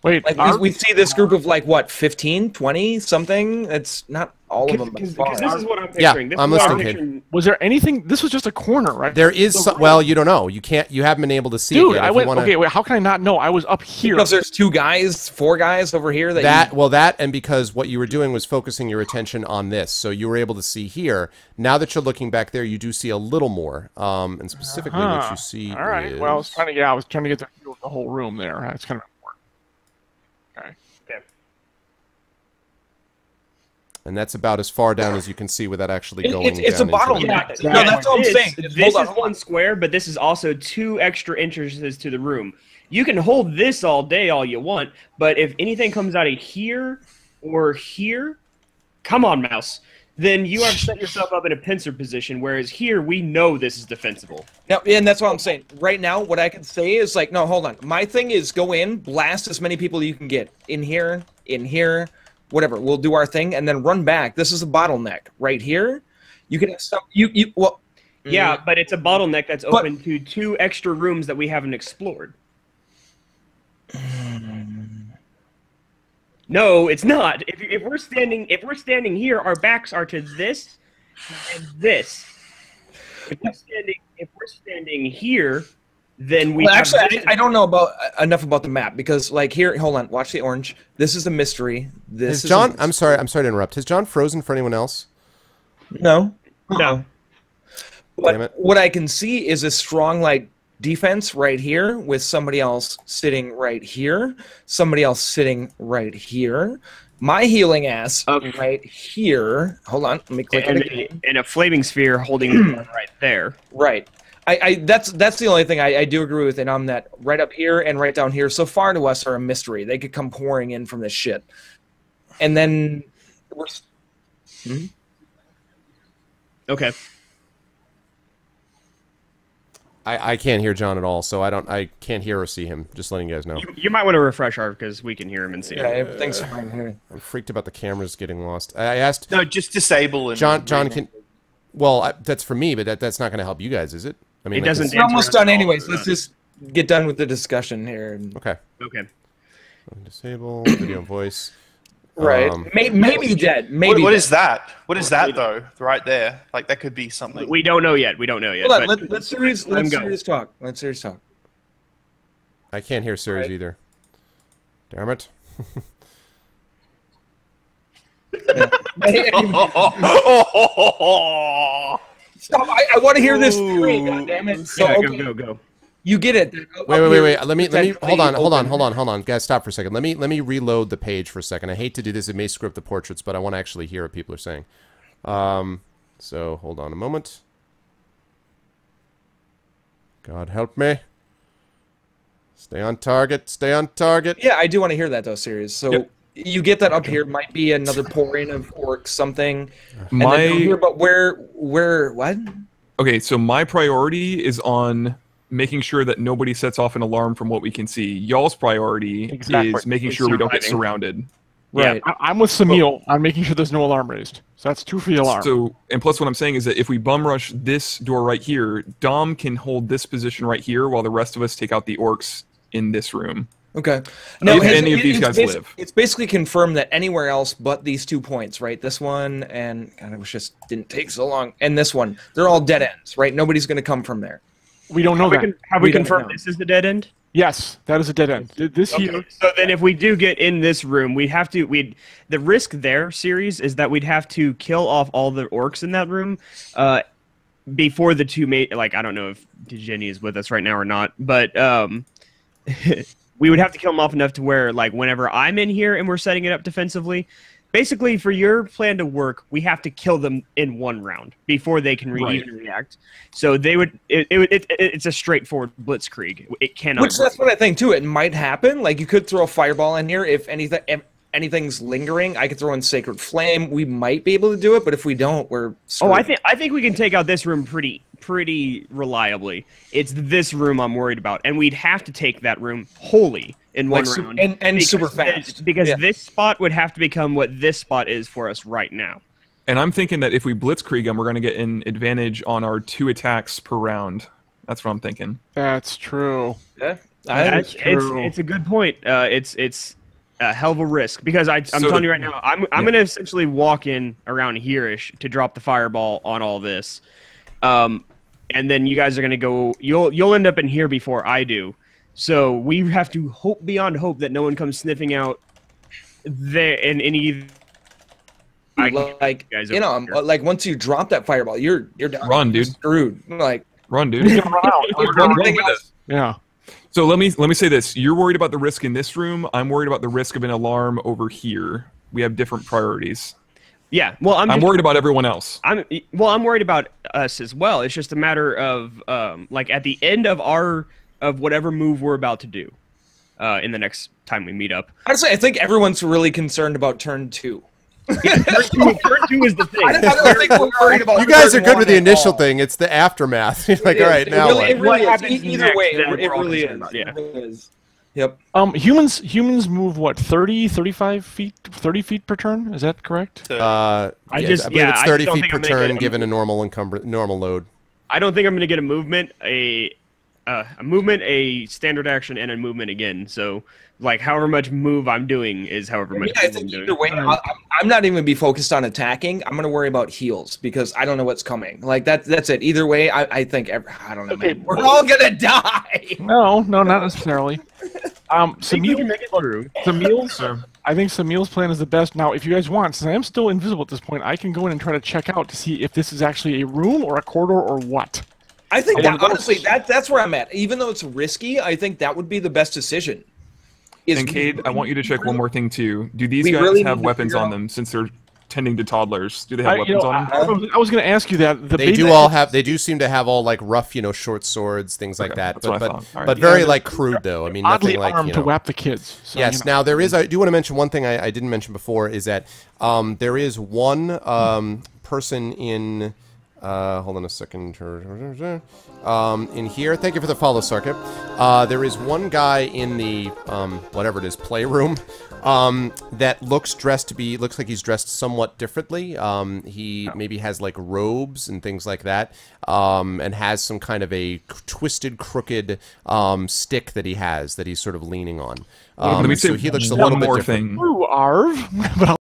Wait. Like we see this group of 15, 20, something. It's not all of them. by Because far. this is what I'm Yeah, picturing. This I'm is what listening, Kate. picturing. Was there anything? This was just a corner, right? There is well, you don't know. You haven't been able to see Dude, it yet. I If you went. wanna- Okay, wait. How can I not know? I was up here. Because there's 4 guys over here that and because what you were doing was focusing your attention on this, so you were able to see here. Now that you're looking back there, you do see a little more, and specifically what you see. All right. is... Well, I was trying to get the view of the whole room there. That's kind of important. Okay. and that's about as far down as you can see without actually going it's a down into bottleneck. it. Yeah, No, that's what I'm saying. This Hold on, is hold one on. square, but this is also 2 extra entrances to the room. You can hold this all day, all you want, but if anything comes out of here or here, come on, mouse. Then you have set yourself up in a pincer position. Whereas here, we know this is defensible. Now, and that's what I'm saying. Right now, what I can say is like, no, hold on. My thing is go in, blast as many people you can get in here, whatever. We'll do our thing, and then run back. This is a bottleneck right here. You can have some. Well. Yeah, but it's a bottleneck that's open to 2 extra rooms that we haven't explored. No, it's not. If we're standing here, our backs are to this and this. If we're standing here, then we. Well, have actually, this. I don't know enough about the map because, like, here, hold on, watch the orange. This is a mystery. This is John, I'm sorry to interrupt. Has John frozen for anyone else? No. No. Damn it. But what I can see is a strong, like, defense right here with somebody else sitting right here, somebody else sitting right here. My healing ass right here. Hold on, let me click it again. And a flaming sphere holding right there. Right. That's the only thing I do agree with, and that right up here and right down here, so far to us, are a mystery. They could come pouring in from this shit. And then we're... Okay. I can't hear John at all, so I can't hear or see him. Just letting you guys know. You might want to refresh our because we can hear him and see Yeah, him. everything's fine here. I'm freaked about the cameras getting lost. I asked No, just disable and John can. Well, that's for me, but that's not going to help you guys, is it? I mean, It doesn't- it's- We're almost done Answer anyways. all. Let's just get done with the discussion here. Okay. Okay. Disable video and voice. Right. Maybe dead. Maybe what dead. is that? What is that though? Right there, like that could be something. We don't know yet. Hold on, but let's serious talk. Let's serious talk. I can't hear Sirius Right. either. Damn it. Stop! I want to hear this theory. God damn it! So, Yeah, okay, go. You get it. Wait. Let me hold on. Guys, stop for a second. Let me reload the page for a second. I hate to do this. It may screw up the portraits, but I want to actually hear what people are saying. So hold on a moment. God help me. Stay on target. Stay on target. Yeah, I do want to hear that though, serious. So Yep. you get that up here. Might be another pouring of orcs, something. And My- then down here, but where? What? Okay, so my priority is on making sure that nobody sets off an alarm from what we can see. Y'all's priority Exactly. is making Is sure we don't get surviving. surrounded. Right. I'm with Samil on making sure there's no alarm raised. So that's 2 for the alarm. So, and plus what I'm saying is that if we bum rush this door right here, Dom can hold this position right here while the rest of us take out the orcs in this room. Okay. If any of these it's guys live. It's basically confirmed that anywhere else but these 2 points, right? This one and God, it was just didn't take so long. And this one, they're all dead ends, right? Nobody's going to come from there. We don't know that. Have we We don't confirmed know. this is the dead end? Yes, that is a dead end. This Okay, here. so then if we do get in this room, the risk there, series, is that we'd have to kill off all the orcs in that room before the 2 like, I don't know if Jenny is with us right now or not, but we would have to kill them off enough to where, like, whenever I'm in here and we're setting it up defensively, basically, for your plan to work, we have to kill them in 1 round before they can even react. So they would. It's a straightforward blitzkrieg. It cannot. Which that's what I think too. It might happen. Like you could throw a fireball in here if anything's lingering. I could throw in Sacred Flame. We might be able to do it, but if we don't, we're screwed. Oh, I think we can take out this room pretty reliably. It's this room I'm worried about, and we'd have to take that room wholly in one round and because super fast. because Yeah. this spot would have to become what this spot is for us right now. And I'm thinking that if we blitzkrieg them, we're going to get an advantage on our 2 attacks per round. That's what I'm thinking. That's true. Yeah. That's true. It's a good point. It's a hell of a risk because I'm telling you right now, I'm going to essentially walk in around here-ish to drop the fireball on all this. And then you guys are going to go, you'll end up in here before I do. So we have to hope beyond hope that no one comes sniffing out there in any. Like, you know, like once you drop that fireball, you're done. Run, dude. Screwed. Like, run, dude. Yeah. So let me say this: you're worried about the risk in this room. I'm worried about the risk of an alarm over here. We have different priorities. Yeah. Well, I'm worried about everyone else. I'm worried about us as well. It's just a matter of like at the end of whatever move we're about to do in the next time we meet up. Honestly, I think everyone's really concerned about turn 2. Yeah, turn two is the thing. I don't think we're worried about. You guys are good with the turn 1 at initial all. thing. It's the aftermath. You're like, all right, now It what? really What is. happens Either next, way, then it we're all really concerned is. about, yeah. It really is. Yep. Humans move what 35 feet, 30 feet per turn. Is that correct? I believe it's I 30 don't feet think per I'm gonna turn get given a normal load. I don't think I'm going to get a movement, a movement, a standard action, and a movement again. So, like, however much move I'm doing is however much I move I'm think doing. either way, I'm not even be focused on attacking. I'm going to worry about heals because I don't know what's coming. Like that's it. Either way, I think I don't know. Okay, Man. We're all gonna die. No, not necessarily. True. Samil's, I think Samil's plan is the best. Now, if you guys want, since I am still invisible at this point, I can go in and try to check out to see if this is actually a room or a corridor or what. I think that, honestly, that's where I'm at. Even though it's risky, I think that would be the best decision. And Cade, I want you to check one more thing too. Do these We guys really have need to weapons figure on out- them since they're tending to toddlers? Do they have weapons on them? I was going to ask you that. They do all have. They do seem to have all like rough, short swords, things like Okay, that. that's what I But thought. All right. but very like crude though. I mean, oddly nothing like armed to whap the kids. So, Yes. Now there is. I do want to mention one thing I didn't mention before is that there is one person in. Hold on a second. In here, thank you for the follow, Circuit. There is one guy in the whatever it is playroom that looks like he's dressed somewhat differently. He maybe has like robes and things like that, and has some kind of a twisted, crooked stick that he's sort of leaning on. Let me say so he looks a one little bit more different. thing. Ooh, Arv. But